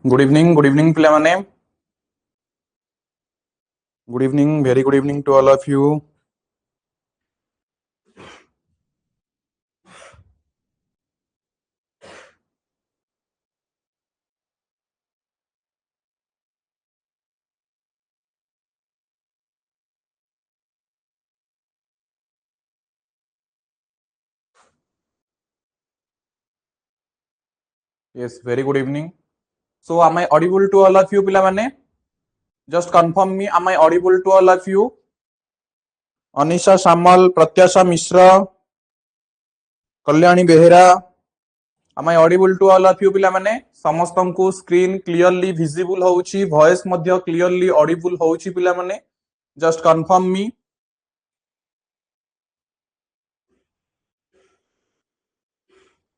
Good evening, Pilamane. Good evening, very good evening to all of you. Yes, very good evening. So, am I audible to all of you, Pilamane? Just confirm me, am I audible to all of you? Anisha Samal, Pratyasha Mishra, Kalyani Behera. Am I audible to all of you, Pilamane? ସମସ୍ତଙ୍କୁ screen clearly visible ହଉଛି, voice ମଧ୍ୟ clearly audible ହଉଛି ପିଲାମାନେ. Just confirm me.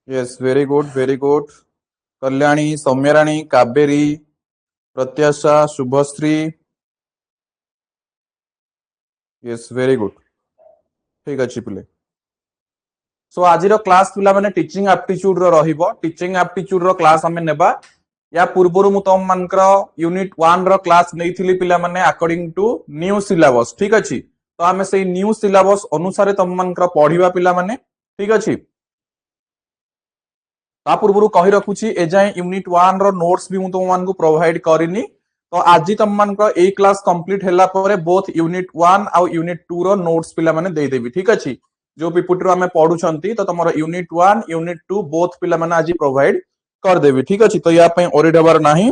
Yes, very good, very good. Kalyani, Soumyarani, Kaveri, Pratyasha, Shubhasree. Yes, very good. ठीक अच्छी पिले. सो आज class पिला माने टीचिंग एप्टीट्यूड रो रहिबो. टीचिंग एप्टीट्यूड रो क्लास हमें नेबा. या पूर्वरु मु तम मानकर यूनिट 1 रो क्लास नैथिली पिला माने अकॉर्डिंग टू न्यू सिलेबस. ठीक अछि. तो हमें से न्यू सिलेबस अनुसार तम मानकर पढिबा पिला माने. ठीक अछि. ता पूर्वरु कहि रखुची ए जाय यूनिट 1 रो नोट्स भी मु तम मान को प्रोवाइड करिनी. तो आज तम मानकर ए क्लास कंप्लीट हैला परे बोथ यूनिट 1 आ यूनिट 2 रो नोट्स पिला माने दे देबी. ठीक अछि. जो पीपुटी आम पढ़ुंट तो तुम यूनिट 1 यूनिट 2 बोथ पिला माने आज प्रोवाइड कर देबी. ठीक अछि. तो या पय ओरिड हबार नाही.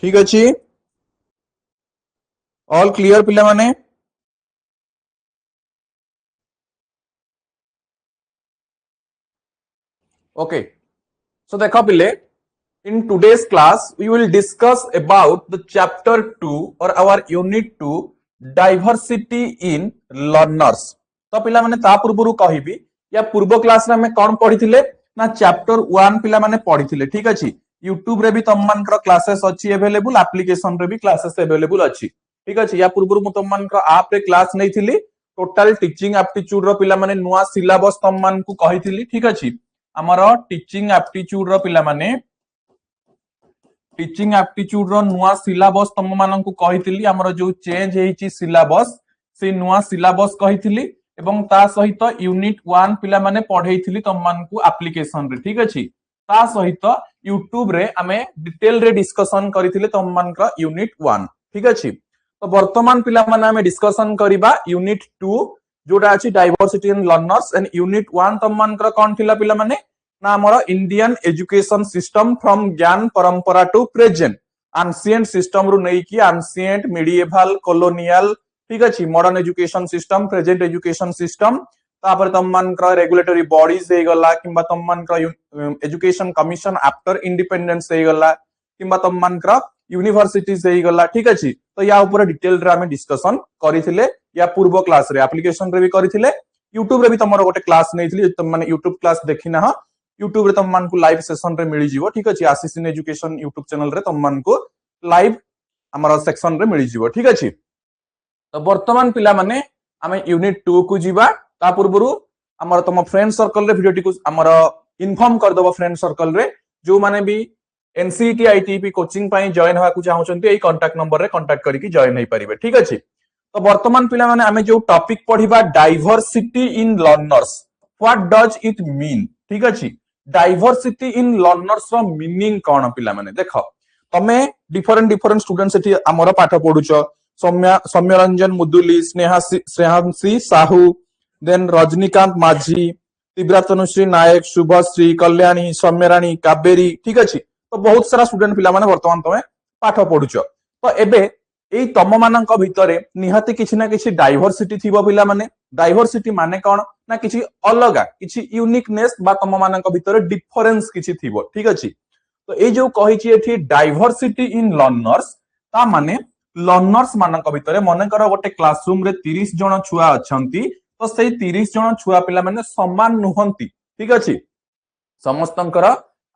ठीक अछि. ऑल क्लियर पिला माने. ओके. सो देखो पिले, in today's class we will discuss about the chapter 2 or our unit 2 diversity in learners. तो पिला माने ता पूर्वरु कहिबी या पूर्व क्लास रे हमें कोन पढिथिले ना चैप्टर 1 पिला माने पढिथिले. ठीक अछि. YouTube रे भी तम मानकर क्लासेस अछि अवेलेबल, एप्लीकेशन रे भी क्लासेस अवेलेबल अछि. ठीक अछि. या पूर्वरु मु तम मानकर आप रे क्लास नैथिली. टोटल टीचिंग एप्टीट्यूड रो पिला माने नुवा सिलेबस तम मान को कहिथिली. ठीक अछि. हमरो टीचिंग एप्टीट्यूड रो पिला माने टीचिंग एप्टीट्यूड रो नुआ सिलेबस तम माननकु कहिथिली. हमरो जो चेंज हेछि सिलेबस से नुआ सिलेबस कहिथिली एवं ता सहित यूनिट 1 पिला माने पढैथिली तम मानकु एप्लीकेशन रे. ठीक अछि. ता सहित YouTube रे हमें डिटेल रे डिस्कशन करिथिले तम मानकर यूनिट 1. ठीक अछि. तो वर्तमान पिला माने हमें डिस्कशन करिबा यूनिट 2 जोटा अछि diversity in learners. And unit 1 तम मानकर कोन थिला पिला माने ना हमर इंडियन एजुकेशन सिस्टम फ्रॉम ज्ञान परंपरा टू प्रेजेंट. एंशिएंट सिस्टम रु नै कि एंशिएंट, मिडिएवल, कॉलोनियल. ठीक अछि. Modern education system, present education system. तापर तम मानकर रेगुलेटरी बॉडीज हे गला किंबा तम मानकर एजुकेशन कमिशन आफ्टर इंडिपेंडेंस हे गला किंबा तम मानकर यूनिवर्सिटीज हे गला. ठीक अछि. तो या ऊपर डिटेल रे हमें डिस्कशन करिथिले या पूर्व क्लास रे एप्लीकेशन रे भी करिथिले. YouTube रे भी तमरो गोटे क्लास नैथिली. तम माने YouTube क्लास देखिना ह YouTube रे तम मान को लाइव सेशन रे मिली जीवो. ठीक अछि. आशीष इन एजुकेशन YouTube चैनल रे तम मान को लाइव हमर सेक्शन रे मिली जीवो. ठीक अछि. तो वर्तमान पिला माने हमें यूनिट 2 को जीवा. ता पूर्वरु हमर तम फ्रेंड सर्कल रे वीडियो को हमर इन्फॉर्म कर दबो. फ्रेंड सर्कल रे जो माने भी एनसीईटी आईटीपी कोचिंग पाई जॉइन होवा को चाहउछन्ती एई कांटेक्ट नंबर रे कांटेक्ट करिकि जॉइन होई परिबे. ठीक अछि. तो वर्तमान पिला माने हमें जो टॉपिक पढिबा diversity in learners, what does it mean. ठीक अछि. डाइवर्सिटी इन लर्नर्स रो मीनिंग कोन पिला माने देखो. तमे डिफरेंट डिफरेंट स्टूडेंट्स एठी हमर पाठ पढुछो. सौम्यरंजन मुदुली, श्रेयांशी साहू, देन रजनीकांत माझी, तीव्रातनुश्री नायक, शुभश्री, कल्याणी, सौम्यराणी, कावेरी. ठीक अछि. तो बहुत सारा स्टूडेंट पिला माने वर्तमान तमे पाठ पढुछो. तो एबे एई तम मानक भितरे निहाती किछि ना किछि डाइवर्सिटी थिबो पिला माने. डाइवर्सिटी माने कोन ना किछि अलगा किछि यूनिकनेस बा तम मानक भितरे डिफरेंस किछि थिबो. ठीक अछि. तो ए जो कहिछि एठी डाइवर्सिटी इन लर्नर्स ता माने लर्नर्स मानक भितरे मने कर गोटे क्लासरूम रे 30 जण छुआ अछंती. तो सेई 30 जण छुआ पिला माने समान नुहंती. ठीक अछि. समस्तंकर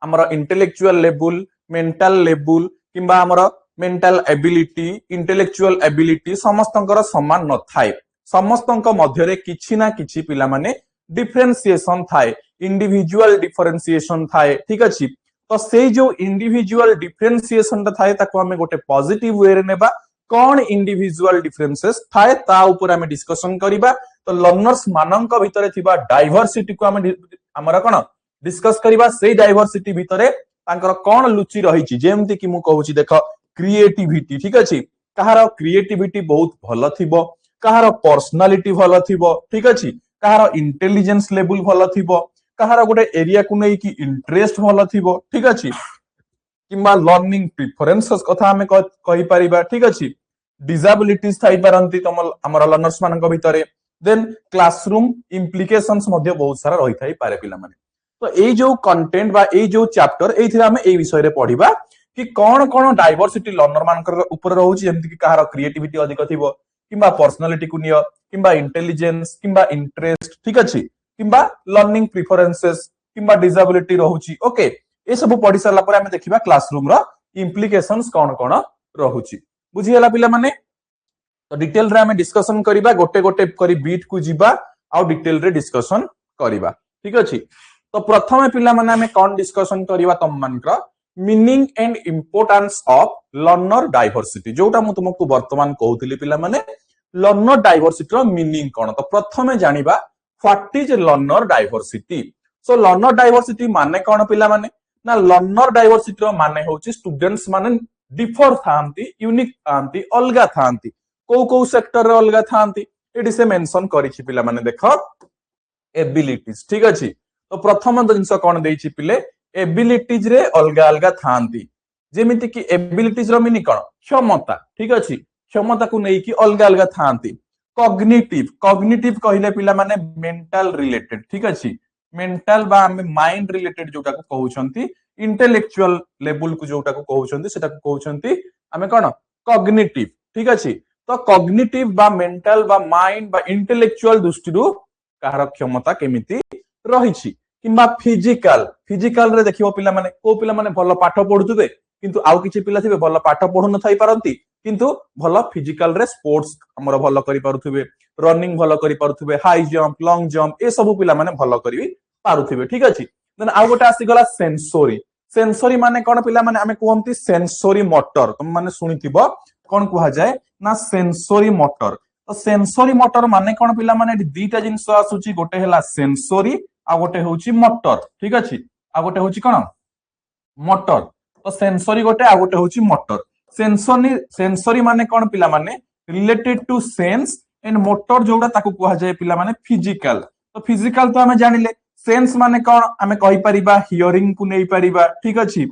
हमर इंटेलेक्चुअल लेवल, मेंटल लेवल किंबा हमर मेंटल एबिलिटी, इंटेलेक्चुअल एबिलिटी समस्तंकर समान न थाए. समस्तंक मध्यरे किछि ना किछि पिला माने डिफरेंशिएशन थाए इंडिविजुअल डिफरेंशिएशन थाए ठीक अछि तो से जो इंडिविजुअल डिफरेंशिएशन थाए ताको हमें गोटे पॉजिटिव वे रे नेबा कौन इंडिविजुअल डिफरेंसेस थाए ता ऊपर हमें डिस्कशन करिबा तो लर्नर्स मानक भितरे थिबा डाइवर्सिटी को हमें हमर कोन डिस्कस करिबा से डाइवर्सिटी भितरे तांकर कोन लुचि रहिछि जेमति कि मु कहूछि देखो क्रिएटिविटी ठीक अछि कहार क्रिएटिविटी बहुत भलो थिबो कहार पर्सनालिटी भलो थिबो ठीक अछि कहार इंटेलिजेंस लेवल भलो थिबो कहार गोटे एरिया को नै कि इंटरेस्ट भलो थिबो ठीक अछि किंबा लर्निंग प्रेफरेंसेस कथा हमें कहि परिबा ठीक अछि डिसेबिलिटीज थाई परंती तम हमर लर्नर्स मानक भितरे देन क्लासरूम इम्प्लिकेशंस मध्ये बहुत सारा रही थाई पारे पिला माने तो एई जो कंटेंट बा एई जो चैप्टर एइथिरा हमें एई विषय रे पढिबा कि कोन कोन डाइवर्सिटी लर्नर मानकर ऊपर रहउची जेमति कि कहार क्रिएटिविटी अधिक थिबो किंबा पर्सनालिटी को नियो किंबा इंटेलिजेंस किंबा इंटरेस्ट ठीक अछि किंबा लर्निंग प्रेफरेंसेस किंबा डिसेबिलिटी रहउची ओके ए सब पढि सरला पर हमें देखिबा क्लासरूम रो इम्प्लिकेशंस कोन कोन रहउची बुझी हला पिला माने तो डिटेल रे हमें डिस्कशन करिबा गोटे गोटे करी बीट को जिबा आ डिटेल रे डिस्कशन करिबा ठीक अछि तो प्रथमे पिला माने हमें कोन डिस्कशन करिबा तम मानकर meaning and importance of learner diversity जोटा मु तुमको वर्तमान कहउतली पिला माने लर्नर डाइवर्सिटी रो मीनिंग कोन तो प्रथमे जानिबा what is learner diversity so learner diversity माने कोन पिला माने ना लर्नर डाइवर्सिटी रो माने होची स्टूडेंट्स माने डिफर थांती यूनिक थांती अलगा थांती को सेक्टर रे अलगा थांती एडी से मेंशन करिछि पिला माने देखो एबिलिटीज ठीक अछि तो प्रथम जिंस कोन देइछि पिले एबिलिटीज रे अलगा अलगा थांती जेमिति कि एबिलिटीज रो मीनिंग कोन क्षमता ठीक अछि क्षमता को नै कि अलगा अलगा थांती कॉग्निटिव कहिले पिला माने मेंटल रिलेटेड ठीक अछि मेंटल बा माइंड रिलेटेड जोटा को कहउछंती इंटेलेक्चुअल लेवल को जोटा को कहउछंती सेटा को कहउछंती हमें कोन कॉग्निटिव ठीक अछि तो कॉग्निटिव बा मेंटल बा माइंड बा इंटेलेक्चुअल दृष्टि रु कहार क्षमता केमिति रहिछि किंबा फिजिकल रे देखिबो पिला माने को पिला माने भलो पाठ पढुतबे किंतु आउ किछि पिला थिबे भलो पाठ पढु न थाई परंती किंतु भलो फिजिकल रे स्पोर्ट्स हमर भलो करि पारुथबे रनिंग भलो करि पारुथबे हाई जंप लॉन्ग जंप ए सब पिला माने भलो करि पारुथबे ठीक अछि देन आउ गोटा आसी गला सेंसरी माने कोन पिला माने हमें कहंती सेंसरी मोटर तुम माने सुनिथिबो कोन कुहा जाय ना सेंसरी मोटर तो सेंसरी मोटर माने कोन पिला माने दीटा जिंस आसुची गोटे हला सेंसरी आ गोटे होची मोटर ठीक अछि आ गोटे होची कोन मोटर तो सेंसरी गोटे आ गोटे होची मोटर सेंसरी माने कोन पिला माने related to sense and motor जोड़ा ताको कुहा जाय पिला माने फिजिकल तो फिजिकल तो हमें जानिले सेंस माने कोन हमें कहि परिबा हियरिंग को नै परिबा ठीक अछि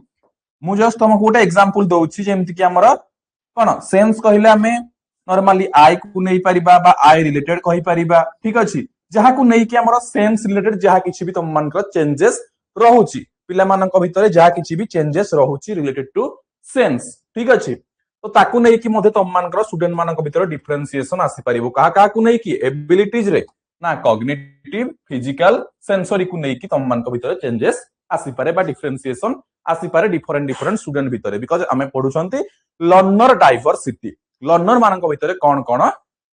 मु जस्ट तुमको गोटे एग्जांपल दउछि जेमति कि हमर कोन सेंस कहिले हमें नॉर्मली आई को नै परिबा बा आई रिलेटेड कहि परिबा ठीक अछि जहा को नै कि हमर सेंस रिलेटेड जहा किछि भी तुम मानकर चेंजेस रहउछि पिला मानक भितरे जहा किछि भी चेंजेस रहउछि रिलेटेड टू सेंस ठीक अछि तो ताकू नै कि मध्ये तुम मानकर स्टूडेंट मानक भितरे डिफरेंशिएशन आसी परिबो कहा को नै कि एबिलिटीज रे ना कॉग्निटिव फिजिकल सेंसरी को नै कि तुम मानक भितरे चेंजेस आसी पारे बा डिफरेंशिएशन आसी पारे डिफरेंट स्टूडेंट भितरे बिकॉज़ हमें पढुछंती लर्नर डाइवर्सिटी लर्नर मानक भितरे कोन कोन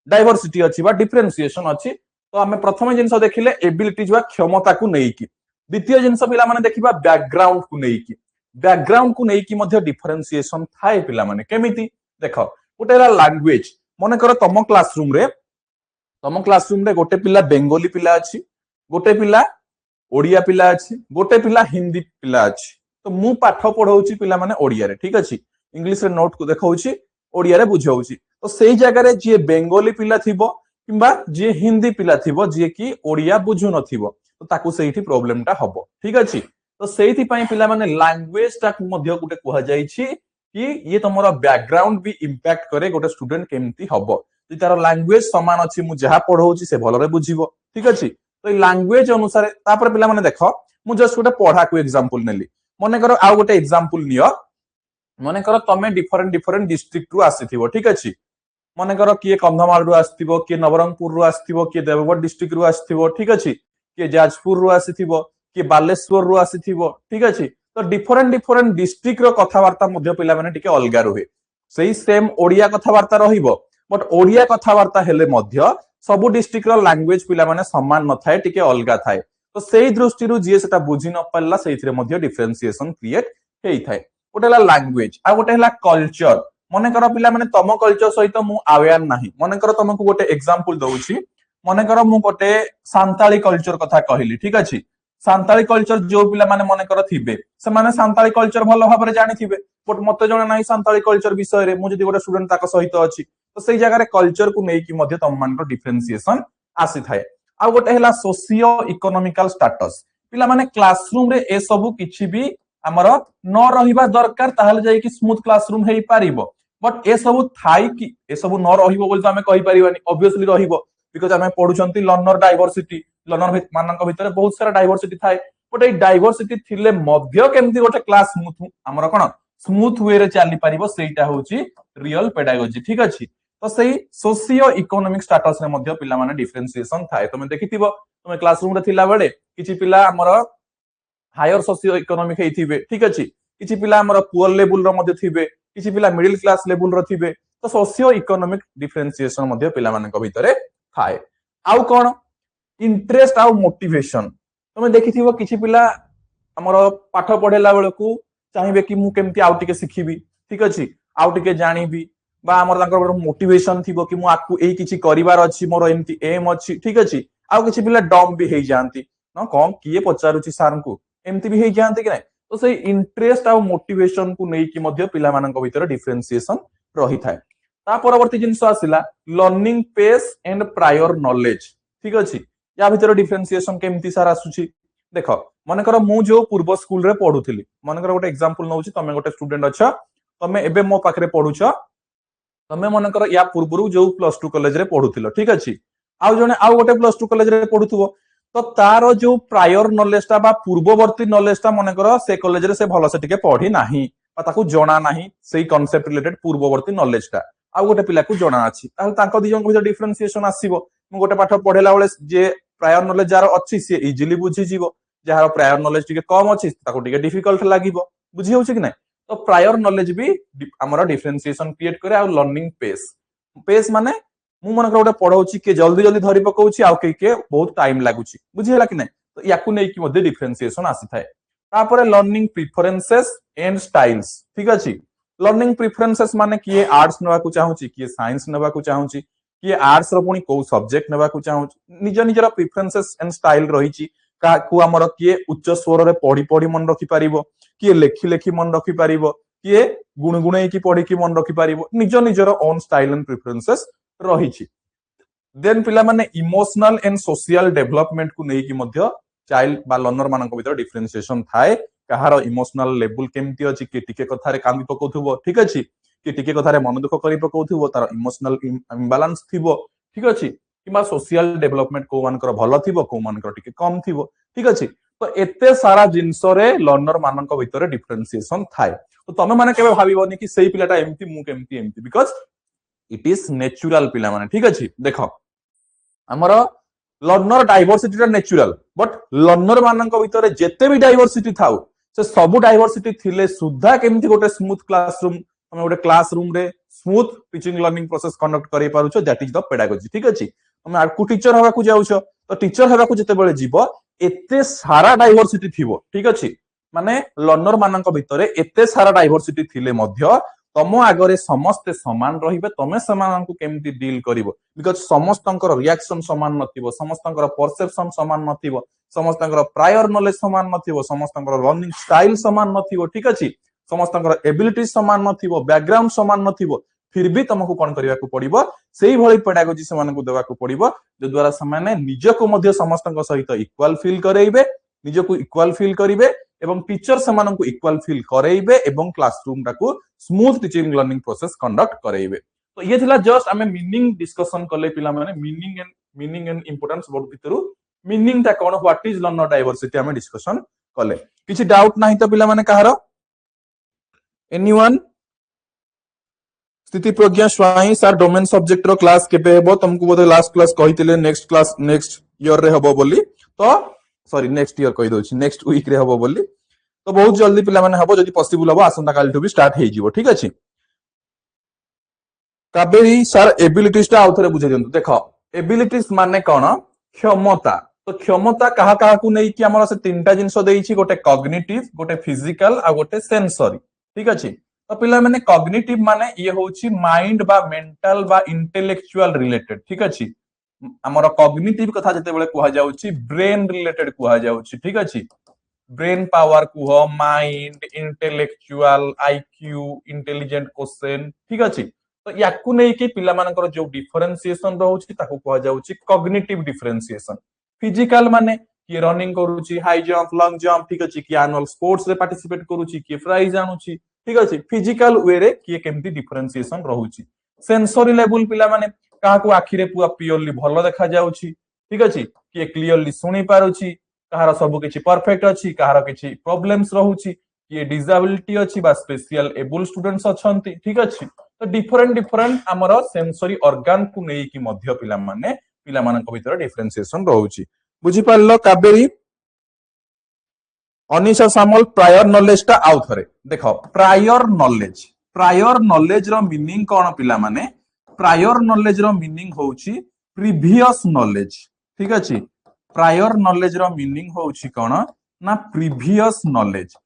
डाइवर्सिटी अछि बा डिफरेंशिएशन अछि तो हमें प्रथम जिंस देखिले एबिलिटीज बा क्षमता को नै कि द्वितीय जिंस पिला माने देखिबा बैकग्राउंड को नै कि मध्ये डिफरेंशिएशन थाए पिला माने केमिति देखो गोटेला लैंग्वेज मने कर तम क्लासरूम रे गोटे पिला बेंगोली पिला अछि गोटे पिला ओडिया पिला अछि गोटे पिला हिंदी पिला अछि तो मु पाठ पढौछि पिला माने ओडिया रे ठीक अछि इंग्लिश रे नोट को देखौछि ओडिया रे बुझौछि तो सेही जगह रे जे बेंगोली पिला थिबो किंबा जे हिंदी पिला थिबो जे कि ओडिया बुझु नथिबो तो ताकू सेही प्रॉब्लम टा हबो ठीक अछि तो सेही पई पिला माने लैंग्वेज टा मध्ये गुटे कुहा जाईछि कि ये तमरो बैकग्राउंड भी इंपैक्ट करे गोटे स्टूडेंट केमती हबो जे तार लैंग्वेज समान अछि मु जहा पढौछि से भलो रे बुझिबो ठीक अछि तो लैंग्वेज अनुसार तापर पिला माने देखो मु जस्ट गोटे पढा को एग्जांपल नेली मने करो आ गोटे एग्जांपल नियो मने करो तमे डिफरेंट डिस्ट्रिक्ट रु आसीथिबो ठीक अछि मने करो किए कंधमाल रु आसीथिबो किए नवरंगपुर रु आसीथिबो किए देवगढ़ डिस्ट्रिक्ट रु आसीथिबो ठीक अछि किए जाजपुर रु आसीथिबो किए बालेश्वर रु आसीथिबो ठीक अछि तो डिफरेंट डिस्ट्रिक्ट रो कथावार्ता मध्ये पिला माने टिके अलगा रहे सेही सेम ओडिया कथावार्ता रहिबो बट ओडिया कथबार्ता हेले मध्य सबु डिस्ट्रिक्ट रो लैंग्वेज पिला माने समान न थाए टिके अलगा थाए तो सेही दृष्टि रु जे सेटा बुझी न पारला सेइथिरे मध्य डिफरेंशिएशन क्रिएट हेई थाए गोटे हला लैंग्वेज आ गोटे हला कल्चर मने कर पिला माने तम कल्चर सहित मु अवेयर नाही मने कर तुमको गोटे एग्जांपल दउची मने कर मु गोटे सांताली कल्चर कथा कहली ठीक अछि सांताली कल्चर जो पिला माने मने कर थिबे से माने सांताली कल्चर भलो भाबरे जानि थिबे बट मते जण नाही सांताली कल्चर विषय रे मु जदी गोटे स्टूडेंट ताको सहित अछि तो सेई जगह रे कल्चर को नै कि मध्य तम मान को डिफरेंशिएशन आसी थाए आ गोटे हला सोशियो इकोनॉमिकल स्टेटस पिला माने क्लासरूम रे ए सब किछि भी हमर न रहिबा दरकार ताहले जाई कि स्मूथ क्लासरूम हेई पारिबो बट ए सब थाई कि ए सब न रहिबो बोल तो हमें कहि परिबानी ऑब्वियसली रहिबो बिकॉज़ हमें पढुचंती लर्नर डाइवर्सिटी लर्नर मानक भितर बहुत सारा डाइवर्सिटी थाए बट ए डाइवर्सिटी थिले मध्य केमती गोटे क्लास स्मूथ हमर कोन स्मूथ वे रे चली पारिबो सेटा होची रियल पेडागोजी ठीक अछि तो सही सोशियो इकोनॉमिक स्टेटस रे मध्य पिला माने डिफरेंशिएशन थाए तमे देखिथिबो तमे क्लासरूम रे थिला बेले किछि पिला हमर हायर सोशियो इकोनॉमिक हेइथिबे ठीक अछि किछि पिला हमर पुअर लेवल रो मध्य थिबे किछि पिला मिडिल क्लास लेवल रो थिबे तो सोशियो इकोनॉमिक डिफरेंशिएशन मध्य पिला मानक भितरे थाए आउ कोन इंटरेस्ट आउ मोटिवेशन तमे देखिथिबो किछि पिला हमर पाठ पढेला बेलकू चाहिबे कि मु केमती आउ टिके सिखिबी ठीक अछि आउ टिके जानिबी बा हमर तांकर मोटिवेशन थिबो कि मु आकु एई किछि करिवार अछि मोर एमती एम अछि ठीक अछि आउ किछि पिला डम भी हेइ जानती न कोन किए पचारुछि सार को एमती भी हेइ जानती कि नै तो सेई इंटरेस्ट आउ मोटिवेशन को नै कि मध्य पिला मानक भितर डिफरेंशिएशन रही थाए ता परवर्ती जिंस आसिला learning pace and prior knowledge ठीक अछि या भितर डिफरेंशिएशन केमती सारा आसुछि देखो मन कर मु जो पूर्व स्कूल रे पढुथिली मन कर गोटे एग्जांपल नउछि तमे गोटे स्टूडेंट अछ तमे एबे मो पाखरे पढुछ तमे मन कर या पूर्वरु जो प्लस 2 कॉलेज रे पढुथिलो ठीक अछि आउ जने आउ गोटे प्लस 2 कॉलेज रे पढुथुबो तो तारो जो प्रायर नॉलेज ता बा पूर्ववर्ती नॉलेज ता मन कर से कॉलेज रे से भलो से टिके पढी नाही बा ताकू जणा नाही सेही कांसेप्ट रिलेटेड पूर्ववर्ती नॉलेज ता आउ गोटे पिला को जणा अछि ताहले तांको दिजन को डिफरेंशिएशन आसीबो मु गोटे पाठ पढेला बेले जे प्रायर नॉलेज जार अछि से इजीली बुझी जीवो जार प्रायर नॉलेज टिके कम अछि ताको टिके डिफिकल्ट लागिबो बुझी होउछि कि नै तो प्रायर नॉलेज भी हमर डिफरेंशिएशन क्रिएट करे आ लर्निंग पेस पेस माने मु मन गोटे पढौछि के जल्दी जल्दी धरि पकौछि आ के बहुत टाइम लागुछि बुझी होला कि नै तो याकू नै कि मध्ये डिफरेंशिएशन आसी थाए तापरे लर्निंग प्रेफरेंसेस एंड स्टाइल्स ठीक अछि लर्निंग प्रेफरेंसेस माने किए आर्ट्स नवा को चाहूछि किए साइंस नवा को चाहूछि किए आर्ट्स रो पुनी को सब्जेक्ट नवा को चाहूछि निज निजर प्रेफरेंसेस एंड स्टाइल रहिछि काकू हमर किए उच्च स्वर रे पढी पढी मन रखि पारिबो किए लेखि लेखि मन रखि पारिबो किए गुणगुणै की पढी की मन रखि पारिबो निज निजर ओन स्टाइल एंड प्रेफरेंसेस रहिछि देन पिला माने इमोशनल एंड सोशल डेवलपमेंट को नै कि मध्य चाइल्ड बा लर्नर मानक भीतर डिफरेंशिएशन थाए कहार इमोशनल लेवल केमती अछि कि टिके कथा रे कामी पकोथुबो ठीक अछि कि टिके कथा रे मन दुख करि पकोथुबो तार इमोशनल इम्बैलेंस थिबो ठीक अछि किबा सोशल डेवलपमेंट को मानकर भलो थिबो को मानकर टिके कम थिबो ठीक अछि तो एते सारा जिंस रे लर्नर मानक भीतर डिफरेंशिएशन थाए तो तमे माने केबे भाबिबोनी कि सेही पिलाटा एमती मु केमती एमती बिकॉज़ इट इज नेचुरल पिला माने ठीक अछि देखो हमर लर्नर डाइवर्सिटी टा नेचुरल बट लर्नर मानक भीतर जेते भी डाइवर्सिटी थाउ से सब डाइवर्सिटी थिले सुद्धा केमती गोटे स्मूथ क्लासरूम हम गोटे क्लासरूम रे smooth teaching learning process conduct करि पारुछो दैट इज द पेडागोजी ठीक अछि हम आकु टीचर हवा को जाउछो तो टीचर हवा को जते बेले जीवो एते सारा डाइवर्सिटी थिबो ठीक अछि माने लर्नर मानक भीतर एते सारा डाइवर्सिटी थिले मध्य तम आगरे समस्ते समान रहिबे तमे समान को केमती डील करिवो बिकॉज़ समस्तंकर रिएक्शन समान नथिबो समस्तंकर परसेप्शन समान नथिबो समस्तंकर प्रायर नॉलेज समान नथिबो समस्तंकर लर्निंग स्टाइल समान नथिबो ठीक अछि समस्तंकर एबिलिटी समान नथिबो बैकग्राउंड समान नथिबो फिर भी तुमको कोन करिया को पड़िबो सेही भली पेडागोजी समान को देवा को पड़िबो जो द्वारा समान निज को मध्य समस्तंक सहित इक्वल फील करैबे निज को इक्वल फील करिवे एवं टीचर समान को इक्वल फील करैबे एवं क्लासरूम टाको smooth teaching learning process conduct करैबे तो ये थिला जस्ट हमें मीनिंग डिस्कशन करले पिला माने मीनिंग एंड इंपोर्टेंस बोर्ड भितरु मीनिंग ता कोन व्हाट इज लर्नर डाइवर्सिटी हमें डिस्कशन करले किछि डाउट नाही तो पिला माने कहारो anyone Sthiti Pragya Swain sir domain subject रो क्लास केबे हेबो तुमको बोले लास्ट क्लास कहितिले नेक्स्ट क्लास नेक्स्ट ईयर रे हबो बोली तो सॉरी नेक्स्ट ईयर कहि दोछि नेक्स्ट वीक रे हबो बोली तो बहुत जल्दी पिला माने हबो जदि पॉसिबल हबो आसंता काल टू भी स्टार्ट हे जिवो ठीक अछि काबेरी सर एबिलिटीज टा आउथरे बुझे दियंतु देखो एबिलिटीज माने कोन क्षमता तो क्षमता कहा कहा को नै कि हमर से तीनटा जिंस देइछि गोटे कॉग्निटिव गोटे फिजिकल आ गोटे सेंसरी ठीक अछि तो पिला माने कॉग्निटिव माने ये होछि माइंड बा मेंटल बा इंटेलेक्चुअल रिलेटेड ठीक अछि हमर कॉग्निटिव कथा जते बेले कुहा जाउछि ब्रेन रिलेटेड कुहा जाउछि ठीक अछि ब्रेन पावर कुह mind intellectual IQ intelligent question ठीक अछि तो याकू नै कि पिला मानकर जो डिफरेंशिएशन रहउछि ताको कुहा जाउछि कॉग्निटिव डिफरेंशिएशन फिजिकल माने कि रनिंग करूछि हाई जंप लॉन्ग जंप ठीक अछि कि एनुअल स्पोर्ट्स रे पार्टिसिपेट करूछि कि प्राइज आनुछि ठीक अछि फिजिकल वे रे कि केमती डिफरेंशिएशन रहउछि सेंसरी लेवल पिला माने काहाकू आखिरे पूरा प्योरली भलो देखा जाउछि ठीक अछि कि क्लियरली सुनी पारुछि कहार सब किछि परफेक्ट अछि कहार किछि प्रॉब्लम्स रहउछि कि डिसेबिलिटी अछि बा स्पेशल एबल स्टूडेंट्स अछंती ठीक अछि तो डिफरेंट डिफरेंट हमर सेंसरी ऑर्गन को नै कि मध्य पिला मानक भीतर डिफरेंशिएशन रहउछि बुझी पारलो काबेरी अनिशा सामल प्रायर नॉलेज टा आउ थरे देखो प्रायर नॉलेज रो मीनिंग कोन पिला माने प्रायर नॉलेज रो मीनिंग होउछि प्रीवियस नॉलेज ठीक अछि प्रायर नॉलेज रो मीनिंग होउछि कोन ना प्रीवियस नॉलेज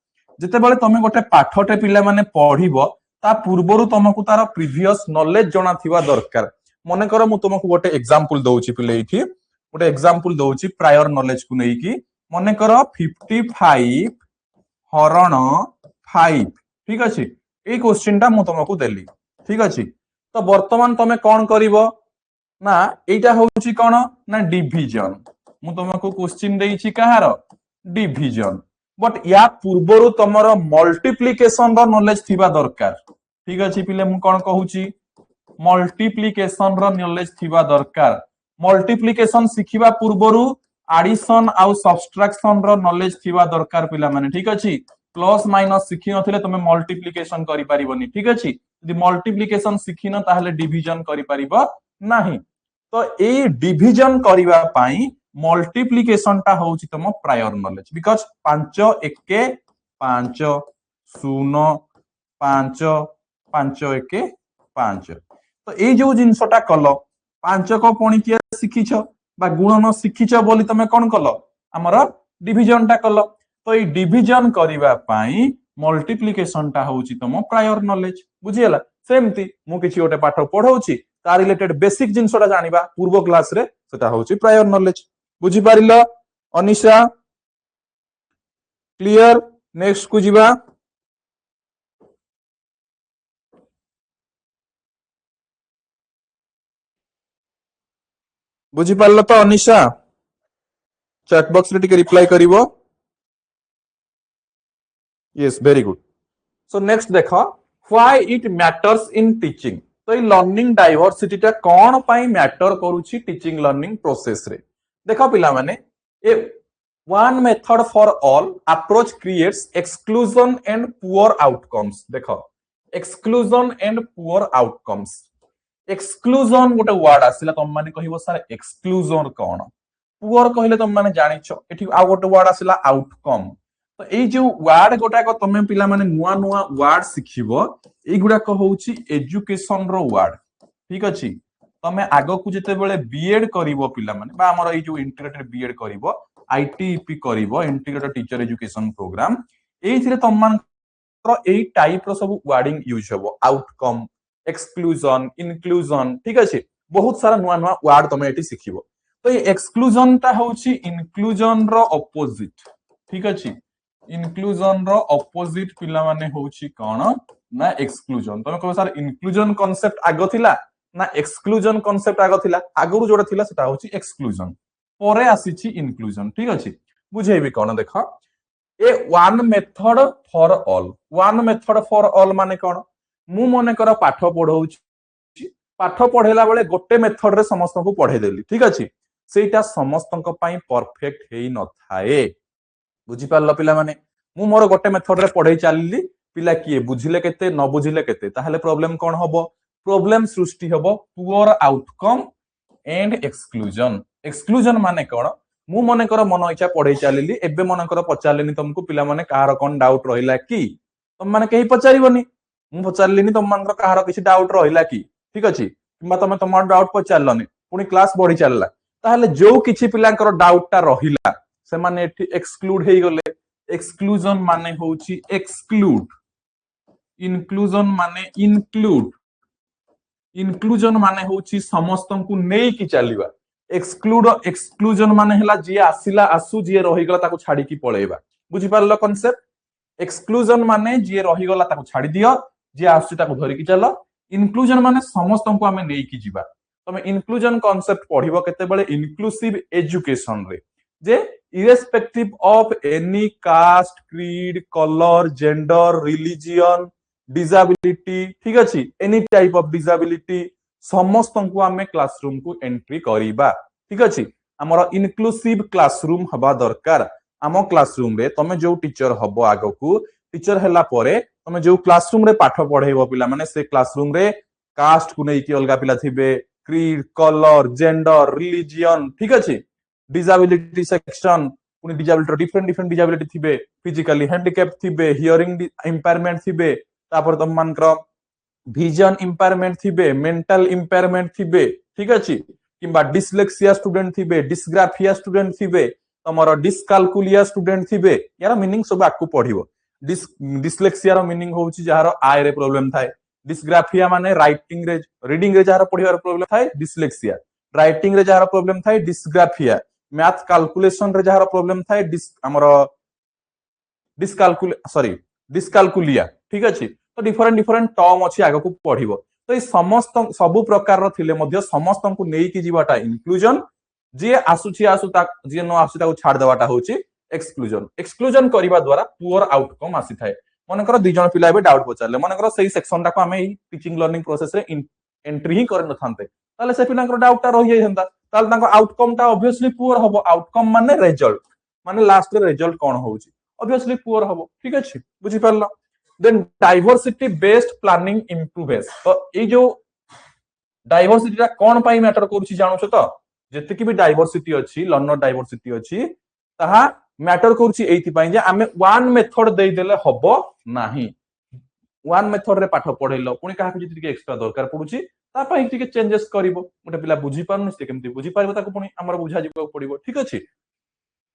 जते बेले तमे गोटे पाठटे पिला माने पढिबो ता पूर्वरु तुमको तार प्रीवियस नॉलेज जणा थिवा दरकार मने कर मु तुमको गोटे एग्जांपल दउछि पिले इठी गोटे एग्जांपल दउछि प्रायर नॉलेज को नै कि मने कर 55 हरण 5 ठीक अछि ए क्वेश्चन टा मु तुमको देली ठीक अछि तो वर्तमान तमे कोन करिवो ना एटा होउछि कोन ना डिवीजन मु तुमको क्वेश्चन देइछि कहार डिवीजन बट या पूर्वरु तमरो मल्टीप्लिकेशन रो नॉलेज थिबा दरकार ठीक अछि पिले मु कोन कहूछि मल्टीप्लिकेशन रो नॉलेज थिबा दरकार मल्टीप्लिकेशन सिखिबा पूर्वरु एडिशन आउ सब्सट्रैक्शन रो नॉलेज थिबा दरकार पिला माने ठीक अछि प्लस माइनस सिखि नथिले तमे मल्टीप्लिकेशन करि परिबोनी ठीक अछि यदि मल्टीप्लिकेशन सिखिन ताहले डिवीजन करि परिबो नाही तो ए डिवीजन करिवा पई मल्टीप्लिकेशन टा होउछि तम प्रायर नॉलेज बिकॉज़ 5 एके 5 0 5 5 एके 5 तो ए जो जिंसटा कलो 5 को पणिकिया सिखिछ बा गुणन सिखिछ बोली तमे कोन कलो हमर डिवीजन टा कलो तो ए डिवीजन करिवा पई मल्टीप्लिकेशन टा होउछि तम प्रायर नॉलेज बुझियला सेमती मु किछि ओटे पाठ पढौछि ता रिलेटेड बेसिक जिंसटा जानिबा पूर्व क्लास रे सेटा होउछि प्रायर नॉलेज बुझी पारिलो अनिशा क्लियर नेक्स्ट को जिबा बुझी पारलो तो अनिशा चैट बॉक्स रे टिके रिप्लाई करिवो yes very good so next देखो why it matters in teaching तो ये लर्निंग डाइवर्सिटी टा कोन पई मैटर करूची टीचिंग लर्निंग प्रोसेस रे देखो पिला माने a one method for all approach creates exclusion and poor outcomes देखो exclusion and poor outcomes exclusion गोटे वर्ड आसिला तुम माने कहिबो सर एक्सक्लूजन कोन पुअर कहले तुम माने जानिछो एठी आ गोटे वर्ड आसिला आउटकम तो एई जो वर्ड गोटा को तमे पिला माने नुआ नुआ वर्ड सिखिबो एई गुडा को होउची एजुकेशन रो वर्ड ठीक अछि तमे आगो को जते बेले बीएड करिवो पिला माने बा हमर एई जो इंटीग्रेटेड बीएड करिवो आईटीईपी करिवो इंटीग्रेटेड टीचर एजुकेशन प्रोग्राम एइथिरे तम मान एई टाइप रो सब वर्डिंग यूज होबो आउटकम एक्सक्लूजन इनक्लूजन ठीक अछि बहुत सारा नुआ नुआ वर्ड तमे एठी सिखिबो तो ये एक्सक्लूजन ता होउची इनक्लूजन रो ऑपोजिट ठीक अछि इनक्लूजन रो ऑपोजिट पिला माने होउची कोन ना एक्सक्लूजन तमे कहबो सर इनक्लूजन कांसेप्ट आगो थिला ना एक्सक्लूजन कांसेप्ट आगो थिला आगुरु जोडा थिला सेटा होउची एक्सक्लूजन परे आसीची इनक्लूजन ठीक अछि बुझेबी कोन देखो ए वन मेथड फॉर ऑल माने कोन मु मने कर पाठ पढौची पाठ पढेला बेले गोटे मेथड रे समस्त को पढे देली ठीक अछि सेटा समस्त को पई परफेक्ट हेई न थाए बुझी पारलो पिला माने मु मोर गोटे मेथड रे पढै चालिली पिला किए बुझिले केते न बुझिले केते ताहले प्रॉब्लम कोन हबो प्रॉब्लम सृष्टि हबो पुअर आउटकम एंड एक्सक्लूजन माने कोन मु मने कर मन इच्छा पढै चालिली एबे मन कर पचारलेनी तुमको पिला माने कार कोन डाउट रहिला कि तुम माने केही पचारिबोनी मु पचारलिनी तुम मान कहार किछि डाउट रहिला कि ठीक अच्छे कि तुम तुम डाउट पचारलनि पुणी क्लास बढ़ी चलला ताहले जो किछि पिलांकर डाउटटा रहिला से माने एठी एक्सक्लूड हेई गले एक्सक्लूजन माने होउची एक्सक्लूड इनक्लूजन माने इनक्लूड इनक्लूजन माने होउची समस्तंकु नेई कि चलिबा एक्सक्लूड एक्सक्लूजन माने हला जे आसिला आसु जे रहिगला ताको छाडी की पळेबा बुझि पारलो कांसेप्ट एक्सक्लूजन माने जे रहिगला ताको छाडी दियो जे आसु ताको धरि की चलो इनक्लूजन माने समस्तंकु आमे नेई की जिबा तमे इनक्लूजन कांसेप्ट पढिबो केते बेले इनक्लूसिव एजुकेशन रे जे irrespective of any caste creed colour gender religion disability ठीक अच्छे एनी टाइप ऑफ डिजाबिलिटी समस्त को आम क्लासरूम को एंट्री करिबा ठीक अच्छे आमर इनक्लूसिव क्लासरूम हवा दरकार आम क्लासरूम रे तमे जो टीचर हबो आगो को टीचर हैला परे तमे जो क्लासरूम रे पाठ पढेइबो पिला माने से क्लासरूम रे कास्ट को नै कि अलगा पिला थिबे क्रीड कलर जेंडर रिलीजियन ठीक अच्छे डिजाबिलिटी सेक्शन पुनी डिजाबिलिटी डिफरेंट डिफरेंट डिजाबिलिटी थिबे फिजिकली हैंडिकैप थिबे हियरिंग इंपायरमेंट थिबे तापर तुम मानकर विजन इंपायरमेंट थिबे मेंटल इंपायरमेंट थिबे ठीक अछि किबा डिसलेक्सिया स्टूडेंट थिबे डिस्ग्राफिया स्टूडेंट थिबे तमरो डिसकाल्कुलिया स्टूडेंट थिबे यार मीनिंग सब आकु पढिबो डिसलेक्सिया रो मीनिंग होउची जहार आय रे प्रॉब्लम थाए डिस्ग्राफिया माने राइटिंग रे रीडिंग रे जहार पढिबार प्रॉब्लम थाए डिसलेक्सिया राइटिंग रे जहार प्रॉब्लम थाए डिस्ग्राफिया मैथ कैलकुलेशन रे जहार प्रॉब्लम थाए हमरो डिसकाल्कुलिया ठीक अछि तो डिफरेंट डिफरेंट टर्म अच्छी आगे को पढ़िबो तो ये समस्त सबु प्रकार थिले मध्य समस्त को नेई कि जीवाटा इनक्लूजन जे आसुची आसुता जे न आसुता को छाड़ देवाटा होची एक्सक्लूजन एक्सक्लूजन करिबा द्वारा पुअर आउटकम आसी थाए मनकर दि जण पिला बे डाउट पचारले मनकर सही सेक्शन टा को हमें टीचिंग लर्निंग प्रोसेस रे एंट्री ही कर न थांते ताले से पिलांकर डाउट टा रहि जाय हंता ताले तांको आउटकम टा ऑब्वियसली पुअर हबो आउटकम माने रिजल्ट माने लास्ट रे रिजल्ट कोन होउची ऑब्वियसली पुअर हबो ठीक अछि बुझि परलो देन डाइवर्सिटी बेस्ड प्लानिंग इम्प्रूवेस तो ये जो डाइवर्सिटी टा कोन पाई मैटर करूची जानुछ तो जति भी डाइवर्सिटी अछि लर्नर डाइवर्सिटी अछि ताहा मैटर करूची एथि पाई जे आमे वन मेथड देई देले हबो नाही वन मेथड रे पाठ पढैलो पुनी काहा कि जति एक्स्ट्रा दरकार पडुची ता पाई टिके चेंजेस करिवो गोटे पिला बुझी पारनु से केमति बुझी पारिबो ताको पुनी हमर बुझा जिबो पडिबो ठीक अछि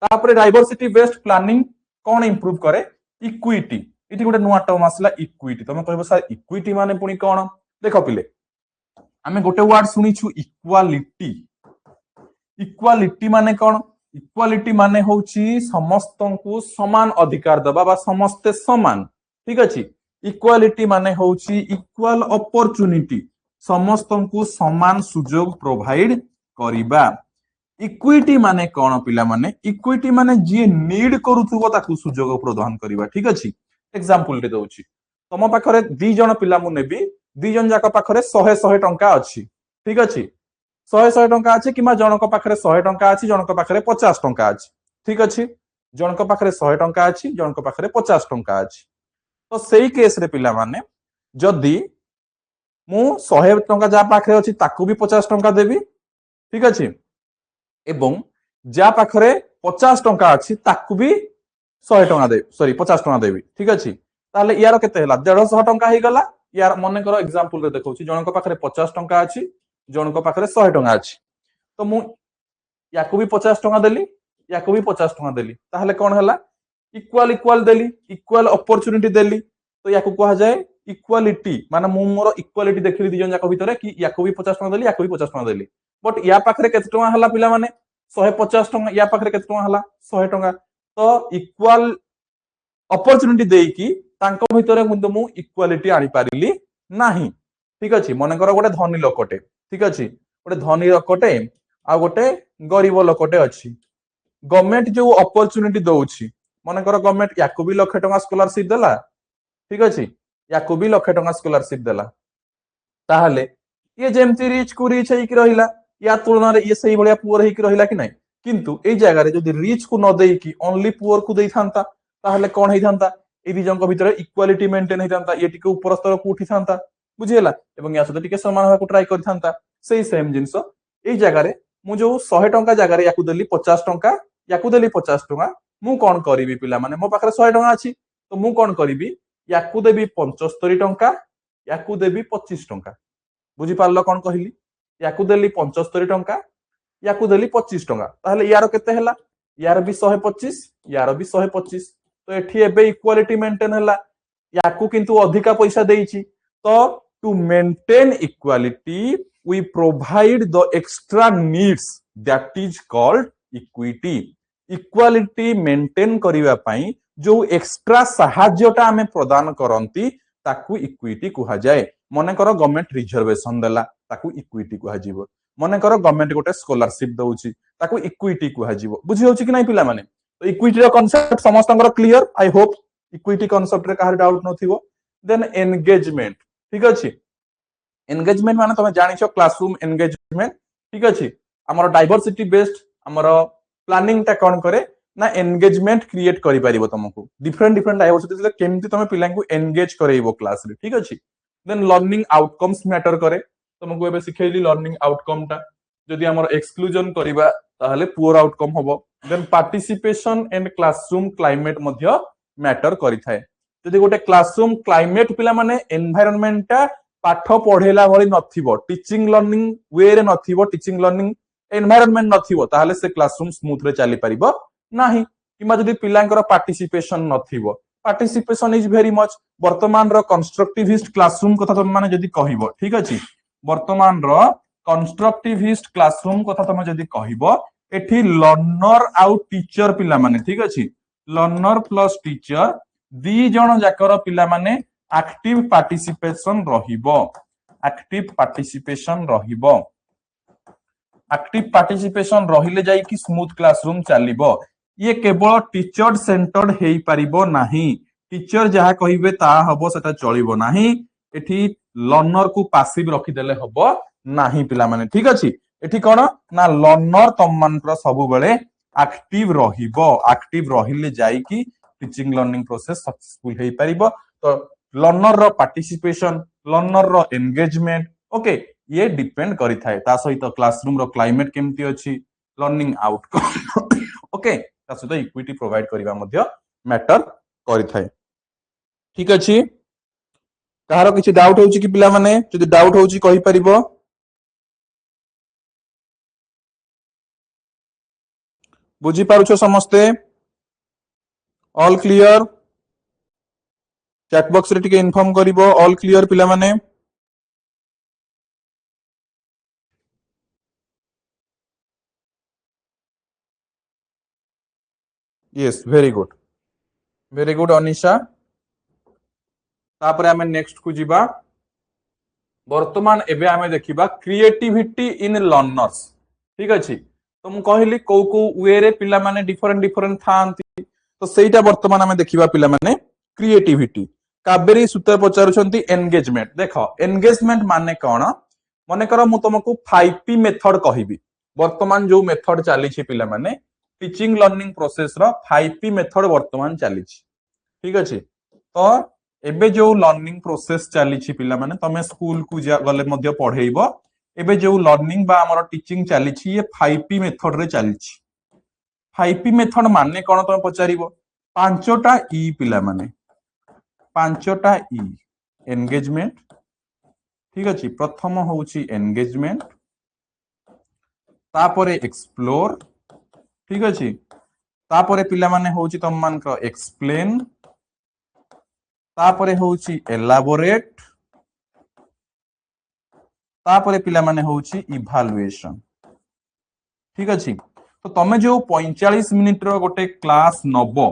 तापरे डाइवर्सिटी बेस्ड प्लानिंग कोन इंप्रूव करे इक्विटी इति गोटे नुआ टर्म आसला इक्विटी तमे कहबो सर इक्विटी माने पुनी कोन देखो पिले आमे गोटे वर्ड सुनिछु इक्वालिटी इक्वालिटी माने कोन इक्वालिटी माने होउची समस्तंकु समान अधिकार दबा बा समस्ते समान ठीक अछि इक्वालिटी माने होउची इक्वल अपॉर्चुनिटी समस्तंकु समान सुजोग प्रोवाइड करिबा इक्विटी माने कोन पिला माने इक्विटी माने जे नीड करूथुबो ताकू सुजोग प्रदान करिबा ठीक अछि एग्जांपल रे दउची तम पाखरे 2 जण पिला मु नेबी 2 जण जाका पाखरे 100 टंका अछि ठीक अछि 100 टंका अछि किमा जणक पाखरे 100 टंका अछि जणक पाखरे 50 टंका अछि ठीक अछि जणक पाखरे 100 टंका अछि जणक पाखरे 50 टंका अछि तो सेही केस रे पिला माने जदी मु 100 टंका जा पाखरे अछि ताकू भी 50 टंका देबी ठीक अछि एवं जा पाखरे 50 टंका अछि ताकू भी 100 टंका दे सॉरी 50 टंका देबी ठीक अछि ताले यार केते हला 150 टंका ही गला यार मने करो एग्जांपल रे देखौची जणक पाखरे 50 टंका अछि जणक पाखरे 100 टंका अछि तो मु याकू भी 50 टंका देली याकू भी 50 टंका देली ताहले कोन हला इक्वल इक्वल देली इक्वल अपॉर्चुनिटी देली तो याकू कहा जाए इक्वालिटी माने मु मोर इक्वालिटी देखली दि जन जाक भितरे कि याकू भी 50 टंका देली याकू भी 50 टंका देली बट या पाखरे केते टंका हला पिला माने 150 टंका या पाखरे केते टंका हला 100 टंका तो इक्वल अपॉर्चुनिटी देकी तांको भितरे मुंद मु इक्वालिटी आनी पारिली नाही ठीक अछि मने कर गोटे धनी लोकटे ठीक अछि गोटे धनी लोकटे आ गोटे गरीब लोकटे अछि गवर्नमेंट जो अपॉर्चुनिटी दउछि मने कर गवर्नमेंट याकू भी लाख टंका स्कॉलरशिप देला ठीक अछि याकू भी लाख टंका स्कॉलरशिप देला ताहले ये जेमति रिच को रिच हेई कि रहिला या तुलना रे ये सही बलिया पुअर हेई कि रहिला कि नै किंतु ए जगह रे जदी रिच को न देई कि ओनली पुअर को देई थांता ताहले कोन हेई थांता ए दि जंक भितरे इक्वालिटी मेंटेन हेई थांता ये टिके ऊपर स्तर को उठी थांता बुझियला एवं या सते टिके समान होको ट्राई कर थांता सेही सेम जिंस ए जगह रे मु जो 100 टंका जगह रे याकू देली 50 टंका याकू देली 50 टंका मु कोन करिवि पिला माने मो पाखरे 100 टंका अछि तो मु कोन करिवि याकू देबी 75 टंका याकू देबी 25 टंका बुझी पारलो कोन कहली याकू देली 75 टंका याकू देली 25 टंका ताहले यार केते हला यार भी 125 यार भी 125 तो एठी एबे इक्वालिटी मेंटेन हला याकू किंतु अधिका पैसा देइची तो to maintain equality we provide the extra needs that is called equity equality maintain करिवा पई जो एक्स्ट्रा सहायता आमे प्रदान करंती ताकू इक्विटी कुहा जाए मने करो गवर्नमेंट रिजर्वेशन देला ताकू इक्विटी कुहा जीवो मने करो गवर्नमेंट गोटे स्कॉलरशिप दउची ताकू इक्विटी कुहा जीवो बुझी होची कि नाही पिला माने तो इक्विटी रो कांसेप्ट समस्तंकर clear I hope equity concept रे काहर डाउट नथिवो देन एंगेजमेंट ठीक अछि एंगेजमेंट माने तमे जानिछो क्लासरूम एंगेजमेंट ठीक अछि हमर डाइवर्सिटी बेस्ड हमर प्लानिंग ता कोन करे ना एंगेजमेंट क्रिएट करि परिबो तुमको डिफरेंट डिफरेंट डाइवर्सिटी ले केमति तमे पिला को एंगेज करैबो क्लास रे ठीक अछि देन लर्निंग आउटकम्स मैटर करे तुमको एबे सिखैली लर्निंग आउटकम ता जदि हमर एक्सक्लूजन करिबा ताहले पुअर आउटकम हबो then participation and classroom climate मध्य मैटर करि थाए जदि गोटे क्लासरूम क्लाइमेट पिला माने एनवायरनमेंट ता पाठ पढेला भली नथिबो टीचिंग लर्निंग वे रे नथिबो टीचिंग लर्निंग एनवायरनमेंट नथिबो ताहले से क्लासरूम स्मूथ रे चली परिबो नाही किमा जदि पिलांकर पार्टिसिपेशन नथिबो पार्टिसिपेशन इज वेरी मच वर्तमान रो कंस्ट्रक्टिविस्ट क्लासरूम कथा तुम माने जदि कहिबो ठीक अछि वर्तमान रो कंस्ट्रक्टिविस्ट क्लासरूम कथा तुम जदि कहिबो एठी लर्नर आउ टीचर पिला माने ठीक अछि लर्नर प्लस टीचर दी जण जाकर पिला माने एक्टिव पार्टिसिपेशन रहिबो एक्टिव पार्टिसिपेशन रहिबो एक्टिव पार्टिसिपेशन रहिले जाई कि स्मूथ क्लासरूम चलिबो ये केवल टीचर सेंटर्ड हेई परिबो नाही टीचर जहा कहिबे ता हबो सेटा चलिबो नाही एठी लर्नर को पासिव रखि देले हबो नाही पिला माने ठीक अछि एठी कोन ना लर्नर तम मानकर सब बेले एक्टिव रहिबो एक्टिव रहिले जाई कि टीचिंग लर्निंग प्रोसेस सक्सेसफुल हेई परिबो तो लर्नर रो पार्टिसिपेशन लर्नर रो एंगेजमेंट ओके ये डिपेंड करि थाए ता सहित क्लासरूम रो क्लाइमेट केमती अछि लर्निंग आउटकम ओके ता सहित इक्विटी प्रोवाइड करिवा मध्य मैटर करि थाए ठीक अछि कहारो किछि डाउट होउची कि पिला माने जदि डाउट होउची कहि परिबो बुझी पारुछो समस्ते ऑल क्लियर चैट बॉक्स रे टिके इन्फॉर्म करिवो ऑल क्लियर पिला माने यस वेरी गुड अनिशा तापरे हमें नेक्स्ट को जीवा वर्तमान एबे हमें देखिबा क्रिएटिविटी इन लर्नर्स ठीक अछि तो मु कहली को वे रे पिला माने डिफरेंट डिफरेंट थांती तो सेटा वर्तमान हमें देखिबा पिला माने क्रिएटिविटी काबेरी सूत्र पचारुछंती एंगेजमेंट देखो एंगेजमेंट माने कोन माने करो मु तुमको 5P मेथड कहिबी वर्तमान जो मेथड चली छि पिला माने टीचिंग लर्निंग प्रोसेस रो 5P मेथड वर्तमान चली छि ठीक अछि तो एबे जो लर्निंग प्रोसेस चली छि पिला माने तमे स्कूल को गले मध्य पढेइबो एबे जो लर्निंग बा हमर टीचिंग चली छि ये 5P मेथड रे चली छि 5P मेथड माने कोन तमे पचारिबो पांचटा ई पिला माने पांचटा ई एंगेजमेंट ठीक अछि प्रथम होउछि एंगेजमेंट तापरे एक्सप्लोर ठीक अछि तापरे पिला माने होउछि तम मान को एक्सप्लेन तापरे होउछि एलाबोरेट तापरे पिला माने होउछि इभालुएशन ठीक अछि तो तमे जो 45 मिनिट रो गोटे क्लास नबो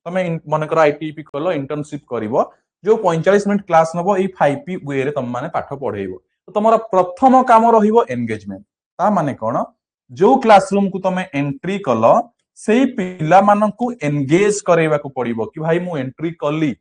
तमे मन कर आईटीपी खोलो इंटर्नशिप करिवो जो 45 मिनिट क्लास नबो ई 5P वे रे तम माने पाठ पढेइबो तो तमरा प्रथम काम रहिबो एंगेजमेंट ता माने कोन जो क्लासरूम को तमे एंट्री कलो सेई पिला मानकू एंगेज करेबा को पड़िबो कि भाई मु एंट्री कली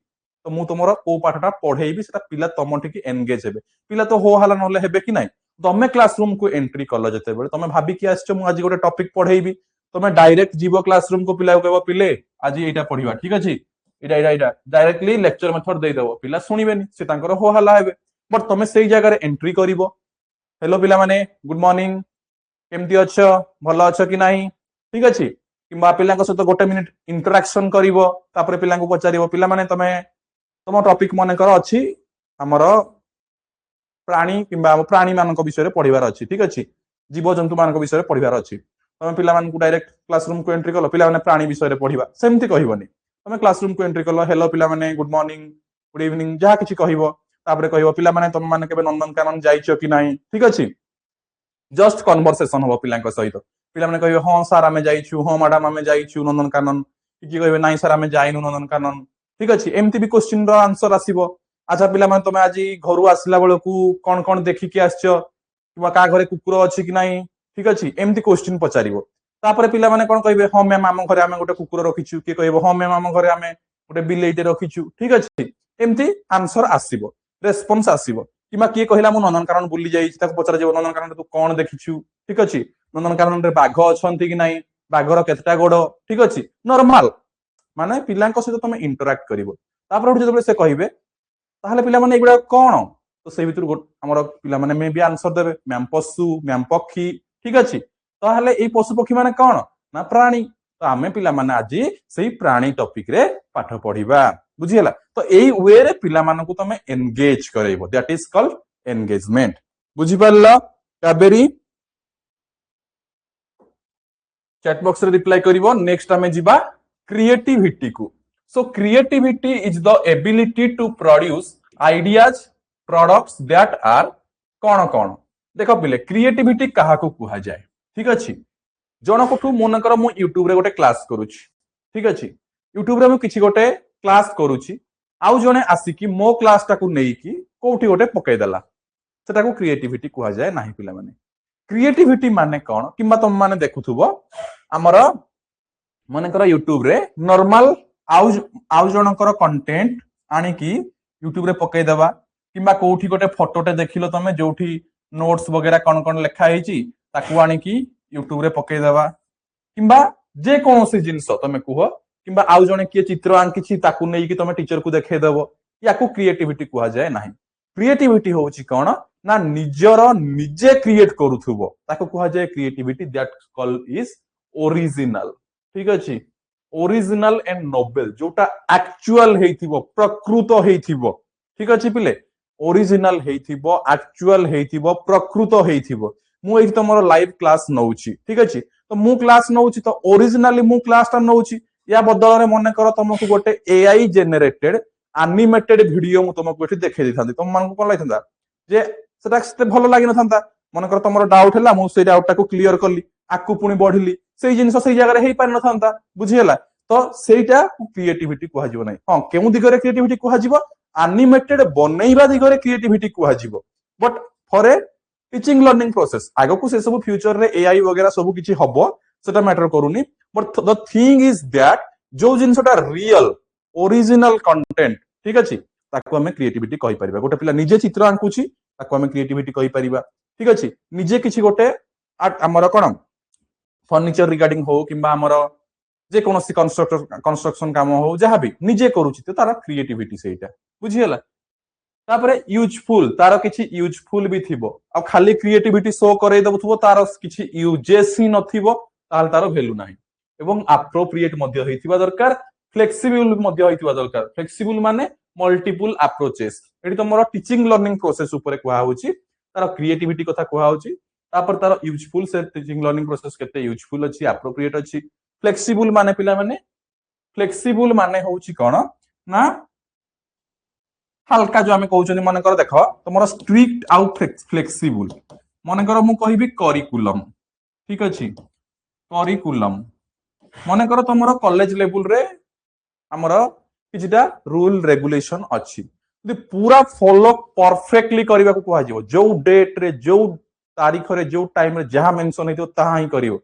तो मु तुमरा को पाठटा पढेइबी सेटा पिला तम ठिकी एंगेज हेबे पिला तो हो हाला नले हेबे कि नै तमे क्लासरूम को एंट्री कलो जते बेले तमे भाबी कि आछो मु आज गोटे टॉपिक पढेइबी तमे डायरेक्ट जीवो क्लासरूम को पिला कहबो पिले आज एटा पढिबा ठीक अछि एटा डायरेक्टली लेक्चर मेथड दे देबो पिला सुनिबेनी से तांकर हो हाला हेबे बट तमे सेई जगह रे एंट्री करिवो हेलो पिला माने गुड मॉर्निंग केमती अच्छो भलो अच्छो कि नाही ठीक अछि किबा पिला को सहित गोटे मिनिट इंटरेक्शन करिवो तापरे पिला को पचारिवो पिला माने तमे तम टॉपिक मने कर अछि हमरो प्राणी किंबा प्राणी मान विषय पढ़ार अच्छी ठीक अच्छे जीवजंतु मान विषय पढ़ार अच्छी तुम पिला डायरेक्ट क्लासरूम को एंट्री कल पिला प्राणी विषय पढ़ा सेमती कहबनी तुम क्लासरूम को एंट्री कल हेलो पिला गुड मॉर्निंग गुड इवनिंग जहाँ किसी कहर कह पिला तुम मैंने नंदनकानन जाइच कि ना ठीक अच्छे जस्ट कन्वर्सेशन हम पिला सहित पिला कहे हाँ सार आम जाइछु हाँ मैडम आम जाइछु नंदनकानन किए कहे ना सर आम जाइनु नंदनकानन ठीक अच्छे एमती भी क्वेश्चन आंसर आसो अच्छा पिला तुम आज घर आसला बेलू कौन कौन देखिकी आस क्या घरे कुकुर अच्छी कि ना ठीक अच्छे एमती क्वेश्चन पचार तापर पिला कौन कहे हाँ मैम आम घर आम गोटे कुकुर रखीचु किए कहे हाँ मैम आम घर आम गोटे बिलेटे रखीचु ठीक अच्छे एमती आंसर आसो रेस्पन्स आसो कि किए कहला मु नंदनकानन बुली जाइए पचार नंदनकानन तू कौन देखीचु ठीक अच्छे नंदनकानन बाघ अच्छा कि ना बाघर केतटा गोड़ ठीक अच्छे नॉर्मल माने पिला सहित तुम इंटराक्ट कर से कहे ताहले पिला माने एगुडा कौन तो से भितर आमर पिला माने मे भी आंसर देबे मैम पशु मैम पक्षी ठीक अच्छे ताहले ए पशु पक्षी माने कौन ना प्राणी तो आमे पिला माने आज से प्राणी टॉपिक रे पाठ पढ़िबा बुझियला तो एई वे रे पिला मानकु तमे एंगेज करैबो दैट इज कॉल्ड एंगेजमेंट बुझि पारला काबेरी चैट बॉक्स रे रिप्लाई करिवो नेक्स्ट आमे जिबा क्रिएटिविटी को so creativity is the ability to produce ideas products that are कौन कौन देखो पिले क्रिएटिविटी कहा को कुहा जाए ठीक अच्छे जनकठू मनकर मु यूट्यूब रे गोटे क्लास करूची ठीक अच्छे यूट्यूब रे मु किछि गोटे क्लास करूची आउ जने आसिकी मो क्लास टाकू नेकी कोठी गोटे पकई देला सेटा को क्रिएटिविटी कुहा जाए नाही पिला माने क्रिएटिविटी माने कौन किंबा तुम माने देखुथुबो हमर मनकर यूट्यूब रे नॉर्मल आउ जनकर कंटेंट आनी की यूट्यूब रे पकई देबा किंबा कोठी गोटे फोटोटे देखिलो तमे जोठी नोट्स वगैरह कौन कौन लिखा है ताकू आनी की यूट्यूब रे पकई देबा किंबा जे कोनोसी जिंस तमे कुह किंबा आउ जने किए चित्र आंकिछि ताकू नै कि तमे टीचर को देखे देबो याकू क्रिएटिविटी कुहा जाए नाही क्रिएटिविटी होउची कोन ना निजर निजे क्रिएट करूथुबो ताकू कुहा जाए creativity that call is original ठीक अछि ओरिजिनल एंड नोबेल जोटा एक्चुअल हेइथिबो प्रकृत हेइथिबो ठीक अछि पिले ओरिजिनल हेइथिबो एक्चुअल हेइथिबो प्रकृत हेइथिबो मु एही तमरो लाइव क्लास नउची ठीक अछि तो मु क्लास नउची तो ओरिजिनली मु क्लास ता नउची या बदल रे मने कर तुमको गोटे एआई जेनरेटेड एनिमेटेड वीडियो मु तुमको एठी देखै दिथांती तुम मान को कोन लाइथंदा जे सेटा सेते भलो लागि नथंता मन कर तुमरो डाउट हैला मु से डाउट टाको क्लियर करली आकु पुनी बढ़िली सेई जिंस सेई जगह रे हेई पार नथंता बुझियला तो सेटा क्रिएटिविटी कुहा जीवो नै हां केउ दिगरे क्रिएटिविटी कुहा जीवो एनिमेटेड बनैबा दिगरे क्रिएटिविटी कुहा जीवो but for a teaching learning process आगो को से सब फ्यूचर रे एआई वगैरह सब किछि हबो सेटा मैटर करूनी but the thing is that जो जिंसटा रियल ओरिजिनल कंटेंट ठीक अछि ताको हमें क्रिएटिविटी कहि परिबा गोटे पिला निजे चित्र आंकुछि ताको हमें क्रिएटिविटी कहि परिबा ठीक अछि निजे किछि गोटे हमर कोन फर्नीचर रिगार्डिंग हो किंबा हमर जे कोनोसी कंस्ट्रक्शन काम हो जहां भी निजे करूछि तो तार क्रिएटिविटी सेटा बुझियला तापरे यूजफुल तार किछि यूजफुल भी थिबो आ खाली क्रिएटिविटी शो करे दबथुबो तार किछि यूजेस ही नथिबो ताल तार वैल्यू नाही एवं एप्रोप्रिएट मध्य होइथिबा दरकार फ्लेक्सिबल मध्य होइथिबा दरकार फ्लेक्सिबल माने मल्टीपल अप्रोचेस एठी तमरो टीचिंग लर्निंग प्रोसेस ऊपर कुहा होछि तार क्रिएटिविटी कथा कुहा होछि तापर तार यूजफुल से टीचिंग लर्निंग प्रोसेस केते यूजफुल अछि एप्रोप्रिएट अछि फ्लेक्सिबल माने पिला माने फ्लेक्सिबल माने होछि कोन ना हल्का जो आमे कहउछनी मन कर देखो तमरो स्ट्रिक्ट आउ फ्लेक्सिबल मन कर मु कहिबी करिकुलम ठीक अछि करिकुलम मन कर तमरो कॉलेज लेवल रे हमरो किछटा रूल रेगुलेशन अछि यदि पूरा फॉलो परफेक्टली करबा को कुहा जिवो जो डेट रे जो तारीख रे जो टाइम रे जहां मेंशन हेतो ताहा ही करिवो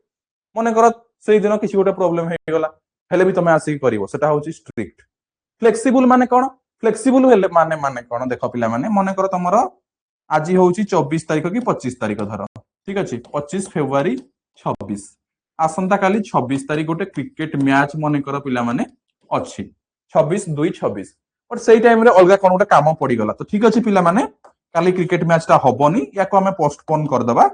मन कर से दिन किछि गोटे प्रॉब्लम हे गेला हेले भी तमे आसी करिवो सेटा होछि स्ट्रिक्ट फ्लेक्सिबल माने कोन फ्लेक्सिबल हेले माने माने कोन देखो पिला माने मन कर तमरो आज होछि 24 तारिख की 25 तारिख धर ठीक अछि 25 फरवरी 26 आसंता काली 26 तारिख गोटे क्रिकेट मैच मन कर पिला माने अछि 26/2/26 बट सेई टाइम रे अलगा कोन गोटे काम पड़ी गला तो ठीक अछि पिला माने काली क्रिकेट मैच ता हबनी या को हमें पोस्टपोन कर दबा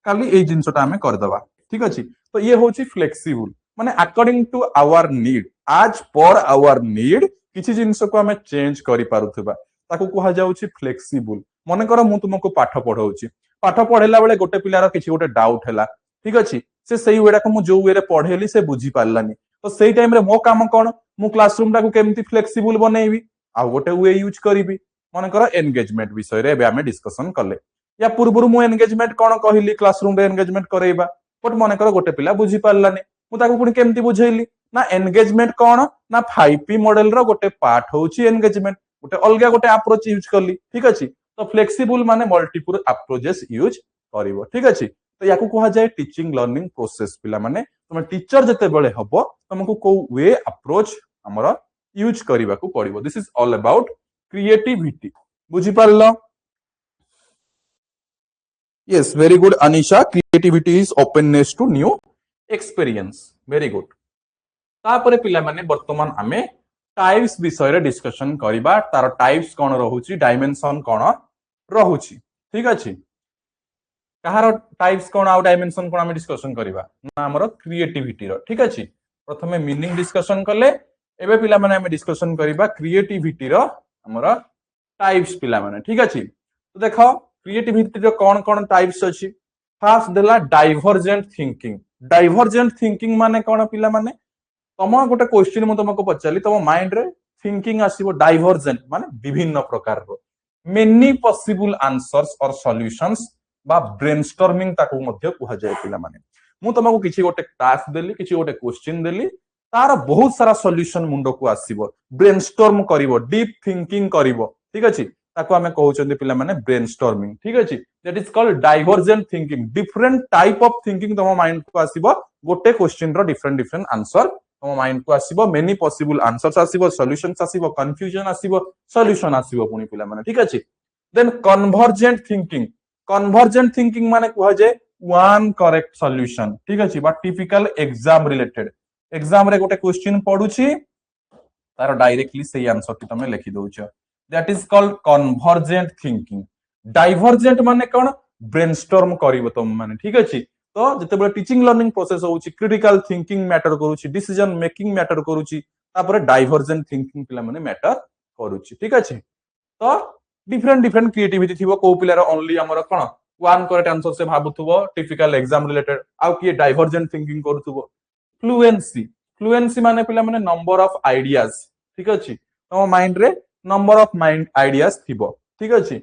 काली एई जिंसटा हमें कर दबा ठीक अछि तो ये होछि फ्लेक्सिबल माने अकॉर्डिंग टू आवर नीड आज पर आवर नीड किछि जिंस को हमें चेंज करि पारुथबा ताको कुहा जाउछि फ्लेक्सिबल ମନେକର ମୁଁ ତୁମକୁ ପାଠ ପଢଉଛି, ପାଠ ପଢେଇଲା ବେଳେ ଗୋଟେ ପିଲାର କିଛି ଗୋଟେ ଡାଉଟ ହେଲା, ଠିକ ଅଛି, ସେ ସେଇ ୱେଟାକୁ ମୁଁ ଯୋଉ ୱେରେ ପଢେଇଲି ସେ ବୁଝି ପାରିଲାନି, ତ ସେଇ ଟାଇମରେ ମୋ କାମ କଣ, ମୁଁ କ୍ଲାସରୁମ ଟାକୁ କେମିତି ଫ୍ଲେକ୍ସିବୁଲ ବନେଇବି, ଆଉ ଗୋଟେ ୱେ ୟୁଜ କରିବି। ମନେକର ଏନଗେଜମେଣ୍ଟ ବିଷୟରେ ଏବେ ଆମେ ଡିସ୍କସନ କଲେ, या पूर्व मु एनगेजमेंट कौन कहली क्लासरूम रे एनगेजमेंट करेबा, बट मनेकर गोटे पिला बुझी पारलानी, मु ताको पुणी केमती बुझेइली ना एनगेजमेंट कौन ना 5P मॉडल रो गोटे पार्ट होची एनगेजमेंट, गोटे अलगा गोटे अप्रोच यूज करली, ठीक अछि। तो फ्लेक्सिबल माने मल्टीपल अप्रोचेस यूज करिवो, ठीक अछि। तो याकू कहा जाय टीचिंग लर्निंग प्रोसेस, पिला माने तुम टीचर जते बेले हबो तुमको को वे अप्रोच हमर यूज करिवा को पड़िबो। This is all about creativity, बुझी पारलो? Yes, very good, Anisha. Creativity is openness to new experience. Very good. तापरे पिला माने वर्तमान आमे टाइप्स विषय रे डिस्कशन करिबा, तार टाइप्स कोन रहूची, डायमेंशन कोन रहूची, ठीक अछि। कहार टाइप्स कोन आउ डायमेंशन कोन आमे डिस्कशन करिबा ना हमर क्रिएटिविटी रो, ठीक अछि। प्रथमे मीनिंग डिस्कशन करले, एबे पिला माने आमे डिस्कशन करिबा क्रिएटिविटी रो हमर टाइप्स पिला माने, ठीक अछि। तो देखो क्रिएटिविटी रो कोन कोन टाइप्स अछि। फर्स्ट देला डाइवर्जेंट थिंकिंग। डाइवर्जेंट थिंकिंग माने कोन पिला माने, तम गोटे क्वेश्चन मु तुमको पचाली, तम माइंड रे थिंकिंग आसीबो डाइवर्जेंट माने विभिन्न प्रकार रो, मेनी पॉसिबल आंसर्स और सॉल्यूशंस बा ब्रेनस्टॉर्मिंग ताको मध्ये कुहा जाय पिला माने। मु तुमको किछि गोटे टास्क देली, किछि गोटे क्वेश्चन देली, तार बहुत सारा सॉल्यूशन मुंडो को आसीबो, ब्रेनस्टॉर्म करिवो, डीप थिंकिंग करिवो, ठीक अछि। ताको हमें कहउछन्ते पिला माने ब्रेनस्टॉर्मिंग, ठीक अछि। That is called divergent thinking. Different type of thinking तम माइंड को आसीबो, गोटे क्वेश्चन रो डिफरेंट डिफरेंट आंसर तम माइंड को आसीबो, मेनी पॉसिबल आंसर्स आसीबो, सॉल्यूशंस आसीबो, कंफ्यूजन आसीबो, सॉल्यूशन आसीबो पुनी पिला माने, ठीक अछि। Then convergent thinking. Convergent thinking माने कुहा जाय वन करेक्ट सॉल्यूशन, ठीक अछि, बा टिपिकल एग्जाम रिलेटेड। एग्जाम रे गोटे क्वेश्चन पढुछि, तार डायरेक्टली सही आंसर टी तमे लिखि दउछ, that is called convergent thinking. Divergent माने कोन, ब्रेनस्टॉर्म करिवो तुम माने, ठीक अछि। तो जते टीचिंग लर्निंग प्रोसेस होउची, क्रिटिकल थिंकिंग मैटर करूची, डिसीजन मेकिंग मैटर करूची, तापर डाइवर्जेंट थिंकिंग पिला माने मैटर करूची, ठीक अछि। तो डिफरेंट डिफरेंट क्रिएटिविटी थिबो, को पिलार ओनली हमर कोन वन करेक्ट आंसर से भाबुथबो टिपिकल एग्जाम रिलेटेड, आउ किए डाइवर्जेंट थिंकिंग करूथबो। फ्लुएंसी। फ्लुएंसी माने पिला माने नंबर ऑफ आइडियाज, ठीक अछि। तम माइंड रे नंबर ऑफ माइंड आइडियाज थिबो, ठीक अछि।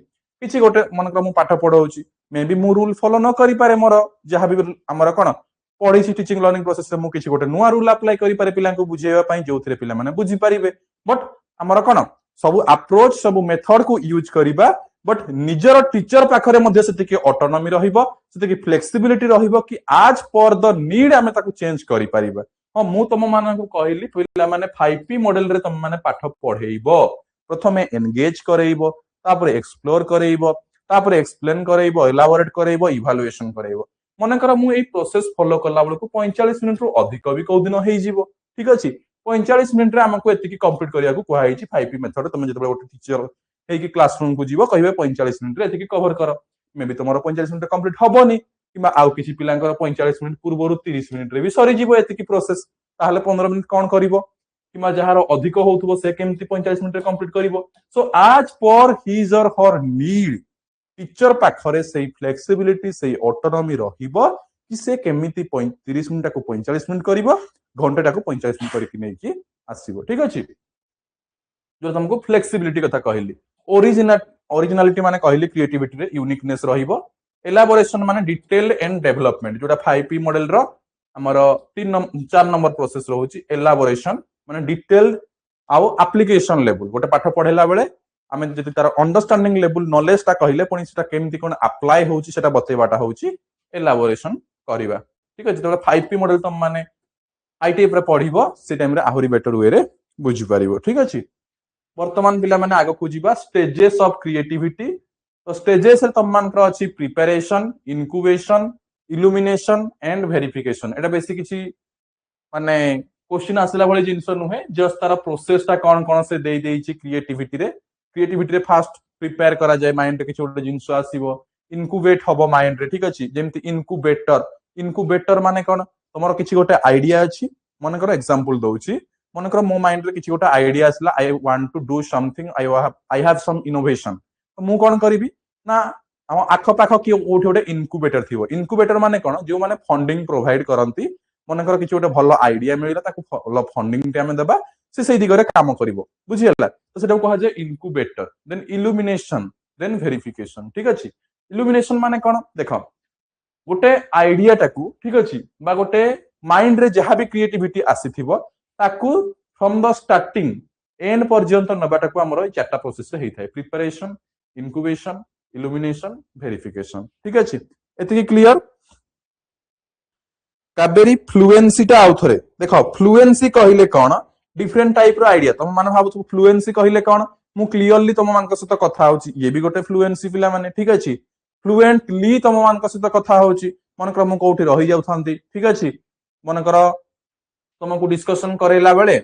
किछि गोटे मनकर मु पाठ पढौची, मे बी मु रूल फॉलो न करि पारे, मोर जहा भी हमर कोन पढिछि टीचिंग लर्निंग प्रोसेस से मु किछि गोटे नुवा रूल अप्लाई करि पारे पिला को बुझेबा पई, जोथिरे पिला माने बुझि परिबे। बट हमर कोन सब अप्रोच सब मेथड को यूज करिबा, बट निजर टीचर पाखरे मध्ये सेतिके ऑटोनॉमी रहिबो, सेतिके फ्लेक्सिबिलिटी रहिबो कि आज पर द नीड आमे ताको चेंज करि परिबा। हां मु तम मानन को कहली पिला माने 5P मॉडल रे तम माने पाठ पढेइबो, प्रथमे एंगेज करेइबो, तापर एक्सप्लोर करेइबो, तापर एक्सप्लेन करेइबो, एलाबोरेट करेइबो, इवैल्यूएशन करेइबो। मने कर मु एई प्रोसेस फॉलो करला बेलको 45 मिनिट रो अधिक भी को दिन हेइ जिवो, ठीक अछि। 45 मिनिट रे हमको एतिकी कंप्लीट करिया को कुहा हेछि 5P मेथड। तमे जते गोटे टीचर हेइ क्लासरूम को जीवो, कहबे 45 मिनिट रे एतिकी कवर कर, मे बी तमरो 45 मिनिट कंप्लीट हबोनी, किबा आउ किछि पिलांकर 45 मिनिट पूर्वरु 30 मिनिट रे भी सरी जीवो एतिकी प्रोसेस, ताहले 15 मिनिट कोन करिवो, किबा जहार अधिक होउथबो से केमती 45 मिनिट रे कंप्लीट करिवो। सो आज पर हिज और हर नीड टीचर पाखरे सेही फ्लेक्सिबिलिटी, सेही ऑटोनॉमी रहिबो कि से केमिति 30 मिनिट को 45 मिनिट करिवो, घंटा को 45 मिनिट करके नै कि आसीबो, ठीक अछि। जो तुमको फ्लेक्सिबिलिटी कथा कहली, ओरिजिनालिटी माने कहली क्रिएटिविटी रे यूनिकनेस रहिबो, एलाबोरेशन माने डिटेल एंड डेवलपमेंट, जोटा 5P मॉडल रो हमर 4 नंबर प्रोसेस रहउची। एलाबोरेशन माने डिटेल आउ एप्लीकेशन लेवल, गोटे पाठ पढेला बेले आमे जति तार अंडरस्टैंडिंग लेवल नॉलेज ता कहिले, पुनी सेटा केमति कोन अप्लाई होउची सेटा बतेबाटा होउची एलाबोरेशन करिवा, ठीक अछि। तो 5P मॉडल तम माने आईटी पर पढिबो, से टाइम रे आहुरी बेटर वे रे बुझि पारिबो, ठीक अछि। वर्तमान पिला माने आगो खुजिबा स्टेजेस ऑफ क्रिएटिविटी। तो स्टेजेस रे तम मान कर अछि preparation, incubation, illumination and verification. एटा बेसी किछि माने क्वेश्चन आसला भली जिंस नुहे, जस्ट तार प्रोसेस ता कोन कोन से दे देछि क्रिएटिविटी रे। क्रिएटिविटी रे फास्ट प्रिपेयर करा जाय, माइंड रे किछि गोटे जिंस आसीबो, इनक्यूबेट हबो माइंड रे, ठीक अछि। जेमति इनक्यूबेटर, इनक्यूबेटर माने कोन, तमरो किछि गोटे आईडिया अछि, मन कर एग्जांपल दउछि, मन कर मो माइंड रे किछि गोटे आईडिया आसला, I want to do something, I have some innovation. तो मु कोन करिवि, ना आम आखपाख किए कोठी गोटे इनक्यूबेटर थी इनक्यूबेटर माने कौन जो माने फंडिंग प्रोवाइड करती मनकर किसी गोटे भल आइडिया मिलला भल फंडिंग टे आमे देबा से दिगरे काम करिवो बुझिगला तो सेटा कहा जाय incubator then illumination then verification ठीक अछि इल्यूमिनेशन माने कौन देख गोटे आइडिया टाकू ठीक अछि बा गोटे माइंड रे जहां भी क्रिएटिविटी आसीथिबो ताकू फ्रॉम द स्टार्टिंग एंड पर्यंत नबाटाकू हमर चारटा प्रोसेस रे हेइथाय प्रिपरेशन इनक्यूबेशन इल्यूमिनेशन वेरिफिकेशन ठीक अछि एति क्लियर काबेरी फ्लुएंसी टा आउथरे देखो फ्लुएंसी कहिले कौन डिफरेंट टाइप रो आइडिया तुम माने भाबु फ्लुएंसी कहिले कौन मु क्लियरली तुम मानक सहित कथा होची ये भी गोटे फ्लुएंसी पिला माने ठीक अछि फ्लुएंटली तुम मानक सहित कथा होची मनकर मु कोठी रहि जाउथांती ठीक अछि मनकर तुमको डिस्कशन करेला बेले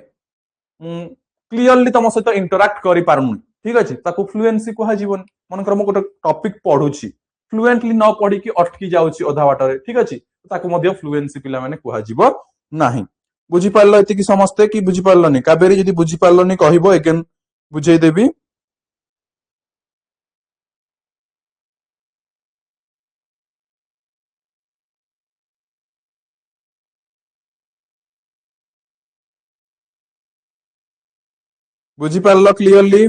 क्लियरली तुम सहित इंटरैक्ट करि पारमुनी ठीक अछि ताकू फ्लुएंसी कहा जीवन मनकर मु गोटे टॉपिक पढुची फ्लुएंटली न पढी कि अटकी जाउची अधा बाटरे ठीक अछि ताकू मध्य फ्लुएंसी पिला माने कहा जीव नाही बुझी पारलो एतिकी समस्ते कि बुझी पारलोनी काबेरी जदी बुझी पारलोनी कहिबो अगेन बुझेई देबी बुझी पारलो क्लियरली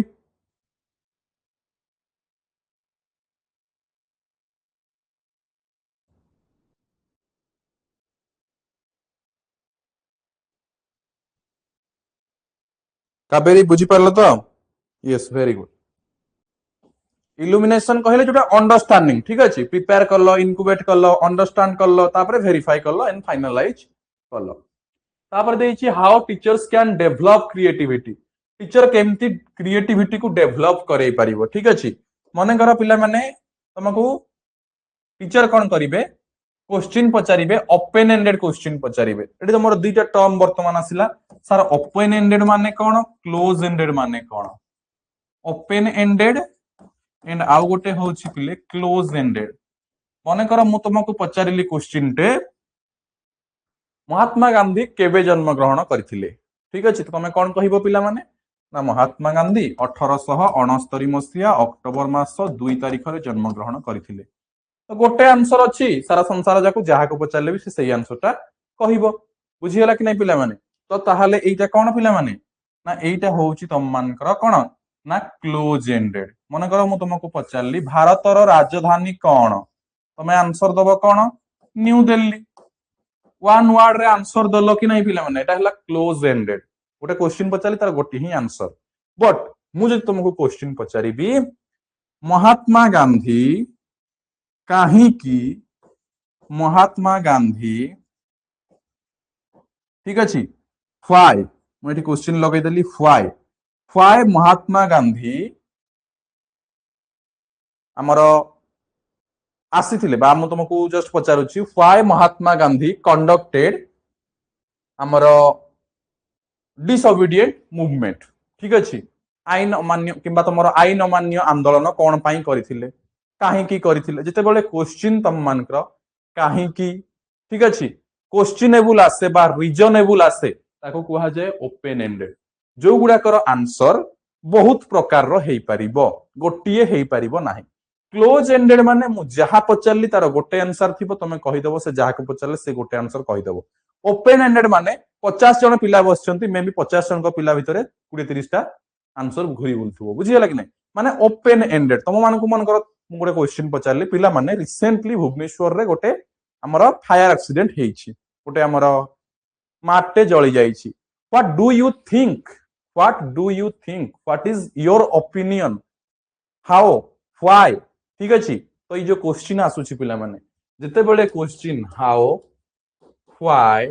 काबेरी बुझी पारलो तो यस वेरी गुड इल्यूमिनेशन कहले जोटा अंडरस्टैंडिंग ठीक अछि प्रिपेयर करलो इनक्यूबेट करलो अंडरस्टैंड करलो तापरे वेरीफाई करलो एंड फाइनलाइज करलो तापर देछि how teachers can develop creativity teacher केमती क्रिएटिविटी को डेवलप करई परिबो ठीक अछि मने कर पिला माने तुमको टीचर कोन करिवे क्वेश्चन पचारिबे ओपन एंडेड क्वेश्चन पचारिबे एटी तुमर दुईटा टर्म वर्तमान आसिला सर ओपन एंडेड माने कोन क्लोज एंडेड माने कोन ओपन एंडेड एंड आउ गोटे होछि पिले क्लोज एंडेड मने कर मु तुमको पचारिली क्वेश्चन टे महात्मा गांधी केबे जन्म ग्रहण करथिले ठीक अछि तो तुम कोन कहिबो पिला माने ना महात्मा गांधी 1869 मसिया अक्टोबर मास 2 तारिख रे जन्म ग्रहण करथिले तो गोटे आंसर अच्छी सारा संसार जाको जहा को पचारे भी से आंसर कहब बुझीगला कि नहीं पिला माने तो ताहले एटा कौन पिला माने ना एटा होउची तुम मानकर कौन ना क्लोज एंडेड मन कर मु तुमको पचारली भारतर राजधानी कौन तुम्हें आंसर दब कौन न्यू दिल्ली वन वर्ड रे आंसर दल कि नहीं पिला माने एटा हला क्लोज एंडेड गोटे क्वेश्चन पचारली तार गोटे ही आंसर बट मु जदि तुमको क्वेश्चन पचारिबी महात्मा गांधी काहींकि महात्मा गांधी ठीक अछि व्हाई मुझे क्वेश्चन लगे देली व्हाई महात्मा गांधी हमर आसीथिले बा हम तुमको जस्ट पचारुछि व्हाई महात्मा गांधी कंडक्टेड हमर डिसओबीडिएंट मूवमेंट ठीक अछि आईन अमान्य किंबा तुमर आईन अमान्य आंदोलन कोन पई करिथिले काहींकि करिथिले जेते बेले क्वेश्चन तम मानकर काहींकि ठीक अछि क्वेश्चनेबल आसे बा रीजनेबल आसे ताको कहा जाय ओपन एंडेड जो गुडाकर आंसर बहुत प्रकार रो हेई परिबो गोटिए हेई परिबो नाही क्लोज एंडेड माने मु जहा पचारली तार गोटे आंसर थिबो तमे कहि देबो से जहा को पचारले से गोटे आंसर कहि देबो ओपन एंडेड माने 50 जन पिला बसचंती मे बी 50 जन को पिला भितरे 20 30 टा आंसर घुरी बुलथुबो बुझियला कि नै माने ओपन एंडेड तम मानकु मन कर मु गोटे क्वेश्चन पचारली पिला माने रिसेंटली भुवनेश्वर रे गोटे हमर फायर एक्सीडेंट हेइछि गोटे हमर माटे जळी जाइछि what do you think what is your opinion how why ठीक अछि तो ये जो क्वेश्चन आसुछि पिला माने जते बेले क्वेश्चन हाउ व्हाई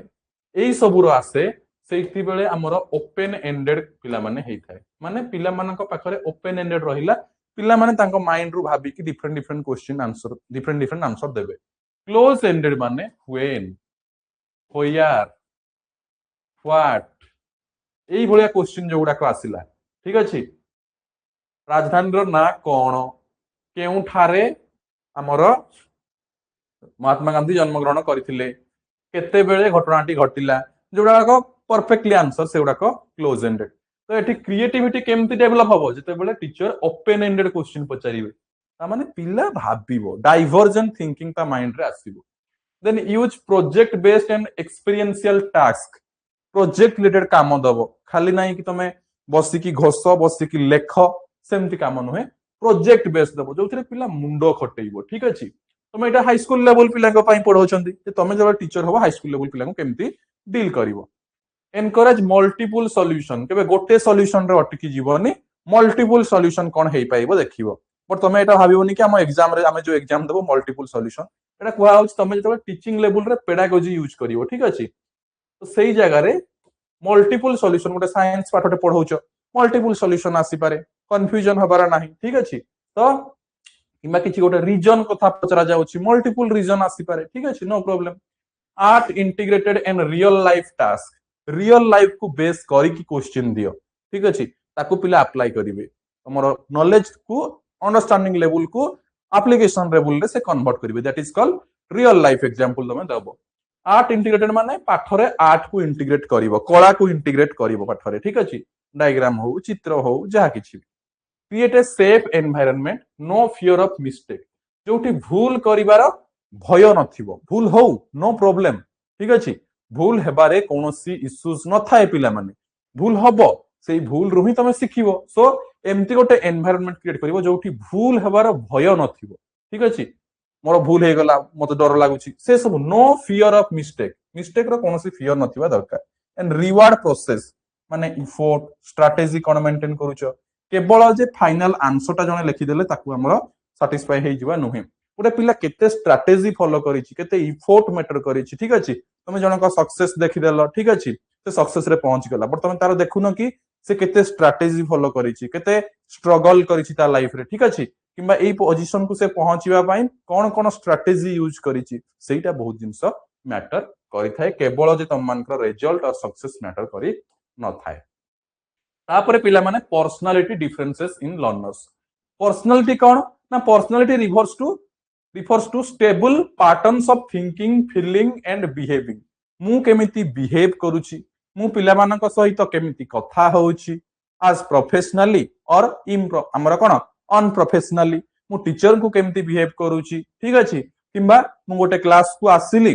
एई सबुरो आसे सेति बेले हमर ओपन एंडेड पिला माने हेइथाय माने पिला मानक पाखरे ओपन एंडेड रहिला पिला माने तांको माइंड रु भाबी कि different different question answer different answer देबे क्लोज एंडेड माने व्हेन व्हेयर व्हाट एई भलिया क्वेश्चन जो गुडा को आसिला ठीक अछि राजधानी रो ना कोन केउठारे हमर महात्मा गांधी जन्म ग्रहण करथिले केते बेले घटनाटी घटिला जोडा को परफेक्टली आंसर से गुडा को क्लोज एंडेड तो एठी क्रिएटिविटी केमती डेवलप हबो जते बेले टीचर ओपन एंडेड क्वेश्चन पचारिबे माने पिला भाबिबो डाइवर्जेंट थिंकिंग ता माइंड रे आसीबो then use project based and experiential task project related काम दबो खाली नहीं कि तुम बसिकी घोष बसिकी लेख सेमती काम नुहे प्रोजेक्ट बेस्ड दबो जो पिला मुंड खटेइबो ठीक अछि तुम एटा हाई स्कूल लेवल पिला पढ़ाउछंती तुम जब टीचर हो हाई स्कूल लेवल पिला केमती डील करिवो एनकरेज मल्टीपल सॉल्यूशन केबे गोटे सॉल्यूशन रे अटकी जीवनी मल्टीपल सॉल्यूशन कोन हेई पाइबो देखिबो बट तुम एटा भाबिबोनी कि हम एग्जाम रे हम जो एग्जाम देबो मल्टीपल सॉल्यूशन एटा कुआ होछ तुम जब टीचिंग लेवल रे पेडागोजी यूज करिवो ठीक अछि तो सेही जगह रे मल्टीपल सॉल्यूशन गोटे साइंस पाठटे पढ़ाउछ मल्टीपल सॉल्यूशन आसी पारे कंफ्यूजन हबार नाही ठीक अछि तो किबा किछि गोटे रीजन कथा पचरा जाउछि मल्टीपल रीजन आसी पारे ठीक अछि no problem art integrated and real life task real life को बेस करी की क्वेश्चन दियो ठीक अछि ताकू पिला अप्लाई करिवे हमर नॉलेज को अंडरस्टैंडिंग लेवल को एप्लीकेशन लेवल रे से कन्वर्ट करिवे that is called real life example तमे दबो आर्ट इंटीग्रेटेड माने पाठरे आर्ट को इंटीग्रेट करिवो कला को इंटीग्रेट करिवो पाठरे ठीक अछि डायग्राम हो चित्र हो जहा किछि create a safe environment no fear of mistake जोठी भूल करिवार भय नथिबो भूल हो नो प्रॉब्लम ठीक अछि भूल हेबारे कोनोसी इश्यूज न थाए पिला माने भूल हबो सेही भूल रु ही तमे सिखिबो सो एमती गोटे एनवायरनमेंट क्रिएट करिवो जोठी भूल हेबार भय नथिबो ठीक अछि मोर भूल हे गला मते डर लागुची से सब no fear of mistake mistake रो कोनोसी फियर नथिबा दरकार एंड रिवार्ड प्रोसेस माने इफोर्ट स्ट्रेटजी कोन मेंटेन करूचो केवल जे फाइनल आंसर ता जने लिखि देले ताकू हमरो सैटिस्फाई हे जिवा नुहे गोटे पिला केते स्ट्रेटजी फॉलो करिछि केते इफोर्ट मैटर करिछि ठीक अछि तमे जनका सक्सेस देखि देलो ठीक अछि से सक्सेस रे पहुंच गेला बट तमे तारो देखुनो कि से केते स्ट्रेटजी फॉलो करिछि केते स्ट्रगल करिछि ता लाइफ रे ठीक अछि किंबा एई पोजीशन को से पहुंचीबा पई कोन कोन स्ट्रेटजी यूज करिछि सेटा बहुत जिंस मैटर करि थाए केवल जे तम मानकर रिजल्ट और सक्सेस मैटर करि न थाए तापरे पिला माने personality differences in learners personality कोन ना personality refers to stable patterns of thinking feeling and behaving मु केमिति बिहेव करूची मु पिला मानक सहित केमिति कथा होउची आज प्रोफेशनली और हमर कोन अनप्रोफेशनली मु टीचर को केमिति बिहेव करूची ठीक अछि किंबा मु गोटे क्लास को आसिली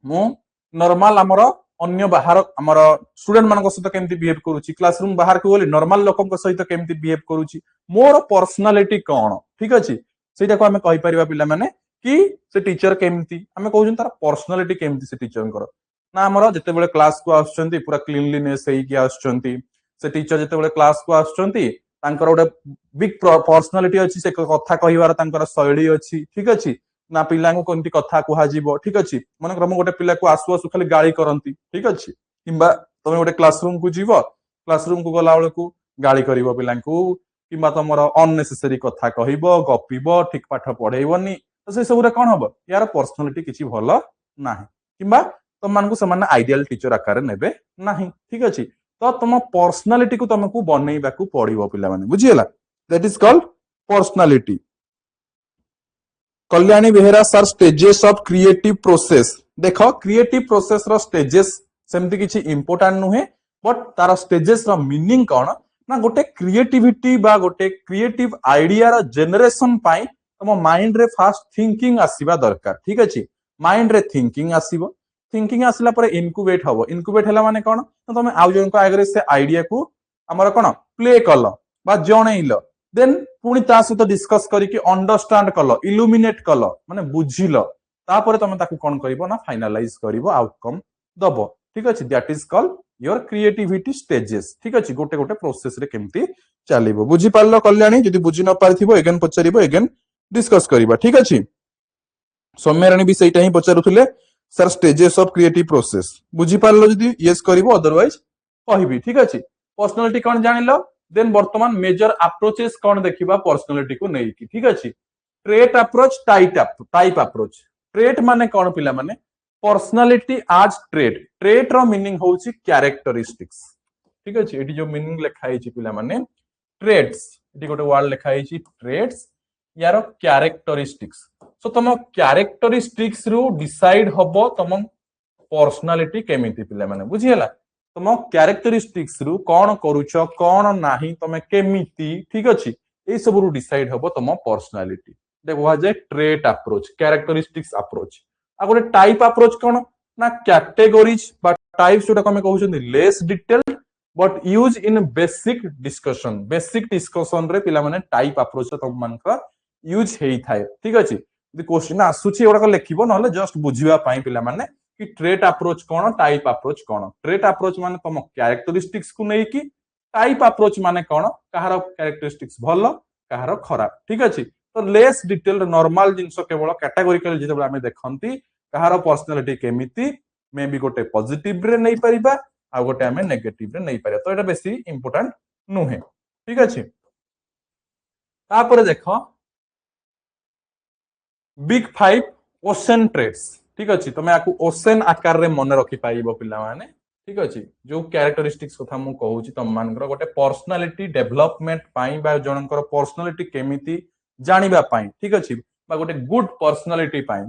मु नॉर्मल हमर अन्य बाहर हमर स्टूडेंट मानक सहित केमिति बिहेव करूची क्लासरूम बाहर को गली नॉर्मल लोकन सहित केमिति बिहेव करूची मोर पर्सनालिटी कोन ठीक अछि सेटा को हमें कहि परिबा पिला माने कि से टीचर केमिति हमें कहउछन तार पर्सनालिटी केमिति से टीचर कर ना हमर जते बेले क्लास को आछंती पूरा क्लीनलीनेस हेई कि आछंती से टीचर जते बेले क्लास को आछंती तांकर गोटे बिग पर्सनालिटी अछि से कथा कहिवार तांकर शैली अछि ठीक अछि ना पिला को कोनती कथा कुहा जीवो ठीक अछि मन क्रम गोटे पिला को आसु आसु खाली गाली करंती ठीक अछि किंबा तमे गोटे क्लासरूम को जीवो क्लासरूम को गला बेले को गाली करिवो पिला को किंबा तमरो अननेसेसरी कथा कहिबो गपिबो ठीक पाठ पढेइबोनी तो से सब रे कोन हबो यार पर्सनालिटी किछि भलो नाही किंबा तम मान को समान आइडियल टीचर आकार नेबे नाही ठीक अछि तो तुम पर्सनालिटी को तुमको बनैबा को पड़िबो पिला माने बुझियला that is called personality Kalyani Behera sir stages of creative process देखो क्रिएटिव प्रोसेस रो स्टेजेस सेमति किछि इंपोर्टेंट नुहे बट तार स्टेजेस रो मीनिंग कोन ना गोटे क्रिएटिविटी बा गोटे क्रिएटिव आइडिया रो जनरेशन पाई तम माइंड रे फास्ट थिंकिंग आसीबा दरकार ठीक अछि माइंड रे थिंकिंग आसीबो थिंकिंग आसला पर इनक्यूबेट हबो इनक्यूबेट हला माने कोन तमे आउ जन को आगरे से आइडिया को हमर कोन प्ले कल बा जणैल देन पुनी ता सहित डिस्कस करिकि अंडरस्टैंड कल इल्यूमिनेट कल माने बुझिल तापर तमे ताकू कोन करिवो ना फाइनलाइज करिवो आउटकम दबो ठीक अछि that is called your creativity stages ठीक अछि गोटे गोटे प्रोसेस रे केमती चलिबो बुझि पारलो कल्याणी जदि बुझि न पारथिबो अगेन पचारिबो अगेन डिस्कस करिबा ठीक अछि सौम्यराणी भी सेटा ही पचारुथिले sir stages of creative process बुझि पारलो जदि यस करिवो अदरवाइज कहिबी ठीक अछि पर्सनालिटी कोन जानिलो देन वर्तमान मेजर अप्रोचेस कोन देखिबा पर्सनालिटी को नै की ठीक अछि trait approach type approach trait माने कोन पिला माने पर्सनालिटी आज ट्रेट रो मीनिंग होउची कैरेक्टरिस्टिक्स ठीक अछि एटी जो मीनिंग लिखाई छि पिला माने ट्रेट्स एटी गोटे वर्ड लिखाई छि ट्रेट्स यार कैरेक्टरिस्टिक्स सो तुम कैरेक्टरिस्टिक्स रु डिसाइड हबो तुम पर्सनालिटी केमिति पिला माने बुझियला तुम कैरेक्टरिस्टिक्स रु कोन करूछ कोन नाही तमे केमिति ठीक अछि এই সবরু ডিসাইড হবো তোম पर्सनालिटी देखो जे ट्रेट अप्रोच कैरेक्टरिस्टिक्स अप्रोच आ गोटे टाइप अप्रोच कोन ना कैटेगोरीज बा टाइप्स जोटा कमे कहउछन less detailed but use in basic discussion रे पिला माने टाइप अप्रोच तुम मान का यूज हेई थाए ठीक अछि यदि क्वेश्चन आसुची एगुडा लिखिबो नहले जस्ट बुझिबा पई पिला माने कि ट्रेट अप्रोच कोन टाइप अप्रोच कोन ट्रेट अप्रोच माने तुम कैरेक्टरिस्टिक्स को नै कि टाइप अप्रोच माने कोन कहार कैरेक्टरिस्टिक्स भलो कहार खराब ठीक अछि तो लेस डिटेल नॉर्मल जिंस केवल कैटेगोरिकल जिते आमे देखंती कहार पर्सनालिटी केमिति मे बी गोटे पॉजिटिव रे नै परिबा आ गोटे आमे नेगेटिव रे नै परिबा तो एटा बेसी इंपोर्टेंट नुहे ठीक अछि तापर देखो बिग 5 ओशन ट्रेट्स ठीक अछि तमे आकु ओशन आकार रे मन रखि पाइबो पिला माने ठीक अछि जो कैरेक्टरिस्टिक्स कथा मु कहूची तम मानकर गोटे पर्सनालिटी डेवलपमेंट पाई बा जनकर पर्सनालिटी केमिति जानिबा पाई ठीक अछि बा गोटे गुड पर्सनालिटी पाई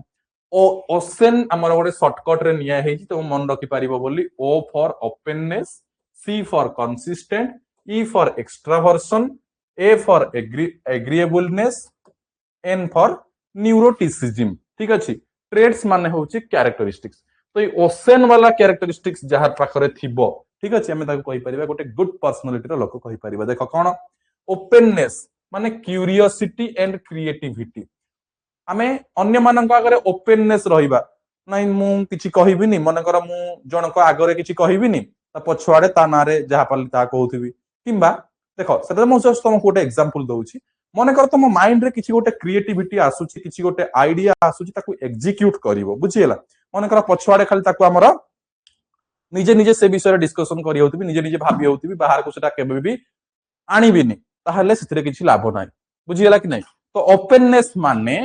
ओ ओशन हमर गोटे शॉर्टकट रे निया हेची तो मन रखि पारिबो बोली O for openness C for consistent E for extraversion A for agreeableness N for neuroticism ठीक अछि ट्रेड्स माने होची कैरेक्टरिस्टिक्स तो ये ओशन वाला कैरेक्टरिस्टिक्स जहां पाखरे थिबो ठीक अछि हमें ताको कहि परिबा गोटे गुड पर्सनालिटी रो लोक कहि परिबा देखो कोन ओपननेस माने क्यूरियोसिटी एंड क्रिएटिविटी आमे अन्य मानक आगरे ओपननेस रहिबा नै मु किछि कहिबिनी मन कर मु जणको आगरे किछि कहिबिनी ता पछुआडे ता नारे जहा पाली ता कहउथिबी किंबा देखो सेटा मु जस्ट तुमको गोटे एग्जांपल दउची मन कर तुम माइंड रे किछि गोटे क्रिएटिविटी आसुची किछि गोटे आइडिया आसुची ताकू एग्जीक्यूट करिवो बुझियला मन कर पछुआडे खाली ताकू हमर निजे निजे से विषय डिस्कशन करि होउथिबी निजे निजे भाबी होउथिबी बाहर को सेटा केबे भी आनिबिनी ताहले सेथिरे किछि लाभ नाही बुझियला कि नाही तो ओपननेस माने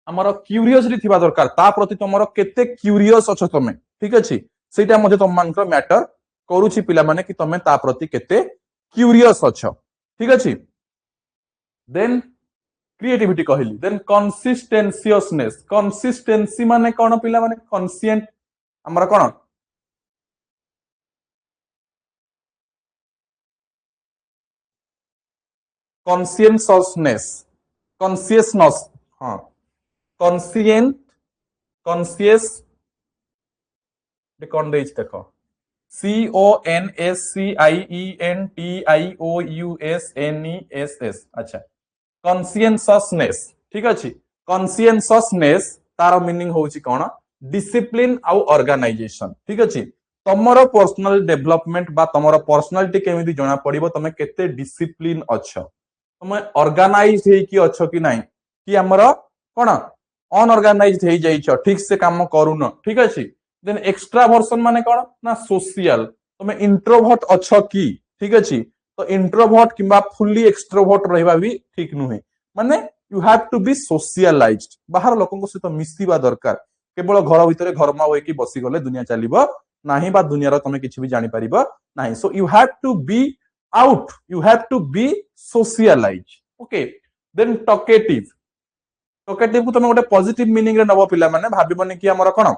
हमर क्यूरियोसिटी थिबा दरकार ता प्रति तमरो केते क्यूरियस अछ तमे ठीक अछि सेटा मध्ये तम मानकर मैटर करूची पिला माने कि तमे ता प्रति केते क्यूरियस अछ ठीक अछि देन क्रिएटिविटी कहली देन कंसिस्टेंसियसनेस कंसिस्टेंसी माने कोन पिला माने कॉन्शियंट हमर कोन कॉन्शियसनेस कॉन्शियसनेस हां कॉन्शियंट कॉन्शियस कोन देछ देखो CONSCIENTIOUSNESS अच्छा कॉन्शियसनेस ठीक अछि कॉन्शियसनेस तार मीनिंग होची कोन डिसिप्लिन आउ ऑर्गेनाइजेशन ठीक अछि तमरो पर्सनल डेवलपमेंट बा तमरो पर्सनालिटी केमिति जणा पड़िबो तमे केते डिसिप्लिन अछ तमे ऑर्गेनाइज हे कि अछ कि नाही कि हमरो कोन अनऑर्गेनाइज्ड हे जाइछ ठीक से काम करूनो ठीक अछि देन एक्सट्रावर्सन माने कोन ना सोशल तमे इंट्रोवर्ट अछ कि ठीक अछि तो इंट्रोवर्ट किबा फुल्ली एक्सट्रोवर्ट रहबा भी ठीक नुहे माने you have to be socialised बाहर लोकन को सहित मिसिबा दरकार केवल घर भितरे घरमा होई कि बसी गले दुनिया चलिबो नाही बा दुनिया रो तमे किछि भी जानि परिबो नाही so you have to be out you have to be socialised okay then talkative talkative को तमे गोटे पॉजिटिव मीनिंग रे नबो पिला माने भाबिबनी कि हमर कोन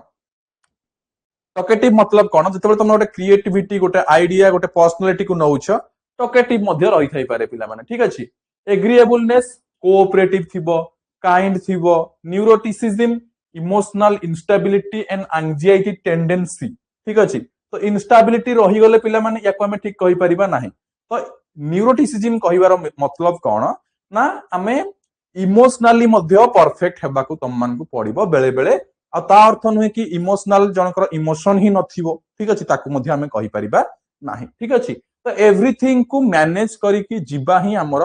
टॉकेटिव मतलब कोन जतबे तमे गोटे क्रिएटिविटी गोटे आइडिया गोटे पर्सनालिटी को नउछ टॉकेटिव मध्ये रही थाई पारे पिला माने ठीक अछि एग्रीएबलनेस कोऑपरेटिव थिबो काइंड थिबो neuroticism emotional instability and anxiety tendency ठीक अछि तो इंस्टेबिलिटी रही गले पिला माने याको हमें ठीक कहि परिबा नाही तो न्यूरोटिसिज्म कहिवार मतलब कोन ना हमें इमोशनली मध्ये परफेक्ट हेबाकू तम मान को पड़िबो बेले बेले आ ता अर्थ नुहे कि इमोशनल जनकर इमोशन ही नथिबो ठीक अछि ताकू मध्ये हमें कहि परिबा नाही ठीक अछि तो एवरीथिंग को मैनेज करी कि जीवा ही हमर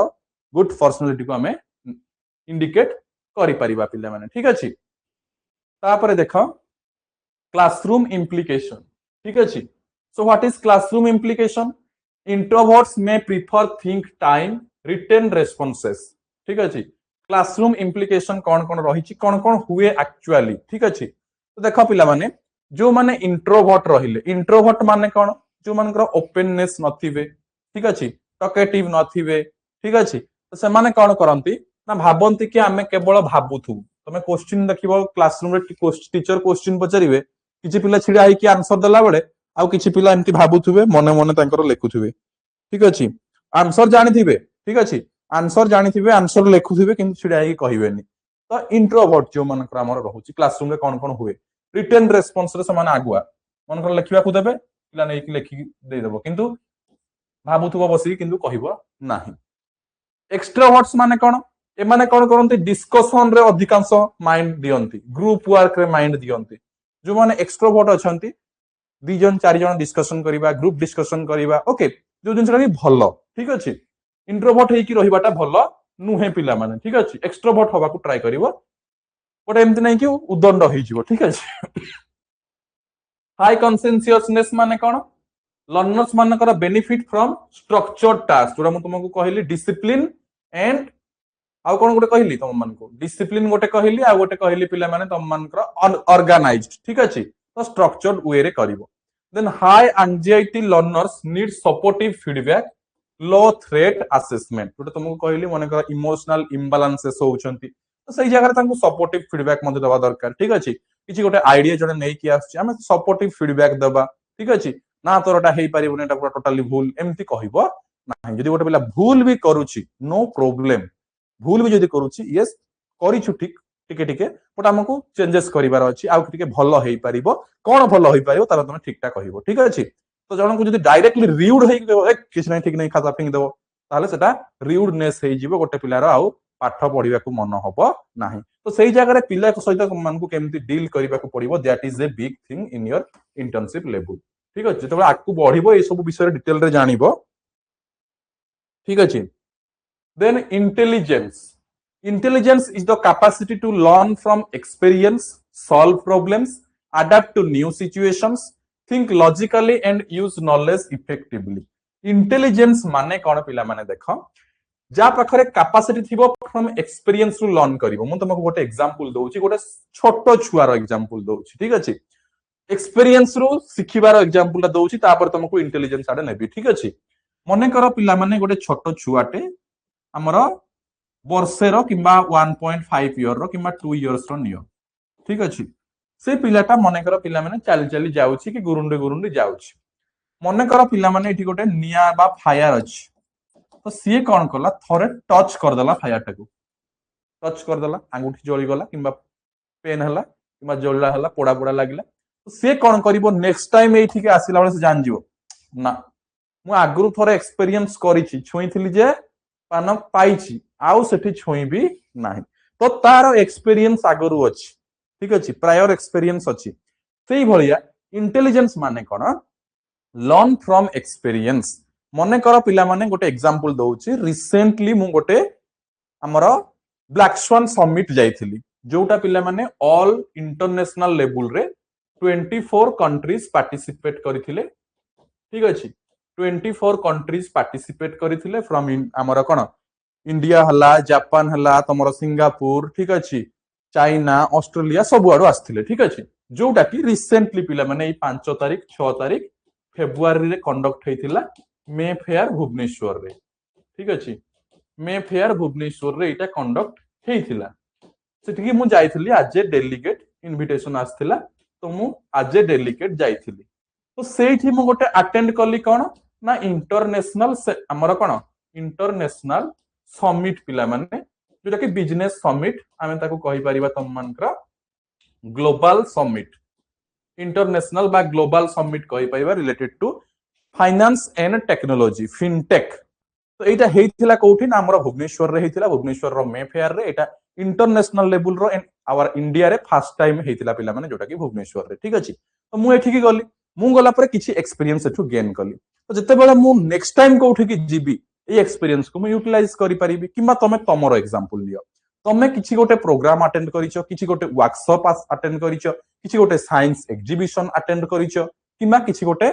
गुड पर्सनालिटी को हमें इंडिकेट करि परिबा पिला माने ठीक अछि तापरे देखो क्लासरूम इम्प्लिकेशन ठीक अछि so what is classroom implication introverts may prefer think time return responses ठीक अछि क्लासरूम इम्प्लिकेशन कौन कौन हुए एक्चुअली ठीक अछि तो देखो पिला माने जो माने इंट्रोवर्ट रहिले इंट्रोवर्ट माने कौन जो मानकर ओपननेस नथिबे ठीक अछि टॉकेटिव नथिबे ठीक अछि तो से माने कौन करंती ना भाबंती कि हमें केवल भाबुथु तमे क्वेश्चन देखिबो क्लासरूम रे टीचर क्वेश्चन पचारिबे किछि पिला छिडा है कि आंसर देला बेले आ किछि पिला एमती भाबुथुबे मने मने तांकर लेखुथुबे ठीक अछि आंसर जानिथिबे ठीक अछि आंसर जानिथिबे आंसर लेखुथिबे किंतु छिडा ही कहिबेनी तो इंट्रोवर्ट जो मानकर हमर रहउची क्लासरूम रे कोन कोन हुए रिटन रेस्पॉन्स रे समान आगुआ मानकर लेखिबा को देबे पिला नै कि लेखि दे देबो किंतु भाबुथुबो बसी किंतु कहिबो नाही एक्सट्रोवर्ट्स माने कोन ए माने कोन करंती डिस्कशन रे अधिकांश माइंड दियंती ग्रुप वर्क रे माइंड दियंती जो माने एक्सट्रोवर्ट अछंती 2 जन 4 जन डिस्कशन करिबा ग्रुप डिस्कशन करिबा ओके जो जिनसटा भी भलो ठीक अछि इंट्रोवर्ट हे कि रहिबाटा भलो नुहे पिला माने ठीक अछि एक्सट्रोवर्ट होबा को ट्राई करिवो बट एमति नै कि उदंड होई जिवो ठीक अछि हाई कॉन्सेंससनेस माने कोन लर्नर्स मानकर बेनिफिट फ्रॉम स्ट्रक्चर्ड टास्क जोरा म तुमको कहली डिसिप्लिन एंड आउ कोन गोटे कहली तुम मन को डिसिप्लिन गोटे कहली आ गोटे कहली पिला माने तुम मानकर ऑर्गेनाइज्ड ठीक अछि तो स्ट्रक्चर्ड वे रे करिवो then high anxiety learners need supportive feedback low threat assessment जोटे तुमको कहली मानकर इमोशनल इम्बालांसेस होउछंती तो सही जगह रे तांको सपोर्टिव फीडबैक मते दबा दरकार ठीक अछि किछि गोटे आइडिया जोटे नै कि आछि हम सपोर्टिव फीडबैक दबा ठीक अछि ना तोरटा हेई पारिबोनी एटा टोटली भूल एमती कहइबो नाही जदि गोटे पिला भूल भी करूची नो प्रॉब्लम भूल भी जदि करूची यस करिछु ठीक टिके टिके बट हमकु चेंजेस करिवार अछि आ टिके भलो हेई पारिबो कोन भलो हेई पारिबो तार तुम ठीकटा कहइबो ठीक अछि तो जण को जदि डायरेक्टली रिउड हेई किछ नै ठीक नै खाता फिंग देबो ताले सेटा रिउडनेस हेई जिवो गोटे पिलार आउ पाठ पढिबा को मन होबो नाही तो सही जगह रे पिला को सहित मन को केमती डील करिबा को पड़िबो that is a big thing in your internship level ठीक अछि जतबे आकु बढ़िबो ए सब विषय डिटेल रे जानिबो ठीक अछि then intelligence is the capacity to learn from experience solve problems adapt to new situations think logically and use knowledge effectively intelligence माने कोन पिला माने देखो जा पाखरे कैपेसिटी थिबो फ्रॉम एक्सपीरियंस टू लर्न करिवो मु तुमको गोटे एग्जांपल दोउची गोटे छोटो छुआर एग्जांपल दोउची ठीक अछि एक्सपीरियंस रो सिखिबार एग्जांपल दउची तापर तुमको इंटेलिजेंस आडे नेबी ठीक अछि मने करो पिला माने गोटे छोटो छुआटे हमरो वर्षे रो किबा 1.5 ईयर रो किबा 2 इयर्स रो नियो ठीक अछि से पिलाटा मने करो पिला माने चाली चाली जाउची कि गुरुंडे गुरुंडे जाउची मने करो पिला माने एठी गोटे निया बा फायर अछि तो सी कोन कला थरे टच कर देला फायर टाको टच कर देला आंगुठी जळी गला किबा पेन हला किबा जळला हला पोड़ा पोड़ा लागिला से कौन करिवो नेक्स्ट टाइम एठी के आसिला बेले से जान जिवो ना मु आगरु थोरे एक्सपीरियंस करिछि छोइथिली जे पान पाइछि आउ सेठी छोइबी नाही तो तार एक्सपीरियंस आगरु अछि ठीक अछि प्रायर एक्सपीरियंस अछि सेही भलिया इंटेलिजेंस माने कोन लर्न फ्रॉम एक्सपीरियंस मने कर पिला माने गोटे एग्जांपल दउछि रिसेंटली मु गोटे हमर ब्लैक स्वान समिट जाइथिली जोटा पिला माने ऑल इंटरनेशनल लेवल रे 24 कंट्रीज पार्टिसिपेट करिथिले ठीक अछि 24 कंट्रीज पार्टिसिपेट करिथिले फ्रॉम हमर कोन इंडिया हला जापान हला तमरो सिंगापुर ठीक अछि चाइना ऑस्ट्रेलिया सब आडो आस्थिले ठीक अछि जोटा कि रिसेंटली पिला माने 5 तारिख 6 तारिख फेब्रुआरी रे कंडक्ट हेतिला मे फेयर भुवनेश्वर रे ठीक अछि मे फेयर भुवनेश्वर रे इटा कंडक्ट हेतिला सेठी मु जाइथिली आज ए डेलीगेट इनविटेशन आस्थिला तो मु आज ए डेलीगेट जाइथिली तो सेठी मु गोटे अटेंड करली कोन ना इंटरनेशनल हमर कोन इंटरनेशनल समिट पिला माने जोटा कि बिजनेस समिट आमे ताको कहि परिबा तम मानकर ग्लोबल समिट इंटरनेशनल बा ग्लोबल समिट कहि परिबा related to finance and technology fintech तो एटा हेतिला कोठी ना हमर भुवनेश्वर रे हेतिला भुवनेश्वर रो मे फेयर रे एटा इंटरनेशनल लेवल रो एंड आवर इंडिया रे फर्स्ट टाइम हेतिला पिला माने जोटा कि भुवनेश्वर रे ठीक अछि तो मु एठी की गली मु गला पर किछि एक्सपीरियंस एठु गेन कली तो जते बेला मु नेक्स्ट टाइम कोठी की जीबी ए एक्सपीरियंस को मु यूटिलाइज करि परिबी किबा तमे तमरो एग्जांपल लियो तमे किछि गोटे प्रोग्राम अटेंड करिछो किछि गोटे वर्कशॉप अटेंड करिछो किछि गोटे साइंस एग्जीबिशन अटेंड करिछो किबा किछि गोटे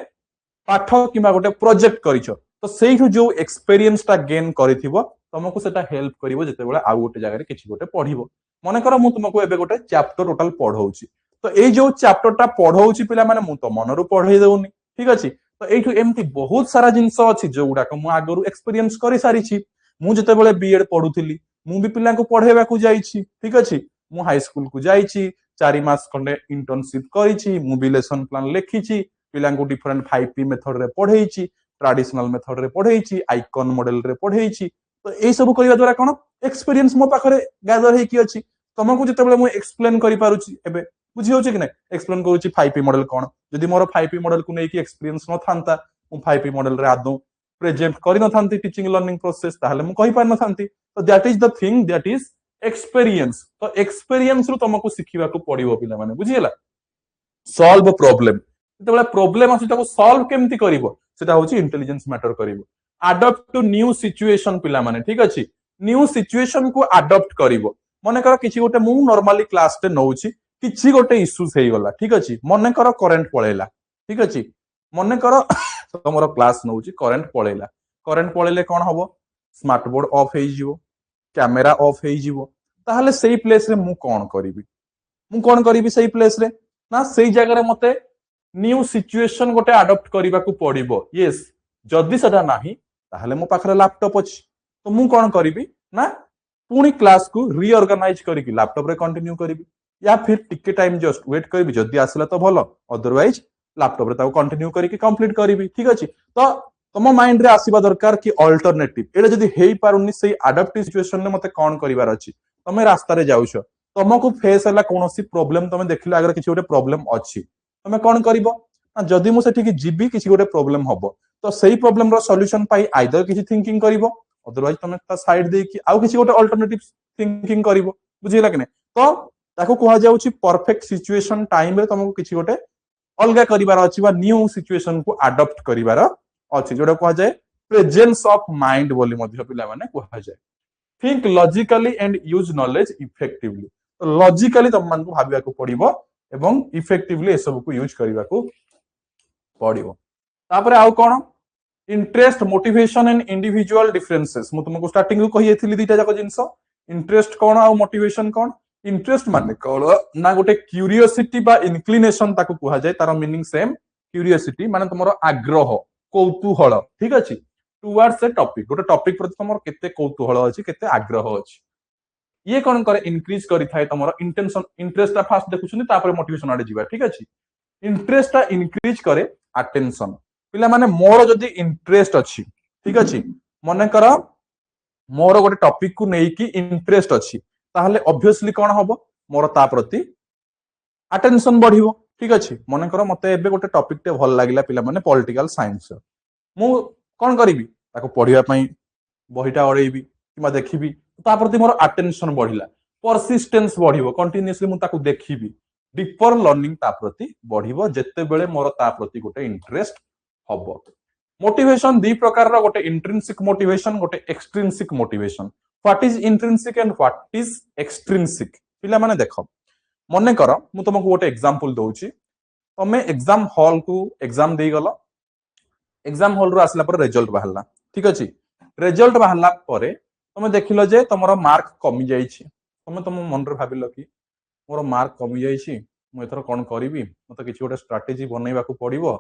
पाठ किबा गोटे प्रोजेक्ट करिछो तो सेइठु जो एक्सपीरियंस ता गेन करिथिबो तुमको सेटा हेल्प करिवो जते बेला आ गोटे जगह रे किछि गोटे पढिबो मने कर मु तुमको एबे गोटे चैप्टर टोटल पढौछि तो एई जो चैप्टर ता पढौछि पिला माने मु तो मनरु पढै देउनी ठीक अछि तो एइठु एमती बहुत सारा जिंस अछि जो गुडा को मु आगरु एक्सपीरियंस करि सारिछि मु जते बेले बीएड पढुथिली मु भी पिला को पढेबा को जाइछि ठीक अछि मु हाई स्कूल को जाइछि 4 मास खंडे इंटर्नशिप करिछि मु भी लेसन प्लान लेखिछि पिला को डिफरेंट 5P मेथड रे पढैछि ट्रेडिशनल मेथड रे पढैछि आइकन मॉडल रे पढैछि तो एई सब करिवा द्वारा कोन एक्सपीरियंस मो पाखरे गैदर हे की अछि तुमको जेतेबेले मु एक्सप्लेन करि पारुछि एबे बुझी होछि कि नै एक्सप्लेन करूछि 5P मॉडल कोन जदि मोर 5P मॉडल को नै कि एक्सपीरियंस न थांता मु 5P मॉडल रे आदो प्रेजेंट करि न थांती टीचिंग लर्निंग प्रोसेस ताहले मु कहि पार न थांती तो that is the thing that is experience तो एक्सपीरियंस रु तुमको सिखिबा को पड़िबो पिला माने बुझियला सॉल्व प्रॉब्लम जेतेबेले प्रॉब्लम आसी ताको सॉल्व केमति करिवो सेटा होछि इंटेलिजेंस मैटर करिवो अडॉप्ट टू न्यू सिचुएशन पिला माने ठीक अछि न्यू सिचुएशन को अडॉप्ट करिवो मने कर किछि गोटे मु नॉर्मली क्लास टे नउछि किछि गोटे इश्यूज हेइ गला ठीक अछि मने कर करंट पळेला ठीक अछि मने कर तमरो क्लास नउछि करंट पळेले कोन हबो स्मार्ट बोर्ड ऑफ हेइ जिवो कैमरा ऑफ हेइ जिवो ताहले सेही प्लेस रे मु कोन करिवि सेही प्लेस रे ना सेही जगह रे मते न्यू सिचुएशन गोटे अडॉप्ट करिबा को पड़िबो यस जदि सेटा नाही ताहले मो पाखरे लैपटॉप अछि तो मु कोन करिवि ना पुणी क्लास को रीऑर्गेनाइज करके लैपटॉप रे कंटिन्यू करिवि या फिर टिके टाइम जस्ट वेट करिवि जदि आसला तो भलो अदरवाइज लैपटॉप रे ताको कंटिन्यू करके कंप्लीट करिवि ठीक अछि तो तम माइंड रे आसीबा दरकार कि अल्टरनेटिव एटा जदि हेइ पारुनी सेही अडॉप्टिव सिचुएशन रे मते कोन करिवार अछि तमे रास्ता रे जाउछ तमको फेस हला कोनोसी प्रॉब्लम तमे देखिला अगर किछि गोटे प्रॉब्लम अछि तमे कोन करिवो जदि मु सेठी कि जिबी किछि गोटे प्रॉब्लम हबो तो सेही प्रॉब्लम रो सॉल्यूशन पाई आइदर किछि थिंकिंग करिवो अदरवाइज तमे ता साइड दे कि आउ किछि गोटे अल्टरनेटिव थिंकिंग करिवो बुझिला कि नै तो ताको कुहा जाउछि परफेक्ट सिचुएशन टाइम रे तमको किछि गोटे अलगा करिवार अछि बा न्यू सिचुएशन को अडॉप्ट करिवार अछि जोडा कुहा जाय प्रेजेंस ऑफ माइंड बोली मध्य पिला माने कुहा जाय think logically and use knowledge effectively तो लॉजिकली तम मान को भाबिया को पड़िबो एवं इफेक्टिवली ए सब को यूज करिवा को पड़िबो तापरे आउ कोन interest motivation and individual differences मु तुमको स्टार्टिंग रू कहि एथिली दीटा जाको जिंसो इंटरेस्ट कोन आ मोटिवेशन कोन इंटरेस्ट माने कोन ना गोटे क्यूरियोसिटी बा इंक्लिनेशन ताको कुहा जाय तार मीनिंग सेम क्यूरियोसिटी माने तमरो आग्रह कौतूहल ठीक अछि टुवर्ड्स ए टॉपिक गोटे टॉपिक प्रति तमरो केते कौतूहल अछि केते आग्रह अछि ये कोन करे इंक्रीज करि थाए तमरो इंटेंशन इंटरेस्ट ता फास्ट देखुछनी तापर मोटिवेशन आडे जीवा ठीक अछि इंटरेस्ट ता इंक्रीज करे अटेंशन पिला माने मोर जदी इंटरेस्ट अछि ठीक अछि मने कर मोर गोटे टॉपिक को नै कि इंटरेस्ट अछि ताहले ऑब्वियसली कोन हबो मोर ता प्रति अटेंशन बढ़िबो ठीक अछि मने कर मते एबे गोटे टॉपिक ते भल लागिला पिला माने पॉलिटिकल साइंस मु कोन करिवि ताको पढिया पई बहिटा ओरेइबि किबा देखिबि ता प्रति मोर अटेंशन बढ़िला परसिस्टेंस बढ़िबो कंटीन्यूअसली मु ताको देखिबि डीपर लर्निंग ता प्रति बढ़िबो जत्ते बेले मोर ता प्रति गोटे इंटरेस्ट हबो मोटिवेशन दी प्रकार रो गोटे इंट्रिंसिक मोटिवेशन गोटे extrinsic motivation what is intrinsic and what is extrinsic पिला माने देखो मने कर मु तुमको गोटे एग्जांपल दोउची तमे एग्जाम हॉल को एग्जाम देई गलो एग्जाम हॉल रो आसला पर रिजल्ट बाहरला ठीक अछि रिजल्ट बाहरला परे तमे देखिलो जे तमरो मार्क कमी जाईछि तमे तम मन रे भाबिलो कि मोर मार्क कमी जाईछि मु एथर कोन करिवि मते किछि गोटे स्ट्रेटजी बनैबा को पड़िबो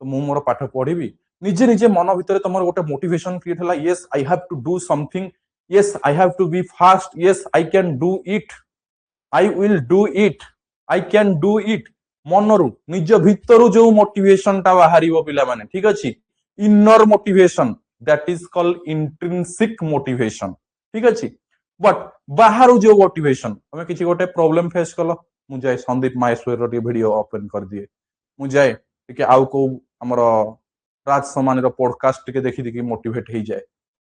तो मु मोर पाठ पढिबि निजे निजे मन भितरे तमर गोटे मोटिवेशन क्रिएट हला yes I have to do something yes I have to be fast yes I can do it I will do it I can do it मनरु निज भितरु जो मोटिवेशन ता बाहरिबो पिला माने ठीक अछि inner motivation that is called intrinsic motivation ठीक अछि बट बाहरु जो मोटिवेशन तमे किछि गोटे प्रॉब्लम फेस कलो मु जाय संदीप माहेश्वर रो वीडियो ओपन कर दिए मु जाय कि आउ को हमरो राज समान रो पॉडकास्ट के देखि देखि मोटिवेट हो जाए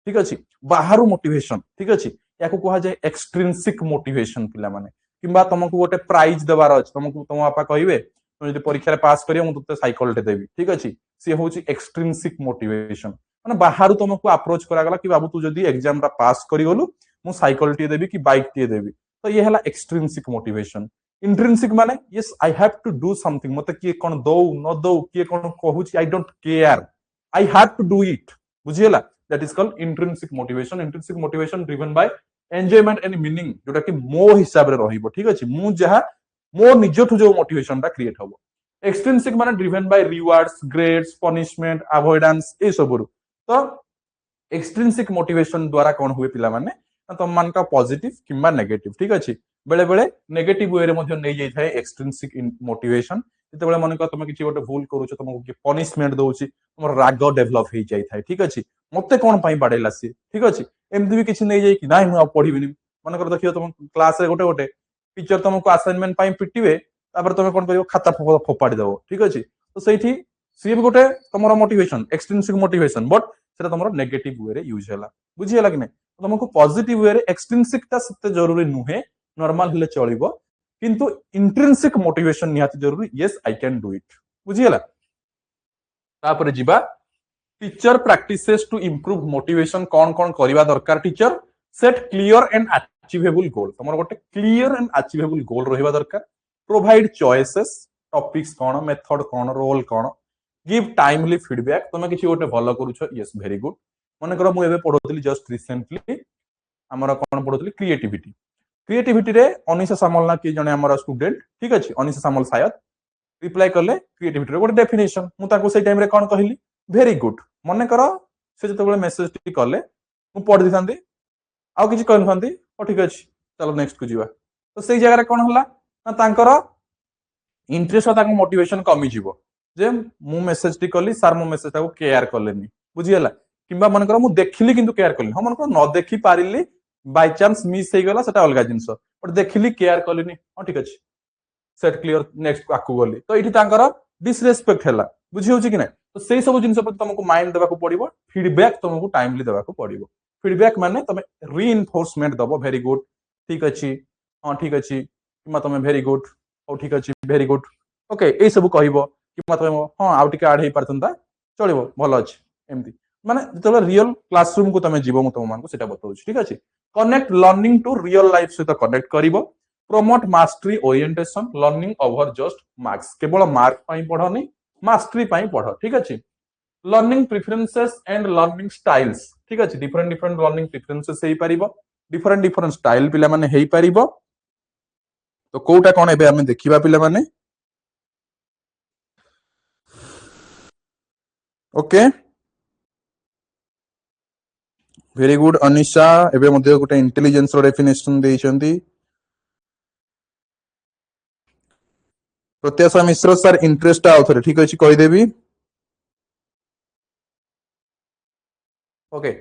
ठीक अछि बाहरु मोटिवेशन ठीक अछि याको कहा जाय एक्सट्रिंसिक मोटिवेशन पिला माने किबा तुमको गोटे प्राइज देबार अछि तुमको तुम आपा कहिबे तुम यदि परीक्षा रे पास करियो मु तते साइकिल टे देबी ठीक अछि से होछि एक्सट्रिंसिक मोटिवेशन माने बाहरु तुमको अप्रोच करा गला कि बाबू तू जदी एग्जाम रा पास करि गलु मु साइकिल टे देबी कि बाइक टे देबी तो ये हला एक्सट्रिंसिक मोटिवेशन इंट्रिंसिक माने yes I have to do something मते किए कोन दो न दो किए कोन कहूछि I don't care I have to do it बुझियला that is called intrinsic motivation driven by enjoyment and meaning जोटा कि मो हिसाब रे रहिबो ठीक अछि मु जहा मो निजठु जो मोटिवेशन ता क्रिएट हबो एक्सट्रिंसिक माने driven by rewards grades punishment avoidance ए सबरु तो एक्सट्रिंसिक मोटिवेशन द्वारा कोन हुए पिला माने तम मान का पॉजिटिव किंबा नेगेटिव ठीक अछि बेले बेले नेगेटिव वे रे मध्ये नै जाय थाए एक्सट्रिंसिक मोटिवेशन जते बेले मन का तुम किछि गोटे भूल करूछ तुमको कि पनिशमेंट दोउची तुम राग डेवलप हो जाय थाए ठीक अछि मते कोन पई बाडेला सी ठीक अछि एमती भी किसी नहीं जाए कि ना मुझे पढ़िबिनी मनकर देखियो तुम क्लास रे गोटे गोटे टीचर तुमको असाइनमेंट पाई पिटिबे तापर तुम कोन करियो खाता फोपाड़ी दबो ठीक अछि तो सेठी सी भी गोटे तुमरो मोटिवेशन एक्सट्रिंसिक मोटिवेशन बट सेटा तुमरो नेगेटिव वे रे यूज होला बुझी होला कि नै तुमको पॉजिटिव वे रे एक्सट्रिंसिक ता सते जरूरी नुहे नॉर्मल हले चलिबो किंतु इंट्रिंसिक मोटिवेशन निहाती जरूरी yes I can do it बुझी होला तापर जिबा teacher practices to improve motivation कौन कौन करबा दरकार teacher set clear and achievable goal तुमर गोटे क्लियर एंड अचीवेबल गोल रहबा दरकार प्रोवाइड चॉइसेस टॉपिक्स कौन मेथड कौन रोल कौन गिव टाइमली फीडबैक तुम किसी गोटे भल करूछ यस वेरी गुड मन कर मु एबे पढोतली जस्ट रिसेंटली हमर कौन पढोतली क्रिएटिविटी क्रिएटिविटी रे अनिशा सामल ना कि जने हमर स्टूडेंट ठीक अछि अनिशा सामल शायद रिप्लाई करले क्रिएटिविटी रे गोटे डेफिनेशन मु ताको से टाइम रे कौन कहली वेरी गुड मन कर से जते मेसेज टी कले मु पढ दिथांती आ किछि कहनथांती ओ ठीक अछि चलो नेक्स्ट को जीवा तो सेई जगह रे कोन हला ना तांकर इंटरेस्ट ताको मोटिवेशन कमी जीवो जे मु मेसेज टी कली सर मु मेसेज ताको केयर करलेनी बुझी हला किबा मन कर मु देखिली किंतु केयर करली हम मन कर न देखि पारिली बाय चांस मिस हे गला सेटा अलगा जिंस बट देखिली केयर करलेनी ओ ठीक अछि सेट क्लियर नेक्स्ट आकु गली तो इठी तांकर डिसरेस्पेक्ट हला बुझी होची कि नै तो सेई सब जिंस पर तुमको माइंड देबा को पड़िबो फीडबैक तुमको टाइमली देबा को पड़िबो फीडबैक माने तुम रीइंफोर्समेंट दबो वेरी गुड ठीक अछि हां ठीक अछि किमा तुम वेरी गुड ओ ठीक अछि वेरी गुड ओके ए सब कहइबो किमा तुम हां आउ टिके आड हे परतंता चलिबो भलो अछि एमती माने जतले रियल क्लासरूम को तुम जीवो म तुम मान को सेटा बताउ ठीक अछि connect learning to real life से तो कनेक्ट करिवो promote mastery orientation learning over just marks केवल मार्क पाई पढनी मास्टरी पाई पढ ठीक अछि learning preferences and learning styles ठीक अछि डिफरेंट डिफरेंट लर्निंग प्रेफरेंसेस हेई परिबो डिफरेंट डिफरेंट स्टाइल पिला माने हेई परिबो तो कोटा कोन एबे हमें देखिबा पिला माने ओके वेरी गुड अनिशा एबे मध्ये गोटे इंटेलिजेंस रो डेफिनेशन देइछंती प्रत्याशा मिश्र सर इंटरेस्ट आउथरे ठीक अछि कहि देबी okay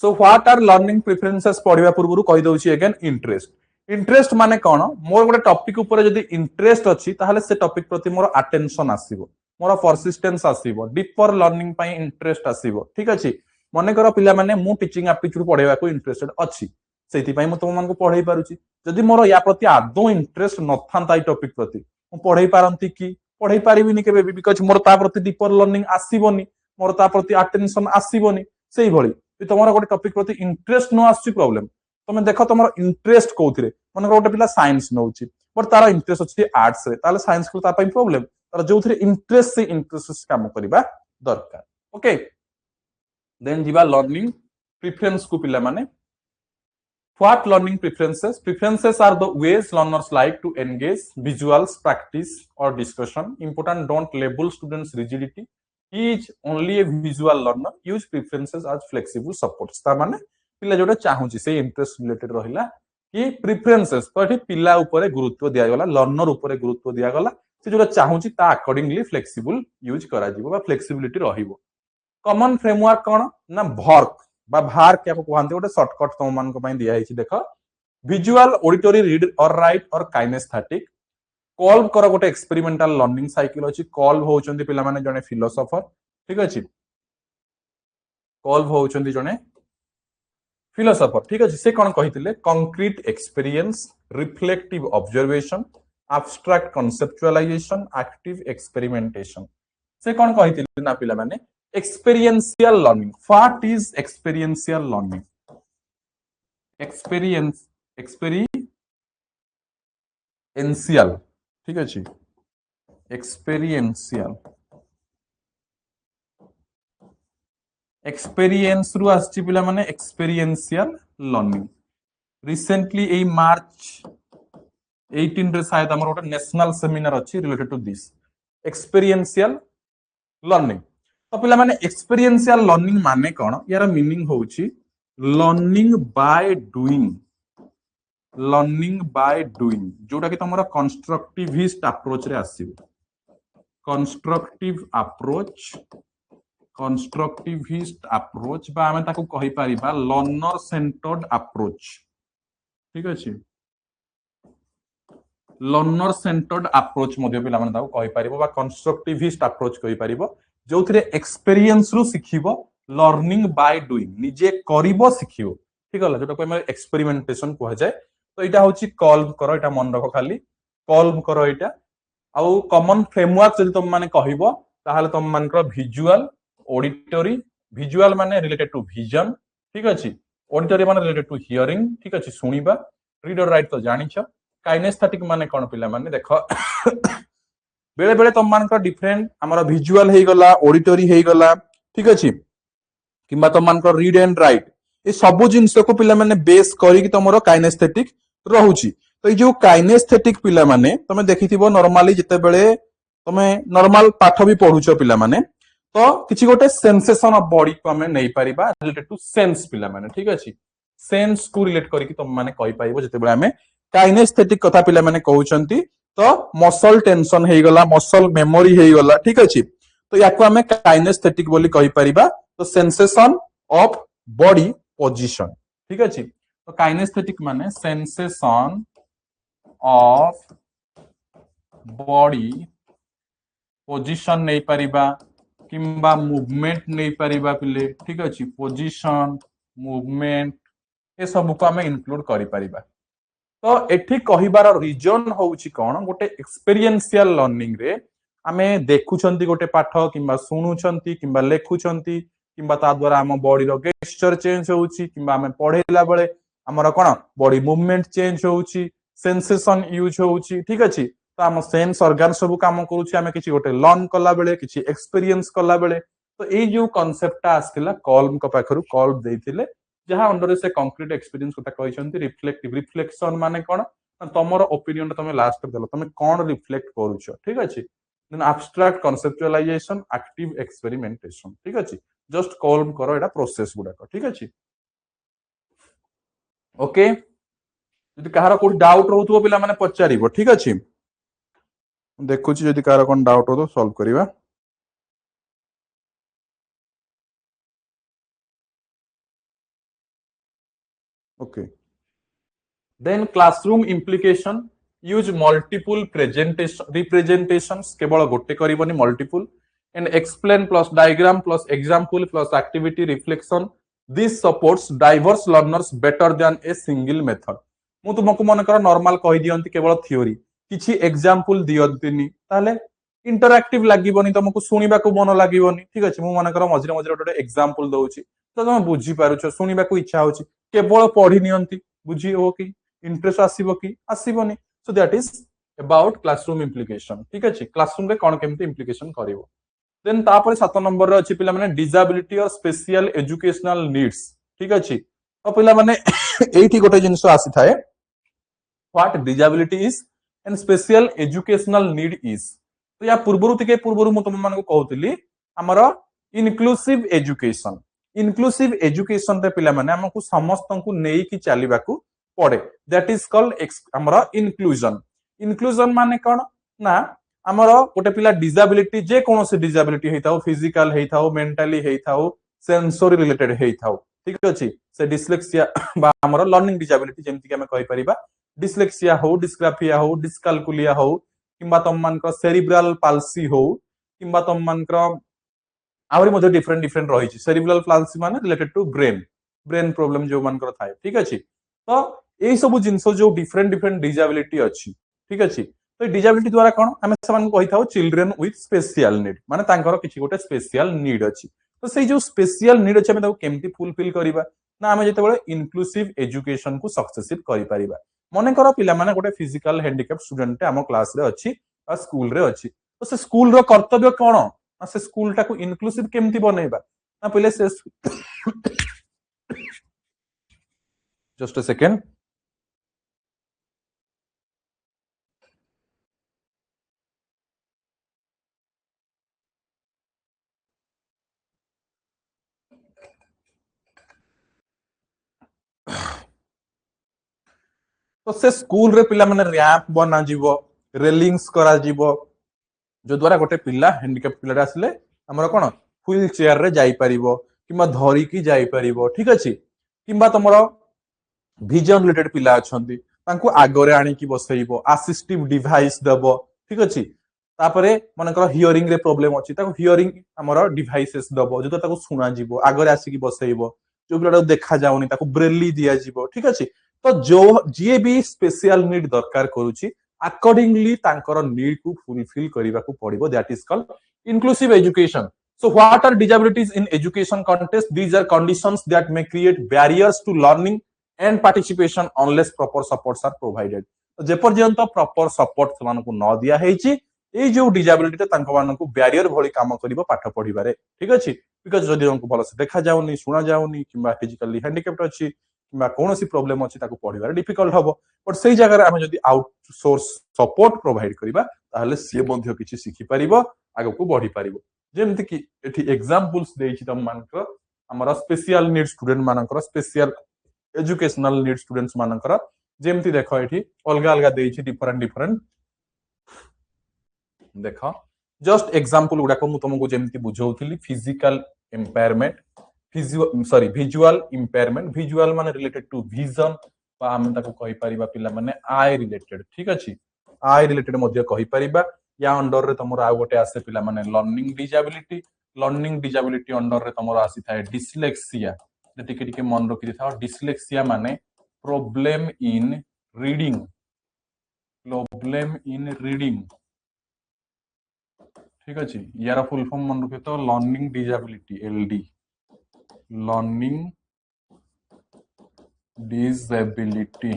so what are learning preferences पढिबा पूर्वरु कहि दउछि अगेन इंटरेस्ट इंटरेस्ट माने कोन मोर गोटे टॉपिक ऊपर जदी इंटरेस्ट अछि ताहले से टॉपिक प्रति मोर अटेंशन आसीबो मोर परसिस्टेंस आसीबो डीपर लर्निंग पई इंटरेस्ट आसीबो ठीक अछि मने कर पिला माने मु टीचिंग एप्टीट्यूड पढेबा को इंटरेस्टेड अछि सेति पई मु तुम मान को पढाई पारुछि जदी मोर या प्रति आदो इंटरेस्ट नथांता ई टॉपिक प्रति मु पढाई पारंती कि पढाई पारिबिनी केबे बिकॉज़ मोर ता प्रति डीपर लर्निंग आसीबोनी मोर ता प्रति अटेंशन आसीबोनी सेही भली तुमरा गोटे टॉपिक प्रति इंटरेस्ट न आसी प्रॉब्लम तुम देख तुम इंटरेस्ट कोथिरे मन गोटे पिला साइंस नउची बट तार इंटरेस्ट अछि आर्ट्स रे ताले साइंस को ता पई प्रॉब्लम तार जोथिरे इंटरेस्ट से इंटरेस्ट काम करिबा दरकार ओके देन जीवा लर्निंग प्रेफरेंस को पिला माने what learning preferences are the ways learners like to engage visuals practice or discussion important don't label students rigidity he is only a visual learner use preferences as flexible supports ता माने पिला जोटा चाहूची से interest related रहिला कि preferences तो एठी पिला ऊपर गुरुत्व दिया गला लर्नर ऊपर गुरुत्व दिया गला से जोटा चाहूची ता अकॉर्डिंगली फ्लेक्सिबल यूज करा जिवो बा फ्लेक्सिबिलिटी रहिबो कॉमन फ्रेमवर्क कोन ना वर्क बा भार क्या को कहते गोटे शॉर्टकट तुम मान को दिया है देख विजुअल ऑडिटरी रीड और राइट और काइनेस्थेटिक कॉल्व कर गोटे एक्सपेरिमेंटल लर्निंग साइकिल अछि कॉल्व होउचंदी पिला माने जने फिलोसोफर ठीक अछि कॉल्व होउचंदी जने फिलोसोफर ठीक अछि से कोन कहितिले concrete experience reflective observation abstract conceptualisation active experimentation से कोन कहितिले ना पिला माने experiential learning what is experiential learning experiential ठीक अछि experience रु आछि पिला माने experiential learning recently ए मार्च 18 रे शायद हमर ओटा नेशनल सेमिनार अछि related to this experiential learning तो पिला माने एक्सपीरियंशियल लर्निंग माने कोन यार मीनिंग होउची लर्निंग बाय डूइंग जोटा कि तमरा कंस्ट्रक्टिविस्ट अप्रोच रे आसीबो कंस्ट्रक्टिव अप्रोच कंस्ट्रक्टिविस्ट अप्रोच बा आमे ताको कहि परिबा लर्नर सेंटर्ड अप्रोच ठीक अछि लर्नर सेंटर्ड अप्रोच मध्य पिला माने ताको कहि परिबो बा कंस्ट्रक्टिविस्ट अप्रोच कहि परिबो जोथिरे एक्सपीरियंस रु सिखिबो लर्निंग बाय डूइंग निजे करिबो सिखिबो ठीक होला जोटा को एक्सपेरिमेंटेशन कहै जाय तो एटा होची कॉल्व करो एटा मन रखो खाली कॉल्व करो एटा आउ कॉमन फ्रेमवर्क जदि तुम माने कहिबो ताहाले तुम मानकर विजुअल ऑडिटरी विजुअल माने रिलेटेड टू विजन ठीक अछि ऑडिटरी माने रिलेटेड टू हियरिंग ठीक अछि सुनिबा रीड और राइट तो जानिछ काइनेस्थेटिक माने कोन पिला माने देखो बेले बेले तुम मानकर डिफरेंट हमर विजुअल हे गला ऑडिटरी हे गला ठीक अछि किंबा तुम मानकर रीड एंड राइट ए सब जिंस को पिला माने बेस करी कि तमरो काइनेस्थेटिक रहउची तो ये जो काइनेस्थेटिक पिला माने तमे देखिथिबो नॉर्मली जते बेले तमे नॉर्मल पाठ भी पढुछो पिला माने तो किछि गोटे सेंसेशन ऑफ बॉडी को हमें नहीं परिबा रिलेटेड टू सेंस पिला माने ठीक अछि सेंस को रिलेट करी कि तुम माने कहि पाइबो जते बेले हमें काइनेस्थेटिक कथा पिला माने कहउचंती तो मसल टेंशन हे गला मसल मेमोरी हे गला ठीक अछि तो याको हमें काइनेस्थेटिक बोली कहि परिबा तो सेंसेशन ऑफ बॉडी पोजीशन ठीक अछि तो काइनेस्थेटिक माने सेंसेशन ऑफ बॉडी पोजीशन नहीं परिबा किंबा मूवमेंट नहीं परिबा पिले ठीक अछि पोजीशन मूवमेंट ए सब को हमें इंक्लूड करि परिबा तो एठी कहिबार रीजन होउची कोन गोटे एक्सपीरियंशियल लर्निंग रे आमे देखुछंती गोटे पाठ किंबा सुनुछंती किंबा लेखुछंती किंबा ता द्वारा हम बॉडी रो गेस्चर चेंज होउची किंबा हमें पढेला बेले हमर कोन बॉडी मूवमेंट चेंज होउची सेंसेशन यूज होउची ठीक अछि तो हम सेंस ऑर्गन सब काम करूची हमें किछि गोटे लर्न कला बेले किछि एक्सपीरियंस कला बेले तो ए जो कांसेप्ट आस्थिला कॉल्म को पाखरु कॉल्व देथिले जहां अंडर से कंक्रीट एक्सपीरियंस कोटा कहिसंती रिफ्लेक्टिव रिफ्लेक्शन माने कोन तमरो ओपिनियन तमे लास्ट देलो तमे कोन रिफ्लेक्ट करूछो ठीक अछि then abstract conceptualisation active experimentation ठीक अछि जस्ट कॉल्म करो एटा प्रोसेस गुडा को ठीक अछि ओके जदि कहार कोइ डाउट रहउतबो पिला माने पचारिबो ठीक अछि देखुची जदि कहार कोन डाउट हो तो सॉल्व करिवा okay then classroom implication use multiple presentation representations केवल गोटे करबनी multiple and explain plus diagram plus example plus activity reflection this supports diverse learners better than a single method मु तुमको मन कर नॉर्मल कहि दियंती केवल थ्योरी किछि एग्जांपल दियंतीनी ताले इंटरएक्टिव लागिबनी तुमको सुनिबा को मन लागिबनी ठीक अछि मु मन कर मझिरे मझिरे गोटे एग्जांपल दउची तो तुम बुझी पारुछो सुनिबा को इच्छा होची केवल पढ़ी नियंती बुझी हो कि इंटरेस्ट आसीबो कि आसीबोनी so that is about classroom implication ठीक अछि क्लासरूम रे कोन केमती इम्प्लिकेशन करिवो देन तापर 7 नंबर रे अछि पिला माने डिसेबिलिटी और स्पेशल एजुकेशनल नीड्स ठीक अछि तो पिला माने एठी गोटे जिंस आसी थाए what disability is and special educational need is तो या पूर्वरु तिके पूर्वरु मु तुम मानको कहउतली हमर इनक्लूसिव एजुकेशन रे पिला माने हमकु समस्त को नेई कि चलीबा को पड़े दैट इज कॉल्ड हमर इनक्लूजन माने कोन ना हमर गोटे पिला डिसेबिलिटी जे कोनोसी डिसेबिलिटी हेताओ फिजिकल हेताओ मेंटली हेताओ सेंसरी रिलेटेड हेताओ ठीक अछि से डिस्लेक्सिया बा हमर लर्निंग डिसेबिलिटी जेमति कि हम कहि परिबा डिस्लेक्सिया हो डिस्ग्राफिया हो डिस्काल्कुलिया हो किंबा तम मानकर सेरिब्रल पाल्सी हो किंबा तम मानकर आवरी मध्ये डिफरेंट डिफरेंट रही सेरिब्रल पाल्सी माने रिलेटेड टू ब्रेन प्रॉब्लम जो मानकर थाए ठीक अछि तो एई सब जिंस जो डिफरेंट डिफरेंट डिसेबिलिटी अछि ठीक अछि तो डिसेबिलिटी द्वारा कोन हम समान को कहिथाउ चिल्ड्रन विथ स्पेशल नीड माने तांकर किछि गोटे स्पेशल नीड अछि तो सेई जो स्पेशल नीड अछि हम ताको केमति फुलफिल करिबा ना हम जेते बेले इनक्लूसिव एजुकेशन को सक्सेसिव करि परिबा मने कर पिला माने गोटे फिजिकल हैंडिकैप स्टूडेंट हम क्लास रे अछि आ स्कूल रे अछि तो से स्कूल रो कर्तव्य कोन से स्कूल टाको इनक्लूसिव केमति बनेबा ना पहिले से जस्ट अ सेकंड तो से स्कूल रे पिला माने रैंप बना जीवो रेलिंग्स करा जीवो जो द्वारा गोटे पिला हैंडिकैप पिला आसले हमर कोन व्हील चेयर रे जाई परिबो किंबा धरी की जाई परिबो ठीक अछि किंबा तमरो विजन रिलेटेड पिला अछंती तांको आगरे आनी की बसैबो असिस्टिव डिवाइस दबो ठीक अछि तापरे मनकर हियरिंग रे प्रॉब्लम अछि ताको हियरिंग हमर डिवाइसेस दबो जो ताको सुना जिवो आगरे आसी की बसैबो जो पिलाटा देखा जाउनी ताको ब्रेली दिया जिवो ठीक अछि तो जो जे भी स्पेशल नीड दरकार करूची अकॉर्डिंगली तांकर नीड को फुलफिल करबा को पड़िबो that is called inclusive education. So what are disabilities in education context? These are conditions that may create barriers to learning and participation unless proper supports are provided. तो जे पर्यंत proper support सेमानकु न दिया हेची ए जो disability तांको मानकु barrier भली काम करिवो पाठ पढिबारे ठीक अछि बिकॉज़ जदि हमकु भलसे देखा जाउनी सुना जाउनी किंबा फिजिकली हैंडिकैप्ड अछि किंबा कोनोसी प्रॉब्लम अछि ताको पढिबारे डिफिकल्ट हबो बट सेही जगह रे हम जदि आउटसोर्स सपोर्ट प्रोवाइड करिबा ताहले से मध्य किछि सिखि परिबो आगो को बढ़ी पारिबो जेमति कि एठी एग्जांपल्स देछि तम मानकर हमरा स्पेशल नीड स्टूडेंट मानकर स्पेशल एजुकेशनल नीड स्टूडेंट्स मानकर जेमति देखो एठी अलगा अलगा देछि डिफरेंट डिफरेंट देखो जस्ट एग्जांपल गुडा को मु तुमको जेमति बुझौथिली फिजिकल इंपायरमेंट विजुअल इंपायरमेंट विजुअल माने रिलेटेड टू विजन बा हम ताको कहि परिबा पिला माने आई रिलेटेड ठीक अछि आई रिलेटेड मध्य कहि परिबा या अंडर रे तमरो आ गोटे आसे पिला माने लर्निंग डिजाबिलिटी अंडर रे तमरो आसी थाए डिसलेक्सिया टिके टिके मन रखि थाओ डिसलेक्सिया माने प्रॉब्लम इन रीडिंग ठीक अछि यार फुल फॉर्म मन रखि तो learning disability LD learning disability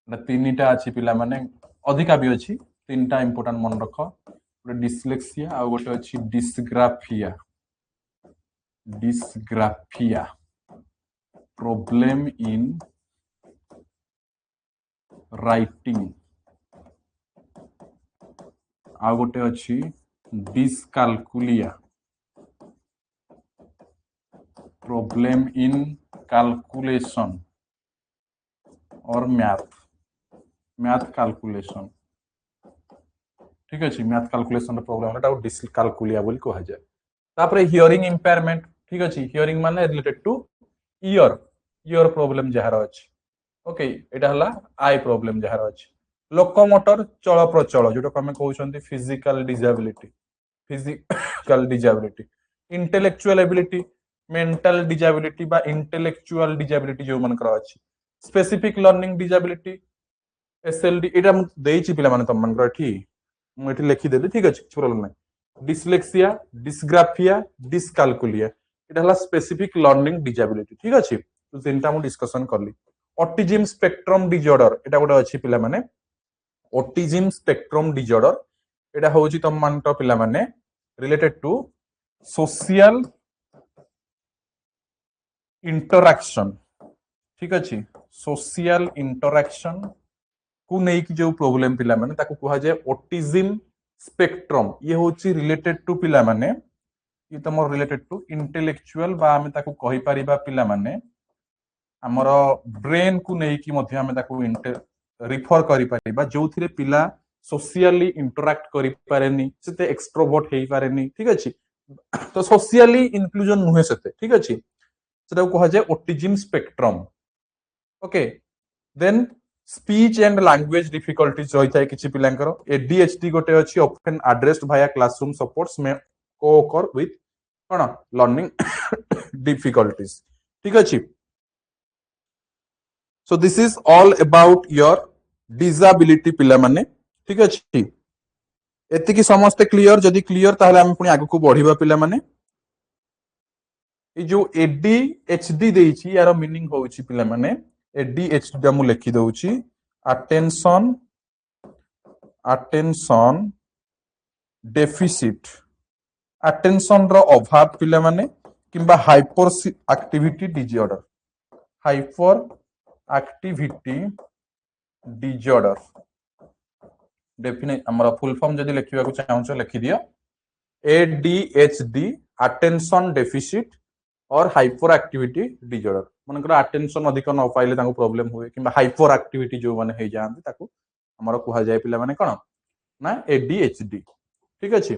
तीनटा अछि पिला माने अधिका भी अछि तीनटा इंपोर्टेंट मन रख गोटे डिसलेक्सिया आ गोटे अछि डिसग्राफिया प्रॉब्लम इन राइटिंग आ गोटे अछि डिसकाल्कुलिया प्रॉब्लम इन कैलकुलेशन और मैथ कैलकुलेशन ठीक अछि मैथ कैलकुलेशन रो प्रॉब्लम एटा डिसकाल्कुलिया बोली कहा जाय तापरे हियरिंग इंपायरमेंट ठीक अछि हियरिंग माने रिलेटेड टू ईयर प्रॉब्लम जहार अछि ओके एटा हला आई प्रॉब्लम जहार अछि लोकोमोटर चल प्रचल जोटा हमें कहउछंती physical disability intellectual ability mental disability बा इंटेलेक्चुअल डिजाबिलिटी जो मनकर अछि स्पेसिफिक लर्निंग डिजाबिलिटी एसएलडी एटा मु देइछि पिला माने तम मनकर एठी मु एठी लिखि देली ठीक अछि प्रॉब्लम नै डिसलेक्सिया डिसग्राफिया डिसकाल्कुलिया एटा हला स्पेसिफिक लर्निंग डिजाबिलिटी ठीक अछि तो तीनटा मु डिस्कशन करली ऑटिज्म स्पेक्ट्रम डिसऑर्डर एटा गोटे अछि पिला माने ऑटिज्म स्पेक्ट्रम डिसऑर्डर एटा होउछि तम मानक पिला माने रिलेटेड टू सोशल इंटरैक्शन ठीक अछि सोशल इंटरैक्शन को नै कि जो प्रॉब्लम पिला माने ताको कहा जाय ऑटिज्म स्पेक्ट्रम ये होछि रिलेटेड टू पिला माने ये तमर रिलेटेड टू इंटेलेक्चुअल बा हमें ताको कहि परिबा पिला माने हमर ब्रेन को नै कि मध्य हमें ताको रिफर करि परिबा जोथिरे पिला सोशली इंटरैक्ट करि पारेनी सेते एक्सट्रोवर्ट हेई पारेनी ठीक अछि तो सोशली इंक्लूजन नुहे सेते ठीक अछि सेटा कहा जाय autism spectrum okay then speech and language difficulties रही थाए किछि पिलांकर एडीएचडी गोटे अछि often addressed via classroom supports में को ओकर विथ कोन लर्निंग डिफिकल्टीज ठीक अछि so this is all about your disability पिला माने ठीक अछि एति की समस्त क्लियर जदि क्लियर ताहले हम पुनी आगु को बढ़िबा पिला माने ए जो एडीएचडी देइछि यार मीनिंग होउछि पिला माने एडीएचडी दा मु लिखि दउछि अटेंशन डेफिसिट अटेंशन रो अभाव पिला माने किंबा हाइपर एक्टिविटी डिसऑर्डर डेफिनेट हमरा फुल फॉर्म जदि लिखिबा को चाहौ लिखि दियो एडीएचडी अटेंशन डेफिसिट और हाइपर एक्टिविटी डिसऑर्डर मनकर अटेंशन अधिक न पाइले ताको प्रॉब्लम हुए किंबा हाइपर एक्टिविटी जो माने हे जांती ताको हमर कुहा जाय पिला माने कोन ना एडीएचडी ठीक अछि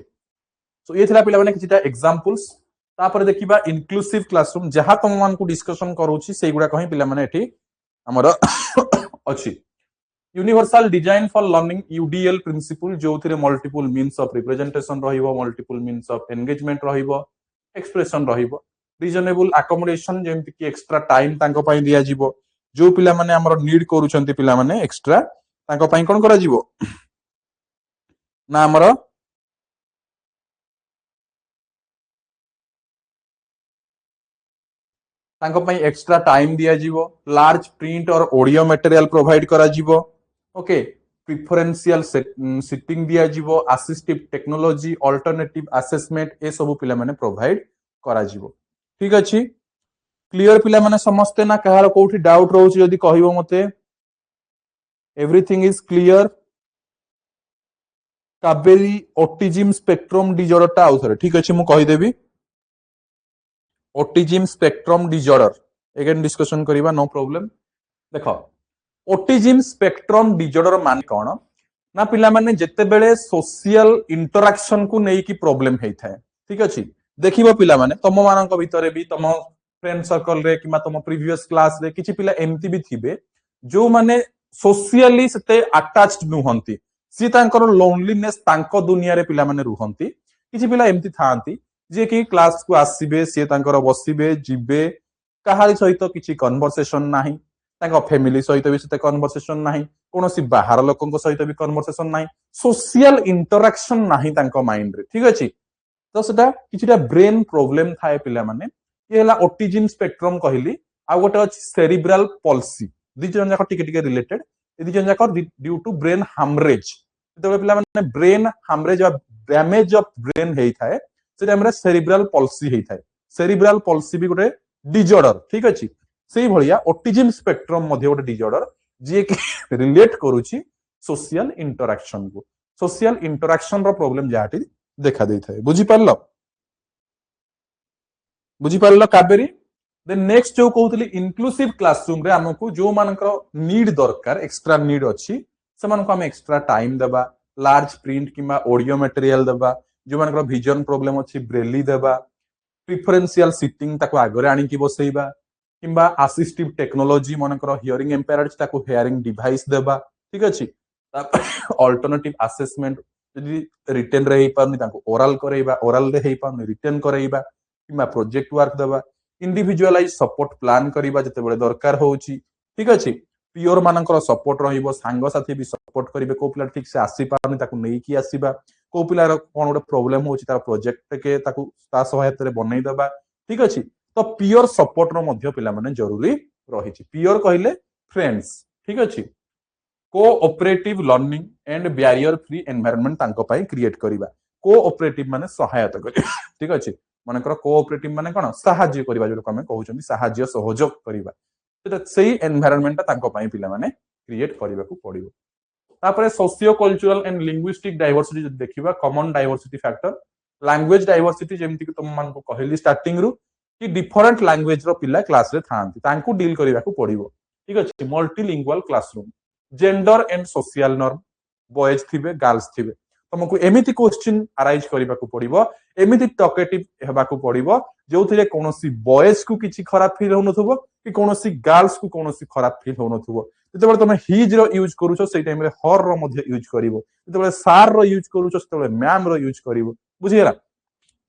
सो ये थिला पिला माने किछिटा एग्जांपल्स तापर देखिबा इनक्लूसिव क्लासरूम जहां तुम मान को डिस्कशन करूची सेई गुडा कहि पिला माने एठी हमर अछि universal design for learning UDL principle जो थिरे मल्टीपल मीन्स ऑफ रिप्रेजेंटेशन रहिबो मल्टीपल मीन्स ऑफ एंगेजमेंट रहिबो एक्सप्रेशन रहिबो रिजनेबल अकोमोडेशन जेमति कि एक्स्ट्रा टाइम तांको पई दिया जिवो जो पिला माने हमर नीड करूछंती पिला माने एक्स्ट्रा तांको पई कोन करा जिवो ना हमर तांको पई एक्स्ट्रा टाइम दिया जिवो लार्ज प्रिंट और ऑडियो मटेरियल प्रोवाइड करा जिवो ओके प्रिफरेंशियल सिटिंग दिया जिवो असिस्टिव टेक्नोलॉजी अल्टरनेटिव असेसमेंट ए सब पिला माने प्रोवाइड करा जिवो ठीक अछि क्लियर पिला माने समस्ते ना कहार कोठी डाउट रहउची यदि कहिवो मते everything is clear Kaveri autism spectrum disorder ता आउथरे ठीक अछि मु कहि देबी autism spectrum disorder again discussion करिबा नो प्रॉब्लम देखो ऑटिज्म स्पेक्ट्रम डिजॉर्डर मान कोन ना पिला माने जत्ते बेले सोशल इंटरैक्शन को नै की प्रॉब्लम हेइ थाए ठीक अछि देखिबो पिला माने तम मानक भितरे भी तम फ्रेंड सर्कल रे किमा तम प्रीवियस क्लास रे किछि पिला एमती भी थिबे जो माने सोशली सते अटैच्ड नुहंती सी तांकर लोनलीनेस तांको दुनिया रे पिला माने रुहंती किछि पिला एमती थांती जे कि क्लास को आसीबे सी तांकर बसिबे जिबे कहारी सहित किछि कन्वर्सेशन नाही तांको फैमिली सहित भी सते कन्वर्सेशन नाही कोनोसी बाहर लोकन सहित भी कन्वर्सेशन नाही सोशल इंटरैक्शन नाही तांको माइंड रे ठीक अछि तो सेटा किछिटा ब्रेन प्रॉब्लम थाए पिला माने ये हला ऑटिज्म स्पेक्ट्रम कहली आ गोटे अछि सेरिब्रल पॉल्सी दि जन जाक टिके टिके रिलेटेड दि जन जाक ड्यू टू ब्रेन हैमरेज तो पिला माने ब्रेन हैमरेज या डैमेज ऑफ ब्रेन हेइ थाए से टाइम रे सेरिब्रल पॉल्सी हेइ थाए सेरिब्रल पॉल्सी भी गोटे डिजॉर्डर ठीक अछि सेही भलिया ऑटिज्म स्पेक्ट्रम मध्ये गोटे डिजॉर्डर जे कि रिलेट करूची सोशल इंटरैक्शन को सोशल इंटरैक्शन रो प्रॉब्लम जाटी देखा देइ थाए बुझी पारलो काबेरी देन नेक्स्ट जो कहउतली इंक्लूसिव क्लासरूम रे हमकु जो मानकर नीड दरकार एक्स्ट्रा नीड अछि से मानको हम एक्स्ट्रा टाइम देबा large print keema audio material देबा जो मानकर विजन प्रॉब्लम अछि ब्रेली देबा प्रिफरेंशियल सिटिंग ताको आगरे आनी की बसैबा किंबा असिस्टिव टेक्नोलॉजी मानकर हियरिंग इम्पेयर्ड ताको हियरिंग डिवाइस देबा ठीक अछि अल्टरनेटिव असेसमेंट यदि रिटन रे पारनी ताको ओरल करैबा ओरल रे हेइ पारनी रिटन करैबा किंबा प्रोजेक्ट वर्क देबा इंडिविजुअलाइज सपोर्ट प्लान करिबा जते बेले दरकार होउची ठीक अछि पियोर मानकर सपोर्ट रहिबो सांग साथी भी सपोर्ट करिवे को पिला ठीक से आसी पारनी ताको नै की आसीबा को पिलार कोन गोटे प्रॉब्लम होउची तार प्रोजेक्ट के ताको ता सहायता रे बनै देबा ठीक अछि तो पियोर सपोर्ट रो मध्ये पिला माने जरूरी रहिची पियोर कहिले फ्रेंड्स ठीक अछि cooperative learning and barrier free environment तांको पाई क्रिएट करिबा कोऑपरेटिव माने सहायता करिबा ठीक अछि मानकर कोऑपरेटिव माने कोन सहाय्य करिबा जो हम कहउछन सहाय्य सहयोग करिबा सेटा सेही एनवायरनमेंट तांको पाई पिला माने क्रिएट करिबा को पड़िबो तापरे socio cultural and linguistic diversity जब देखिबा common diversity factor language diversity जेमति कि तुम मान को कहली स्टार्टिंग रु कि डिफरेंट लैंग्वेज रो पिला क्लास रे थांती तांको डील करिबा को पड़िबो ठीक अछि multilingual classroom gender and social norm boys थिबे गर्ल्स थिबे तुमको एमिति क्वेश्चन अराइज करिबा को पड़िबो एमिति टॉकेटिव हेबा को पड़िबो जोथिरे कोनोसी बॉयज को किछि खराब फील होनथुबो कि कोनोसी गर्ल्स को कोनोसी खराब फील होनथुबो जतबे तुम हिज रो यूज करूछो सेई टाइम रे हर रो मध्ये यूज करिवो जतबे सार रो यूज करूछो सेतबे मैम रो यूज करिवो बुझियरा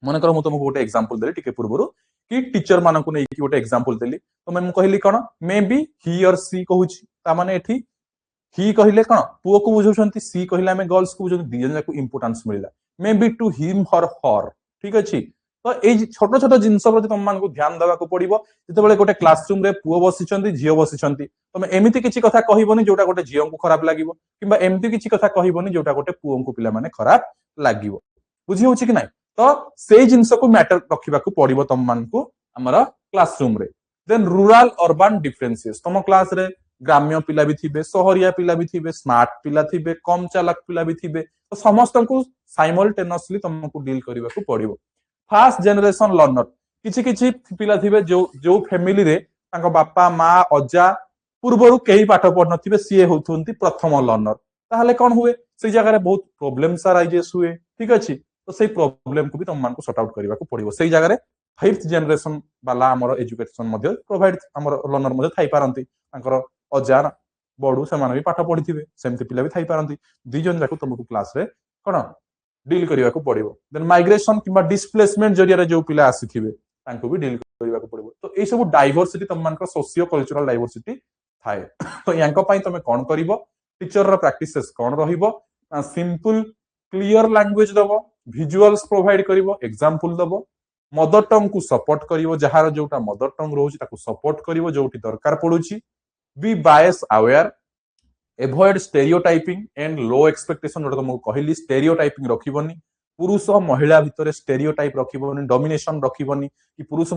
मन कर मु तुमको गोटे एग्जांपल देली टिके पूर्वरु कि टीचर मानकु नै कि गोटे एग्जांपल देली तो मैं कहली कोन मे बी ही और सी कहूची ता माने एठी ही कहिले कोन पुओ को बुझौछंती सी कहिले हमें गर्ल्स को बुझौछंती दिजन जाको इंपोर्टेंस मिलला मे बी टू हिम और हर ठीक अछि तो ए छोट छोट जिंस प्रति तुम मान को ध्यान देबा को पड़िबो जते बेले गोटे क्लासरूम रे पुओ बसिचंती झियो बसिचंती तुम एमिति किछि कथा कहिबोनी जोटा गोटे झियो को खराब लागिवो किबा एमिति किछि कथा कहिबोनी जोटा गोटे पुओ को पिला माने खराब लागिवो बुझी होछि कि नै तो सेई जिंस को मैटर रखिबा को पड़िबो तुम मान को हमर क्लासरूम रे देन रूरल अर्बन डिफरेंसेस तुम क्लास रे ग्राम्य पिला भी थिबे शहरिया पिला भी थिबे स्मार्ट पिला थिबे कम चालाक पिला भी थिबे तो समस्त को साइमल्टेनियसली तुमको डील करबा को पड़िबो फर्स्ट जनरेशन लर्नर किछि किछि पिला थिबे जो फैमिली रे तांको बापा माँ अजा पूर्वरु केही पाठ पढ़ नथिबे सीए होथुंती प्रथम लर्नर ताहले कोन हुए से जगह रे बहुत प्रॉब्लम्स अराइजेस हुए ठीक अछि तो से प्रॉब्लम को भी तुम मानक सॉर्ट आउट करने को पड़ो से जगह 5th जनरेशन वाला आमर एजुकेशन प्रोवाइड आमर लर्नर मध्य थाई पारती अजा बड़ू से भी पाठ पढ़ी थे सेमती पिला भी थाई पारती दी जन जाक तुमको क्लास रे कौन डील करने को पड़ो देन माइग्रेशन कि डिस्प्लेसमेंट जरिया जो पिला आसी भी डील करने को पड़ो तो ये सब डाइवर्सिटी तुम मान सोशियो कल्चरल डाइवर्सिटी थाए तो या तुम कौन कर टीचर प्रैक्टिसेस कौन रिंपल क्लियर लैंग्वेज दब विजुअल्स प्रोवाइड कर एग्जांपल दब मदर टंग को सपोर्ट कर जार जोटा मदर टंग रोज सपोर्ट कर जो दरकार पड़ुची be bias aware avoid stereotyping and low expectation जो तुमको कहली स्टेरियोटाइपिंग रखिबनी पुरुष महिला भितर स्टेरियोटाइप रखिबनी डोमिनेशन रखिबनी कि पुरुष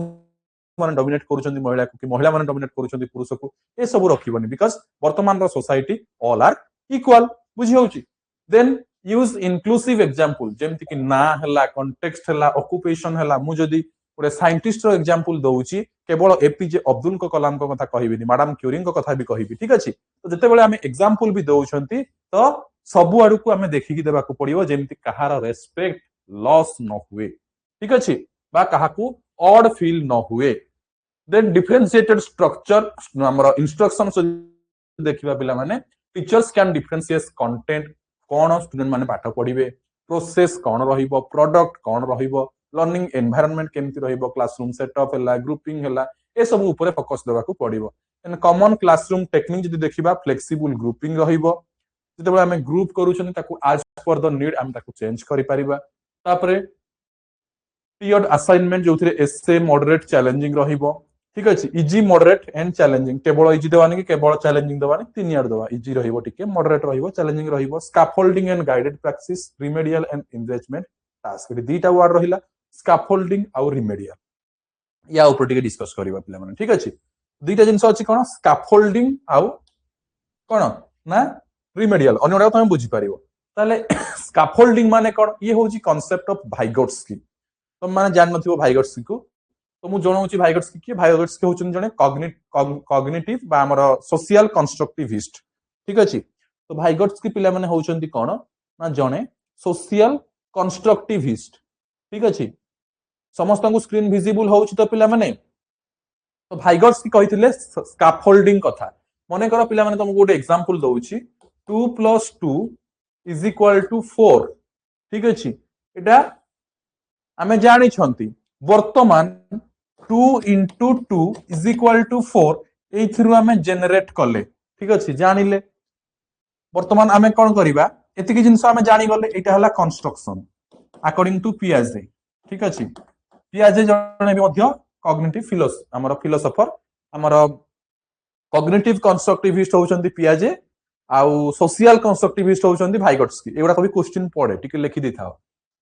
माने डोमिनेट करूछंती महिला को कि महिला माने डोमिनेट करूछंती पुरुष को ए सब रखिबनी बिकॉज वर्तमान रो सोसाइटी ऑल आर इक्वल बुझी होउची देन यूज इंक्लूसिव एग्जांपल जेमति कि ना हला कॉन्टेक्स्ट हला ऑक्युपेशन हला मु जदी गोटे साइंटिस्ट रो एग्जांपल दउची केवल एपीजे अब्दुल कलाम को कथा कहिबिनी मैडम क्यूरी को कथा भी कहिबी ठीक अछि तो जते बेले हमें एग्जांपल भी दउछंती तो सबु आडू को हमें देखिकी देबा को पड़िबो जेमति कहार रेस्पेक्ट लॉस न हुए ठीक अछि बा काहाकू ऑड फील न हुए देन डिफरेंशिएटेड स्ट्रक्चर हमर इंस्ट्रक्शंस देखिबा पिला माने टीचर्स कैन डिफरेंशिएट कंटेंट कौन स्टूडेंट माने पाठ पढ़िबे प्रोसेस कौन रहिबो प्रोडक्ट कौन रहिबो लर्निंग एनवायरनमेंट केमति रहिबो क्लासरूम सेटअप हला ग्रुपिंग हला ए सब ऊपर फोकस देबा को पड़िबो एंड कॉमन क्लासरूम टेक्निक जदि देखिबा फ्लेक्सिबल ग्रुपिंग रहिबो जते बेला हमें ग्रुप करूछन ताकू आज पर द नीड हम ताकू चेंज करि परिबा तापरे पीरियड असाइनमेंट जोथिरे एसे मॉडरेट चैलेंजिंग रहिबो ठीक अछि इजी मॉडरेट एंड चैलेंजिंग केवल इजी देवानी कि केवल चैलेंजिंग देवानी तीन यार देवा इजी रहिबो टिके मॉडरेट रहिबो चैलेंजिंग रहिबो scaffolding and guided practice remedial and engagement task रे दीटा वर्ड रहिला स्कैफोल्डिंग और रिमेडियल या ऊपर टिके डिस्कस करबा पिला माने ठीक अछि दुईटा जिंस अछि कोन स्कैफोल्डिंग आउ कोन ना रिमेडियल अन्यटा तुम बुझी पारिबो ताले स्कैफोल्डिंग माने कोन ये होची कांसेप्ट ऑफ भाइगोट्स्की तुम माने जान नथिबो भाइगोट्स्की को तो मु जणाउची भाइगोट्स्की कि भाइगोट्स्की होचन जने कॉग्निटिव बा हमर सोशल कंस्ट्रक्टिविस्ट ठीक अछि तो भाइगोट्स्की पिला माने होचंती कोन ना जने सोशल कंस्ट्रक्टिविस्ट ठीक अछि समस्त को स्क्रीन विजिबल होउची तो पिला माने तो भाइगोट्स्की कहिथिले स्कैफोल्डिंग कथा मने कर पिला माने तुमको गोटे एग्जांपल दउची 2 + 2 = 4 ठीक अछि एटा आमे जानि छंती वर्तमान 2 × 2 = 4 एथिरु आमे जनरेट कले ठीक अछि जानिले वर्तमान आमे कोन करिबा एतिकी जिंस आमे जानि गले एटा हला कंस्ट्रक्शन अकॉर्डिंग टू पियाजे ठीक अछि पियाजे जने भी मध्य कॉग्निटिव फिलोसोफर हमर कॉग्निटिव कंस्ट्रक्टिविस्ट होचंती पियाजे आउ सोशल कंस्ट्रक्टिविस्ट होचंती भाइगोट्स्की एगुडा कभी क्वेश्चन पड़े टिके लिखि दी थाओ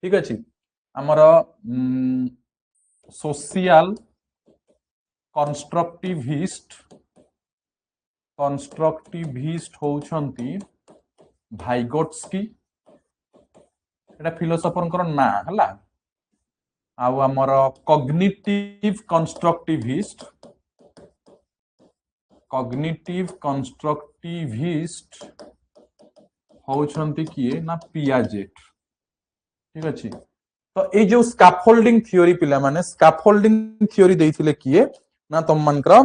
ठीक अछि हमर सोशल कंस्ट्रक्टिविस्ट होचंती भाइगोट्स्की एटा फिलोसोफर ना हला आउ हमर कॉग्निटिव कंस्ट्रक्टिविस्ट होचंती किए ना पियाजेट ठीक अछि तो ए जो स्कैफोल्डिंग थ्योरी पिला माने स्कैफोल्डिंग थ्योरी देइथिले किए ना तुम मानकर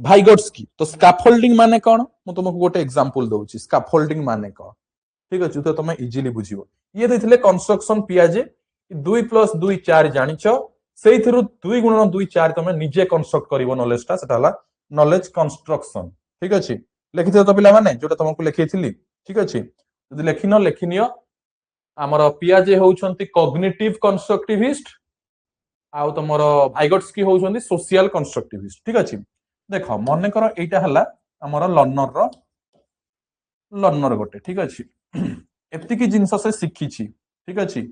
भाइगोट्स्की तो स्कैफोल्डिंग माने कोन मु तुमको गोटे एग्जांपल दउची स्कैफोल्डिंग माने कोन ठीक अछि तो तुम इजीली बुझिबो ये देइथिले कंस्ट्रक्शन पियाजे 2 + 2 4 जानिछो सेइथिरु 2 × 2 4 तुम निजे कंस्ट्रक्ट करिवो नॉलेजटा सेटा हला नॉलेज कंस्ट्रक्शन ठीक अछि लिखिथियो तो पिला माने जोटा तुमको लिखैथिली ठीक अछि जदि लेखिनियो हमर पियाजे होउछंती कॉग्निटिव कंस्ट्रक्टिविस्ट आउ तमर भाइगोट्स्की होउछंती सोशल कंस्ट्रक्टिविस्ट ठीक अछि देखो मने कर एटा हला हमर लर्नर गोटे ठीक अछि एतिकी जिंस से शिखिछि ठीक अछि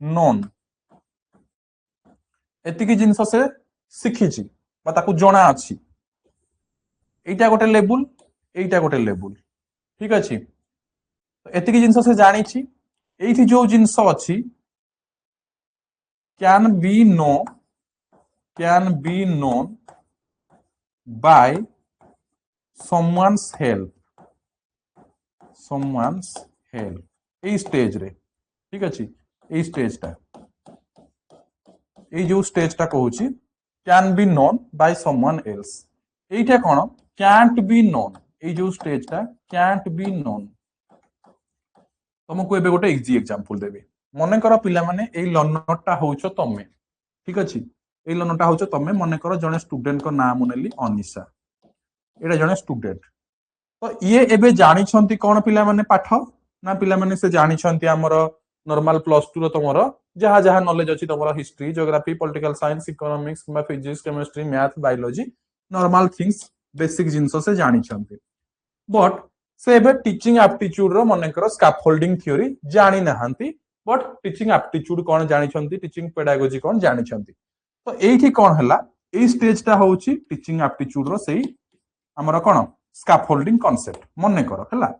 नोन एतिकी जिंस से शिखिछि बा ताकू जणा अछि एटा गोटे लेवल ठीक अछि एतिकी जिंस से जानिछि एथि जो जिंस अछि can be known by someone's help a stage रे ठीक अच्छे ये स्टेजटा ये जो स्टेजटा कहूँ can be known by someone else एटा कौन कैंट बी नोन ये जो स्टेजटा कैंट बी नोन तुमको एबे गोटे इजी एग्जांपल देबी मन कर पिला माने ए लर्नरटा होउछो तमे ठीक अछि ए लर्नरटा होउछो तमे मन कर जने स्टूडेंट को नाम मुनेली अनिशा एटा जने स्टूडेंट तो ये एबे जानी छंती कोन पिला माने पाठ ना पिला माने से जानी छंती हमर नॉर्मल प्लस 2 रो तमरो जहा जहा नॉलेज अछि तमरो history geography political science economics किंबा physics chemistry math biology normal things basic जिंसो से जानी छंती बट से एबे टीचिंग एप्टीट्यूड रो मनकर स्कैफोल्डिंग थ्योरी जानी नहांती बट टीचिंग एप्टीट्यूड कोन जानी छंती टीचिंग पेडागोजी कोन जानी छंती तो एठी कोन हला ए स्टेजटा होउची टीचिंग एप्टीट्यूड रो सेही हमर कोन स्कैफोल्डिंग कांसेप्ट मन कर हला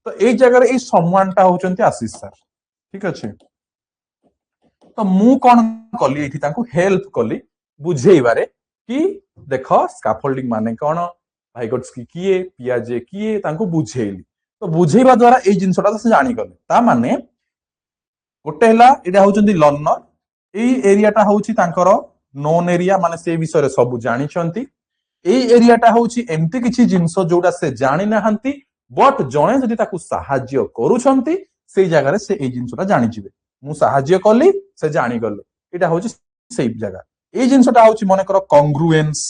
तो ए जगह रे ए सम्मानटा होचंती आशीष सर ठीक अछि तो मु कोन कली एठी तांको हेल्प कली बुझेइबारे कि देखो स्कैफोल्डिंग माने कोन भाइगोट्स्की किए पियाजे किए तांको बुझेइली तो बुझेइबा द्वारा ए जिंसटा से जानि गले ता माने गोटे हला एटा होचंती लर्नर ए एरियाटा होउची तांकर नोन एरिया माने से विषय रे सब जानि छंती ए एरियाटा होउची एम्ति किछि जिंस जोटा से जानि नहंती बट जणे जदि ताकू सहाय्य करूछंती से जगह रे से ए जिंसटा जानि जिवे मु सहाय्य कली से जानि गले एटा होउची सेही जगह ए जिंसटा होउची मने कर कॉन्ग्रुएंस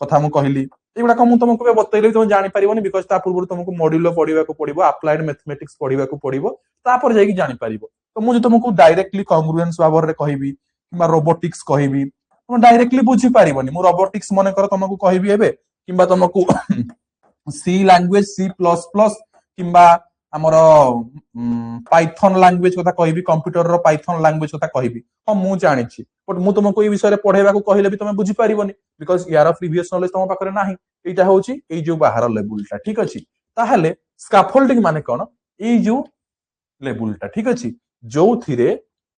कथा मु कहली एगुड़ा मु तुमको बतैले तुम जानि परिबोनी बिकॉज़ ता पूर्व तुमको मॉड्यूल पढिबा को पड़िबो अप्लाइड मैथमेटिक्स पढिबा को पड़िबो तापर जाई कि जानि परिबो तो मु जे तुमको डायरेक्टली कॉन्ग्रुएंस बाबर रे कहिबी किबा रोबोटिक्स कहिबी तुम डायरेक्टली बुझी पारिबोनी मु रोबोटिक्स मने कर तुमको कहिबी एबे किबा तुमको सी लैंग्वेज सी प्लस प्लस किबा हमर पाइथन लैंग्वेज कथा कहिबी कंप्यूटर रो पाइथन लैंग्वेज कथा कहिबी हां मु जानि छी बट मु तुमको ई विषय रे पढेबा को कहिले भी तुम बुझी पारिबोनी बिकॉज़ यार प्रीवियस नॉलेज तुम पाखरे नाही एटा होची ए जो बाहर लेवलटा ठीक अछि ताहले स्कैफोल्डिंग माने कोन ए जो लेवलटा ठीक अछि जो थिरे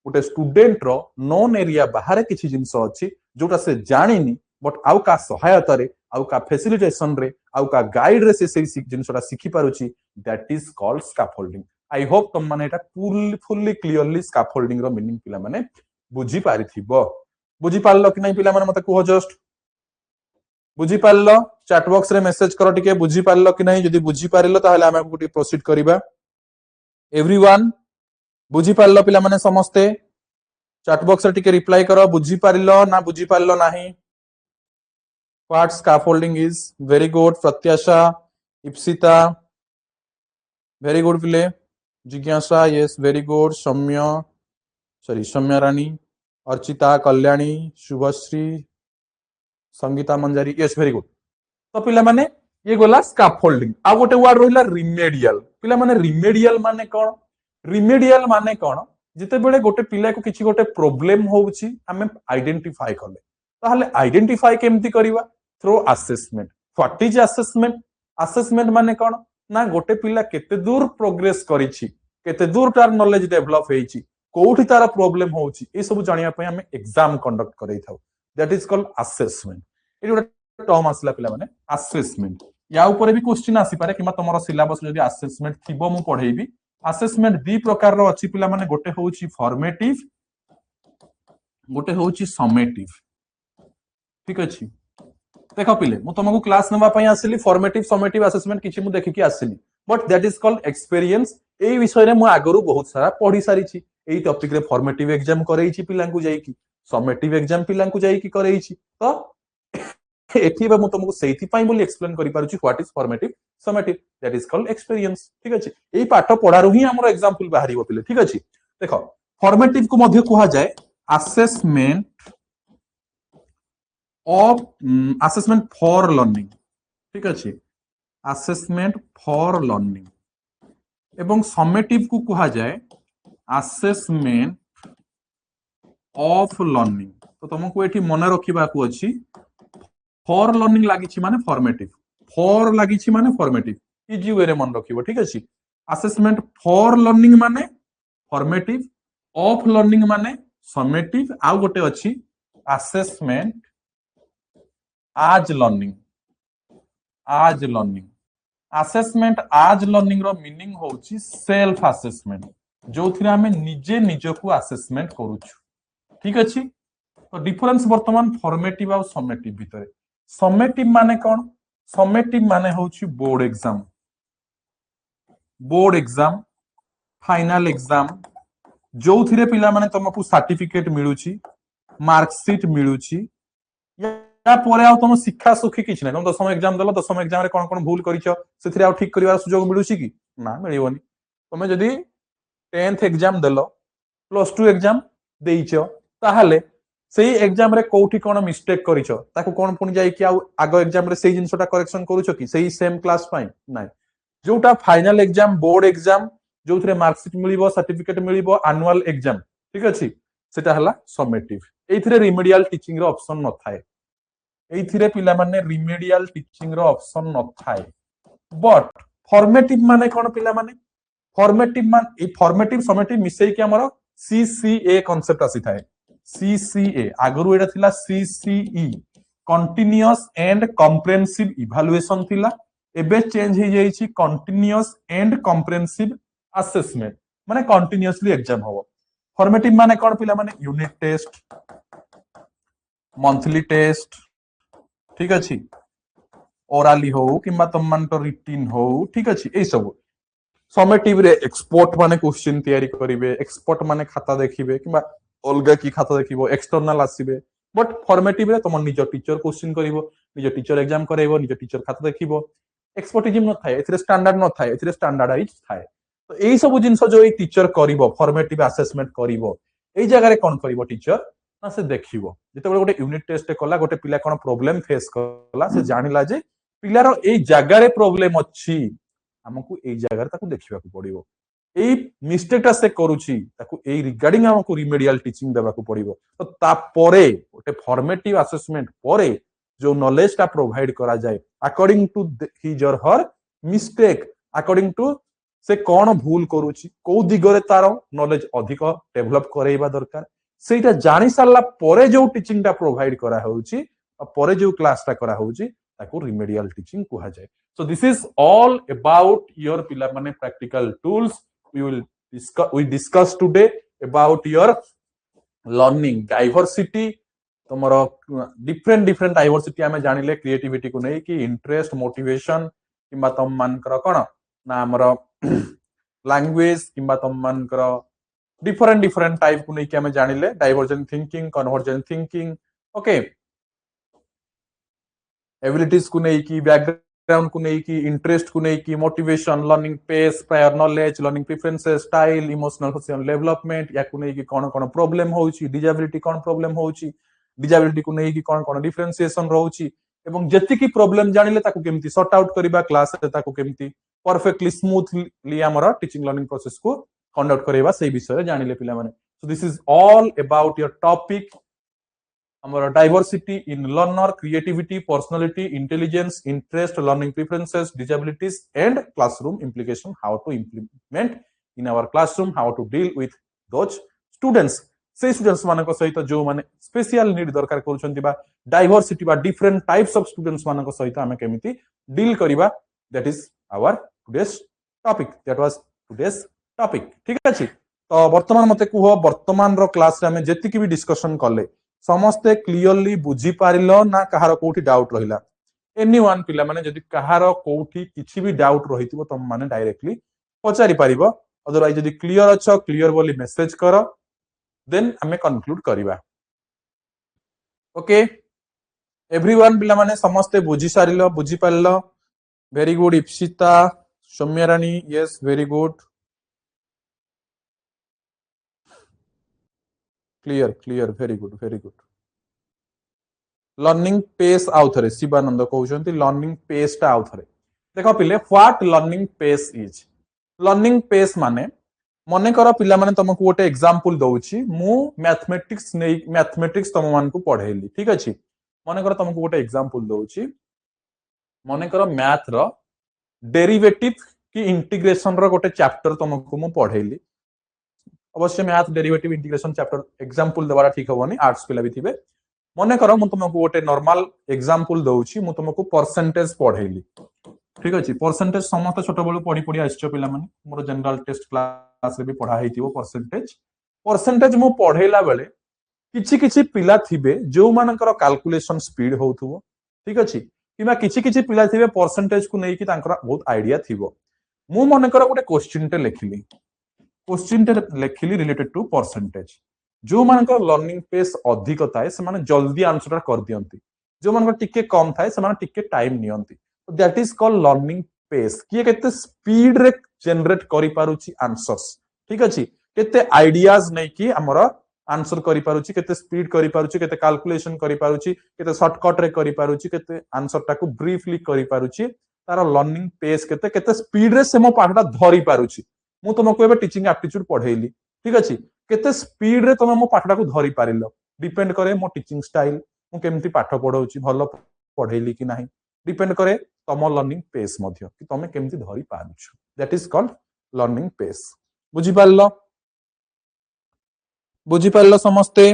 गोटे स्टूडेंट रो नोन एरिया बाहर किछि जिंस अछि जोटा से जानिनी बट आउ का सहायता रे आउ का फैसिलिटेशन रे आउ का गाइड रे से जिंसटा सिखि पारुची that is called scaffolding I hope तुम माने एटा फुल्ली क्लियरली स्कैफोल्डिंग रो मीनिंग पिला माने बुझी पारिथिबो बुझी पारलो कि नहीं पिला माने मते कुहो जस्ट बुझी पारलो चैट बॉक्स रे मेसेज करो टिके बुझी पारलो कि नहीं जदी बुझी पारिलो ताहले हम को प्रोसीड करिबा एवरीवन बुझी पारलो पिला माने समस्ते चैट बॉक्स रे टिके रिप्लाई करो बुझी पारिलो ना बुझी पारलो नाही what scaffolding is very good Pratyasha Ipsita very good पिले जिज्ञासा yes very good Soumya Rani Archita Kalyani Shubhashree Sangeeta Manjari yes very good तो पिला माने ये गोला स्कैफोल्डिंग आ गोटे वर्ड रहिला रिमेडियल पिला माने रिमेडियल माने कोन जिते बेले गोटे पिला को किछि गोटे प्रॉब्लम होउची हमें आइडेंटिफाई करले ताहले आइडेंटिफाई केमती करिवा through assessment what is assessment माने कोन ना गोटे पिला केते दूर प्रोग्रेस करिछि केते दूर तार नॉलेज डेवलप हेछि कोठी तार प्रॉब्लम होउची ए सब जानिया पय हमें एग्जाम कंडक्ट करै थाउ दैट इज कॉल्ड असेसमेंट ए गोटे टर्म आसला पिला माने असेसमेंट या ऊपर भी क्वेश्चन आसी पारे किमा तमरो सिलेबस जदी असेसमेंट थिबो मु पढेबी असेसमेंट दी प्रकार रो अछि पिला माने गोटे होउची फॉर्मेटिव गोटे होउची समेटिव ठीक अछि देखो पिले मु तुमको क्लास नबा पय आसिली फॉर्मेटिव समेटिव असेसमेंट किछि मु देखि कि आसिली but that is called experience ए विषय रे मु आगरु बहुत सारा पढी सारी छी एई टॉपिक रे फॉर्मेटिव एग्जाम करई छी पिलां को जाई कि समेटिव एग्जाम पिलां को जाई कि करई छी तो एठी बा मु तुमको सेठी पय बोली एक्सप्लेन करि पारु छी what is formative summative that is called experience ठीक अछि एई पाठ पढारु ही हमर एग्जांपल बाहरिबो पिले ठीक अछि देखो फॉर्मेटिव को मध्य कहा जाय assessment of assessment for learning ठीक अछि असेसमेंट फॉर लर्निंग एवं समेटिव को कहा जाए असेसमेंट ऑफ लर्निंग तो तुमको एठी मन रखिबा को अछि फॉर लर्निंग लागिछि माने फॉर्मेटिव फॉर लागिछि माने फॉर्मेटिव इजी वे रे मन रखिबो ठीक अछि असेसमेंट फॉर लर्निंग माने फॉर्मेटिव ऑफ लर्निंग माने समेटिव आ गोटे अछि असेसमेंट आज लर्निंग असेसमेंट आज लर्निंग रो मीनिंग होउची सेल्फ असेसमेंट जो थिरे आमे निजे निजको असेसमेंट करूछु ठीक अछि तो डिफरेंस वर्तमान फॉर्मेटिव और समेटिव भितरे समेटिव माने कोन समेटिव माने होछि बोर्ड एग्जाम फाइनल एग्जाम जो थिरे पिला माने तुमको सर्टिफिकेट मिलुछि मार्कशीट मिलुछि या परे आ तुम शिक्षा सुखी किछ नै तुम 10th एग्जाम दलो 10th एग्जाम रे कोन कोन भूल करिछो सेथिरे आ ठीक करिवार सुजोग मिलुछि कि ना मिलिबोनी तुमे जदी 10th एग्जाम दलो प्लस 2 एग्जाम देइछो ताहाले सेही एग्जाम रे कोठी कोन मिस्टेक करिछो ताको कोन पुनी जाई कि आ आगो एग्जाम रे सेही जिंसटा करेक्शन करूछो कि सेही सेम क्लास पाई नै जोटा फाइनल एग्जाम बोर्ड एग्जाम जो थिरे मार्कशीट मिलिबो सर्टिफिकेट मिलिबो एनुअल एग्जाम ठीक अछि सेटा हला समेटिव एथिरे रिमेडियल टीचिंग रो ऑप्शन न थाए एथिरे पिला माने रिमेडियल टीचिंग रो ऑप्शन न थाए बट फॉर्मेटिव माने कोन पिला माने फॉर्मेटिव मान ए फॉर्मेटिव समेटिव मिसई के हमरो सीसीए कांसेप्ट आसी थाए सीसीए आगरु एटा थिला CCE continuous and comprehensive evaluation थिला एबे चेंज हो जाई छी कंटीन्यूअस एंड कॉम्प्रिहेंसिव असेसमेंट माने कंटीन्यूअसली एग्जाम हो फॉर्मेटिव माने कोन पिला माने यूनिट टेस्ट मंथली टेस्ट ठीक अछि ओराली हो किंबा तुम मान तो रिटिन हो ठीक अछि ए सब समेटिव रे एक्सपोर्ट माने क्वेश्चन तैयारी करिवे एक्सपोर्ट माने खाता देखिबे किंबा अलगा की खाता देखिबो एक्सटर्नल आसीबे बट फॉर्मेटिव रे तुम निज टीचर क्वेश्चन करिवो निज टीचर एग्जाम करैबो निज टीचर खाता देखिबो एक्सपर्टिज्म न थाए एथिरे स्टैंडर्ड न थाए एथिरे स्टैंडर्डाइज थाए तो एई सब जिंस जो ए टीचर करिवो फॉर्मेटिव असेसमेंट करिवो एई जगह रे कोन करिवो टीचर ना से देखिवो जेते गोटे यूनिट टेस्ट कला गोटे पिला कोन प्रॉब्लम फेस कला से जानिला जे पिलारो एई जगह रे प्रॉब्लम अछि हमकु एई जगह रे ताकू देखिबा को पड़िवो एई मिस्टेक ता से करूची ताकू एई रिगार्डिंग हमकु रिमेडियल टीचिंग देबा को पड़िवो तो ता परे गोटे फॉर्मेटिव असेसमेंट परे जो नॉलेज ता प्रोवाइड करा जाए अकॉर्डिंग टू हिज और हर मिस्टेक अकॉर्डिंग टू से कौन भूल करूची को दिगरे तार नॉलेज अधिक डेवलप करेइबा दरकार सेटा जानि सारला परे जो टीचिंग ता प्रोवाइड करा होउची परे जो क्लास ता करा होउची ताको रिमेडियल टीचिंग कुहा जाए so this is all about your पिला माने practical tools we discuss today about your learning diversity तुमरो डिफरेंट डिफरेंट डाइवर्सिटी आमे जानिले क्रिएटिविटी को नै कि इंटरेस्ट मोटिवेशन किंबा तम मानकर कोन ना हमरो लैंग्वेज किंबा तम मानकर डिफरेंट डिफरेंट टाइप को नै कि आमे जानिले divergent thinking convergent thinking okay abilities को नै कि बैकग्राउंड को नै कि इंटरेस्ट को नै कि motivation learning pace prior knowledge learning preferences style emotional social development या को नै कि कोन कोन प्रॉब्लम होउची डिसेबिलिटी कोन प्रॉब्लम होउची डिसेबिलिटी को नै कि कोन कोन डिफरेंशिएशन रहउची एवं जति की प्रॉब्लम जानिले ताको केमती सॉर्ट आउट करिबा क्लास रे ताको केमती परफेक्टली स्मूथली हमर टीचिंग लर्निंग प्रोसेस को कंडक्ट करेबा सेही विषय जानिले पिला माने so this is all about your topic हमर diversity in learner creativity personality intelligence interest learning preferences disabilities and classroom implication how to implement in our classroom how to deal with those students से students मानको सहित जो माने special need दरकार करूछंती बा diversity बा different types of students मानको सहित हमें केमिति डील करिबा that is our today's topic that was today's topic ठीक अछि तो वर्तमान मते कुहो वर्तमान रो क्लास रे हमें जेति की भी डिस्कशन करले समस्ते क्लियरली बुझी पारिलो ना कहारो कोठी डाउट रहिला एनीवन पिला माने जदि कहारो कोठी किछि भी डाउट रहितिबो तम माने डायरेक्टली पचारि पारिबो अदरवाइज जदि क्लियर अछ क्लियर बोली मेसेज करो देन हमें कंक्लूड करिबा ओके एवरीवन पिला माने समस्ते बुझी सारिलो बुझी पारलो very good Ipsita Soumyarani yes very good clear clear very good learning pace आउ थरे शिवानंद कहउछंती लर्निंग पेस ता आउ थरे देखो पिले what learning pace is learning pace माने मने कर पिला माने तुमको गोटे एग्जांपल दउची मु मैथमेटिक्स तुम मान को पढेली ठीक अछि मने कर तुमको गोटे एग्जांपल दउची मने कर मैथ रो डेरिवेटिव की इंटीग्रेशन रो गोटे चैप्टर तुमको मु पढेली अवश्य math derivative integration chapter example Devara ठीक होबनी आर्ट्स पिला भी थिबे मने कर मु तुमको गोटे नॉर्मल एग्जांपल दउची मु तुमको परसेंटेज पढेली ठीक अछि परसेंटेज समस्त छोट बळु पढी पढी आछियो पिला माने मोर जनरल टेस्ट क्लास क्लास रे भी पढ़ा हेतिबो परसेंटेज मु पढ़ेला बेले किछि किछि पिला थिबे जो मानकर कैलकुलेशन स्पीड होउथुबो ठीक अछि किबा किछि किछि पिला थिबे परसेंटेज को नै कि तांकर बहुत आईडिया थिबो मु मानकर गोटे क्वेश्चन टे लिखिली रिलेटेड टू परसेंटेज जो मानकर लर्निंग पेस अधिक थाए से माने जल्दी आंसर कर दियंती जो मानकर टिके कम थाए से माने टिके टाइम नियंती that is called learning pace किए केते स्पीड रे जनरेट करि पारुची आंसर्स ठीक अछि केते आइडियाज नै कि हमर आंसर करि पारुची केते स्पीड करि पारुची केते कैलकुलेशन करि पारुची केते शॉर्टकट रे करि पारुची केते आंसर टाको ब्रीफली करि पारुची तार लर्निंग पेस केते केते स्पीड रे से मो पाठटा धरि पारुची मु तुमको एबे टीचिंग एप्टीट्यूड पढेइली ठीक अछि केते स्पीड रे तुम मो पाठटा को धरि पारिलो डिपेंड करे मो टीचिंग स्टाइल मु केमती पाठ पढौची भलो पढेइली कि नाही डिपेंड करे तम लर्निंग पेस मध्य कि तमे केमती धरि पारुछ that is called learning pace बुझी पारलो समस्ते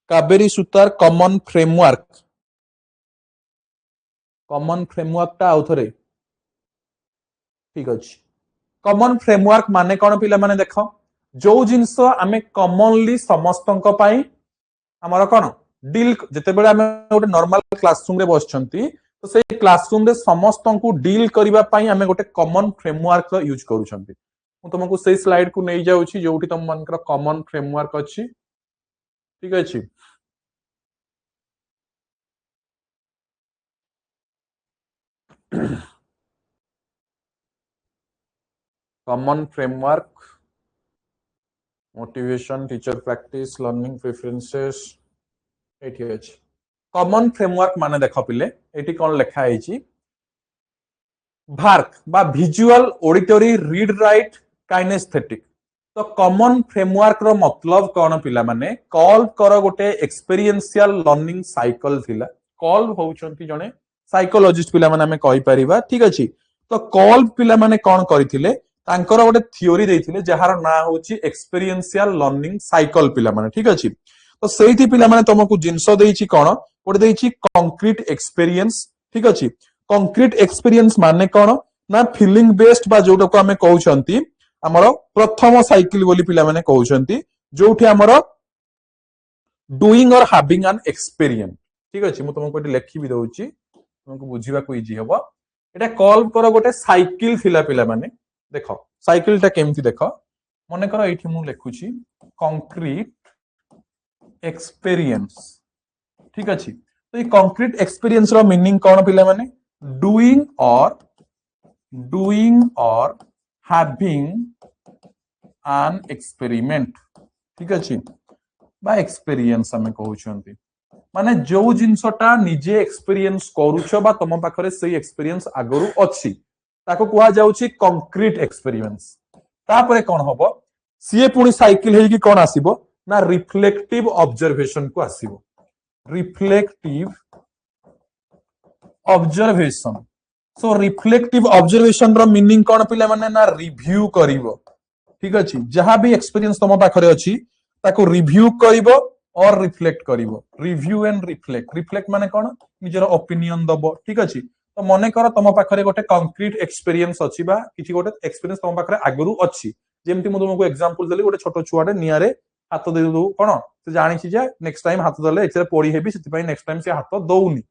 काबेरी सुतार कॉमन फ्रेमवर्क टा आउथरे ठीक अछि कॉमन फ्रेमवर्क माने कोन पिला माने देखो जो जिंस आमे कॉमनली समस्तंक पाई हमर कोन डील जते बेले आमे गोटे नॉर्मल क्लासरूम रे बसचंती तो से क्लासरूम रे समस्तंकु डील करिबा पाई आमे गोटे कॉमन फ्रेमवर्क रो यूज करूछंती मु तुमको से स्लाइड को नै जाउची जोठी तुम मानकर कॉमन फ्रेमवर्क अछि ठीक अछि common framework motivation teacher practice learning preferences एठी अछि कॉमन फ्रेमवर्क माने देखो पिले एठी कोन लिखा हेची VARC बा visual auditory read write kinesthetic तो कॉमन फ्रेमवर्क रो मतलब कोन पिला माने कॉल कर गोटे एक्सपीरियंशियल लर्निंग साइकिल थिला कॉल होउचंती जने साइकोलॉजिस्ट पिला माने हमें कहि परिबा ठीक अछि तो कॉल पिला माने कोन करिथिले तांकर गोटे थ्योरी देइथिले जहार ना होची एक्सपीरियंशियल लर्निंग साइकिल पिला माने ठीक अछि तो सेठी पिला माने तुमको जिंसो देइची कोन गोटे देइची कंक्रीट एक्सपीरियंस ठीक अछि कंक्रीट एक्सपीरियंस माने कोन ना फीलिंग बेस्ड बा जोटा को हमें कहउचंती हमरो प्रथम साइकिल बोली पिला माने कहउचंती जोठी हमरो डूइंग और हैविंग एन एक्सपीरियंस ठीक अछि मु तुमको एटी लेखि भी दउची तुमको बुझिबा को इजी हबो एटा कॉल करो गोटे साइकिल थिला पिला माने देखो साइकिल टा केमती देखो मने करो एठी मु लेखुची कंक्रीट एक्सपीरियंस ठीक अछि तो ये कंक्रीट एक्सपीरियंस रो मीनिंग कोन पिला माने डूइंग और हैविंग एन एक्सपेरिमेंट ठीक अछि बा एक्सपीरियंस हमें कहउछंती माने जो जिंसटा निजे एक्सपीरियंस करूछ बा तम पाखरे सेही एक्सपीरियंस आगरु अछि ताको कुआ जाउची कंक्रीट एक्सपीरियंस तापरे कोन होबो सीए पुनी साइकिल हेई कि कोन आसीबो ना रिफ्लेक्टिव ऑब्जर्वेशन को आसीबो reflective observation so reflective observation रो मीनिंग कोन पिला माने ना रिव्यू करिवो ठीक अछि जहां भी एक्सपीरियंस तम पाखरे अछि ताको रिव्यू करिवो और रिफ्लेक्ट करिवो रिव्यू एंड रिफ्लेक्ट माने कोन निजर ओपिनियन दबो ठीक अछि तो मने कर तम पाखरे गोटे कंक्रीट एक्सपीरियंस अछि बा किछि गोटे एक्सपीरियंस तम पाखरे आगरु अछि जेमति मु तुमको एग्जांपल देली गोटे छोटो छुआडे नियारे हाथ दे दउ कोन से जानि छी जे नेक्स्ट टाइम हाथ दले एचरे पड़ी हेबी सेति पई नेक्स्ट टाइम से हाथ दउनी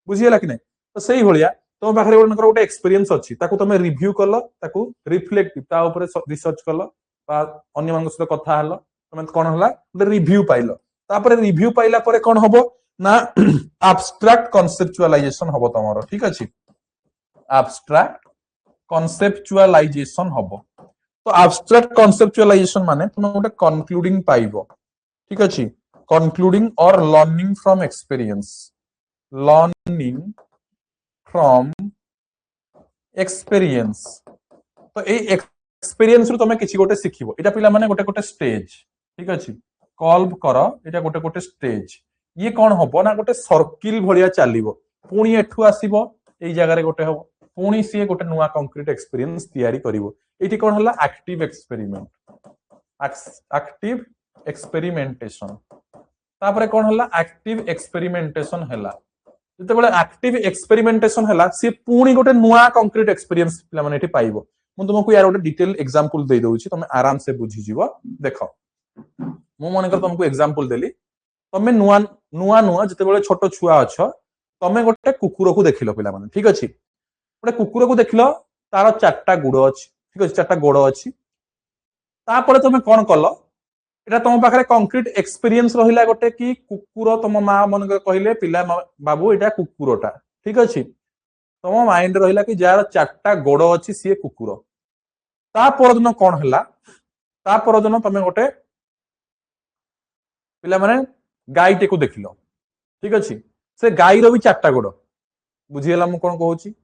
बुझियला कि नै तो सेही भलिया तम पाखरे गोटे एक्सपीरियंस अछि ताको तमे रिव्यू करलो ताको रिफ्लेक्ट ता ऊपर रिसर्च करलो बा अन्य मानक सहित कथा हलो तमे कोन हला रिव्यू पाइलो तापर रिव्यू पाइला परे कोन हबो ना एब्स्ट्रैक्ट कॉन्सेप्चुअलाइजेशन हबो तमरो ठीक अछि एब्स्ट्रैक्ट कॉन्सेप्चुअलाइजेशन हबो तो एब्स्ट्रैक्ट कॉन्सेप्चुअलाइजेशन माने तुम गोटे कंक्लूडिंग पाइबो ठीक अछि कंक्लूडिंग और learning from experience learning from experience तो ए एक्सपीरियंस रु तमे किछि गोटे सिखिबो एटा पिला माने गोटे गोटे स्टेज ठीक अछि कॉल्व करो एटा गोटे गोटे स्टेज ये कौन हबो ना गोटे सर्किल भलिया चलिबो पुणी एठु आसीबो एई जगह रे गोटे हबो पुणी सी गोटे नुवा कंक्रीट एक्सपीरियंस तयारी करिवो एठी कोन हला एक्टिव एक्सपेरिमेंटेशन तापरे कोन हला एक्टिव एक्सपेरिमेंटेशन हला जते बेले एक्टिव एक्सपेरिमेंटेशन हला सी पुणी गोटे नुवा कंक्रीट एक्सपीरियंस पिला माने एठी पाइबो ମୁଁ ତୁମକୁ यार ଗୋଟେ डिटेल एग्जांपल देई दउची तमे आराम से बुझी जीवो देखो मु मन कर तुमको एग्जांपल देली तमे नुआ नुआ नुआ जते बेले छोट छुआ अछ तमे गोटे कुकुर को देखिलो पिला माने ठीक अछि गोटे कुकुर को देखिलो तार चारटा गुड़ अछि ठीक अछि चारटा गोड़ अछि तापर तमे कोन कलो एटा तुम पाखरे कंक्रीट एक्सपीरियंस रहिला गोटे कि कुकुर तुम मां मन कहले पिला बाबू एटा कुकुरटा ठीक अछि तुम माइंड रहिला कि जार चारटा गोड़ अछि सी कुकुर ता परदिन कोन हला ता परदिन तमे गोटे पिला माने गाईटे को देखिलो ठीक अछि से गाई रो भी चारटा गोड़ बुझियला मु कोन कहूची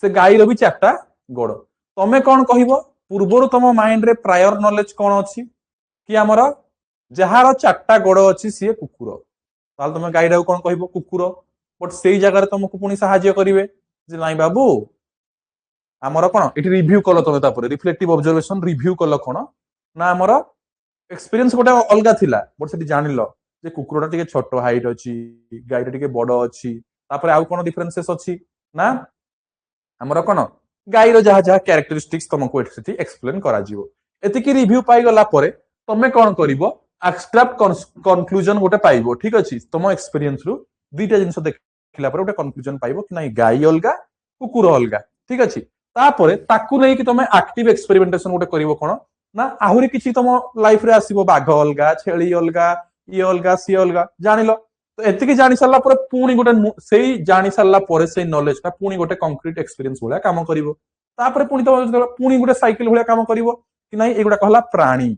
से गाई रो भी चारटा गोड़ तमे कोन कहिबो पूर्वरु तुम माइंड रे प्रायर नॉलेज कोन अछि कि हमर जहार चारटा गोड़ अछि सी कुकुर ताल तुम गाई रो कोन कहिबो कुकुर बट सेई जगह रे तुमको पुनी सहाय्य करिवे जे नाही बाबू हमर कोन एठी रिव्यू कलो तमे तापर रिफ्लेक्टिव ऑब्जर्वेशन रिव्यू कलो कोन ना हमर एक्सपीरियंस गोटे अलगा थिला बट सेठी जानिलो जे कुकुरटा टिके छोट हाइट अछि गाईटा टिके बड़ अछि तापर आउ कोन डिफरेंसेस अछि ना हमर कोन गाईरो जहा जहा कैरेक्टरिस्टिक्स तुमको एठी सेठी एक्सप्लेन करा जिवो एतिकी रिव्यू पाई गला परे तमे कोन करिवो एब्स्ट्रैक्ट कंक्लूजन गोटे पाइबो ठीक अछि तुम एक्सपीरियंस रु दुईटा जिंस देखिला परे गोटे कंक्लूजन पाइबो कि नाही गाई अलगा कुकुर अलगा ठीक अछि तापरे ताकू नै कि तुम एक्टिव एक्सपेरिमेंटेशन गोटे करिवो कोन ना आहुरी किछि तुम लाइफ रे आसीबो बाघ अलगा छेली अलगा इ अलगा सी अलगा जानिलो तो एतिकी जानि सारला परे पुनी गोटे सेई जानि सारला परे सेई नॉलेज का पुनी गोटे कंक्रीट एक्सपीरियंस होया काम करिवो तापरे पुनी तो पुनी गोटे साइकिल होया काम करिवो कि नाही एगुडा कहला प्राणी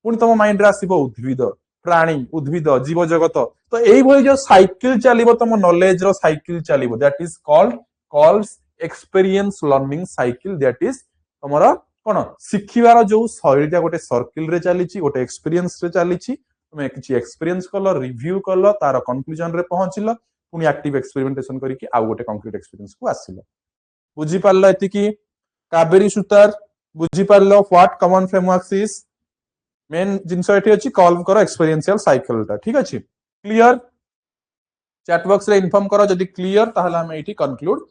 पुनी तुम माइंड रे आसीबो उद्भिद प्राणी उद्भिद जीव जगत तो एई भली जो साइकिल चलिबो तुम नॉलेज रो साइकिल चलिबो that is called experience learning cycle that is तुमरा कोन सिखिवार जो शैलीटा गोटे सर्किल रे चलीची गोटे एक्सपीरियंस रे चलीची तुम किछि एक्सपीरियंस कलो रिव्यू कलो तार कंक्लूजन रे पहुंचिलो पुनी एक्टिव एक्सपेरिमेंटेशन करिकि आउ गोटे कंक्रीट एक्सपीरियंस को आसिलो बुझी पारलो एतिकी काबेरी सूतर बुझी पारलो what common frameworks is main जिंस एठी अछि कॉल्व करो एक्सपीरियंशियल साइकिलटा ठीक अछि क्लियर चैट बॉक्स रे इन्फॉर्म करो जदि क्लियर ताहला हम एठी कंक्लूड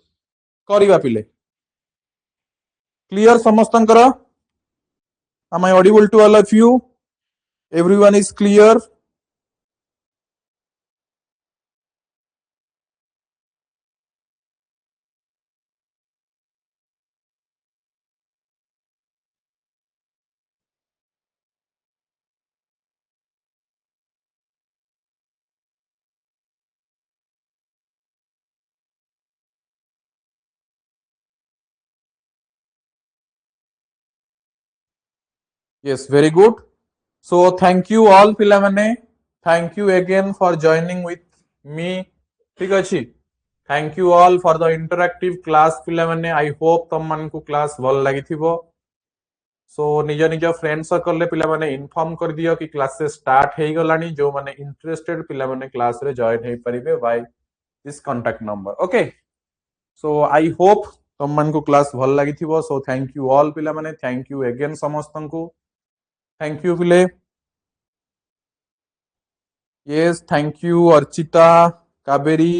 करिवा पिले क्लियर समस्तंकर am I audible to all of you everyone is clear yes very good so thank you all pila mane thank you again for joining with me ठीक अछि thank you all for the interactive class pila mane I hope तुम मन को class भल लागिथिबो सो निज निज friend circle रे पिला माने इन्फॉर्म कर दियो कि क्लासेस स्टार्ट हे गलानी जो माने इंटरेस्टेड पिला माने क्लास रे जॉइन हे परिबे by this contact number okay so I hope तुम मन को क्लास भल लागिथिबो सो थैंक यू ऑल पिला माने थैंक यू अगेन समस्तन को थैंक यू पिले yes thank you Archita Kaberi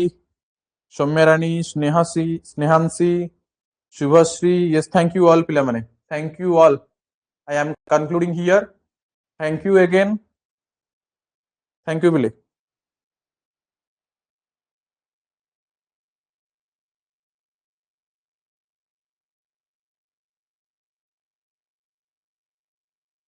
Soumyarani Snehanshi Shubhashree yes thank you all पिला माने thank you all I am concluding here. Thank you again. Thank you, Billy.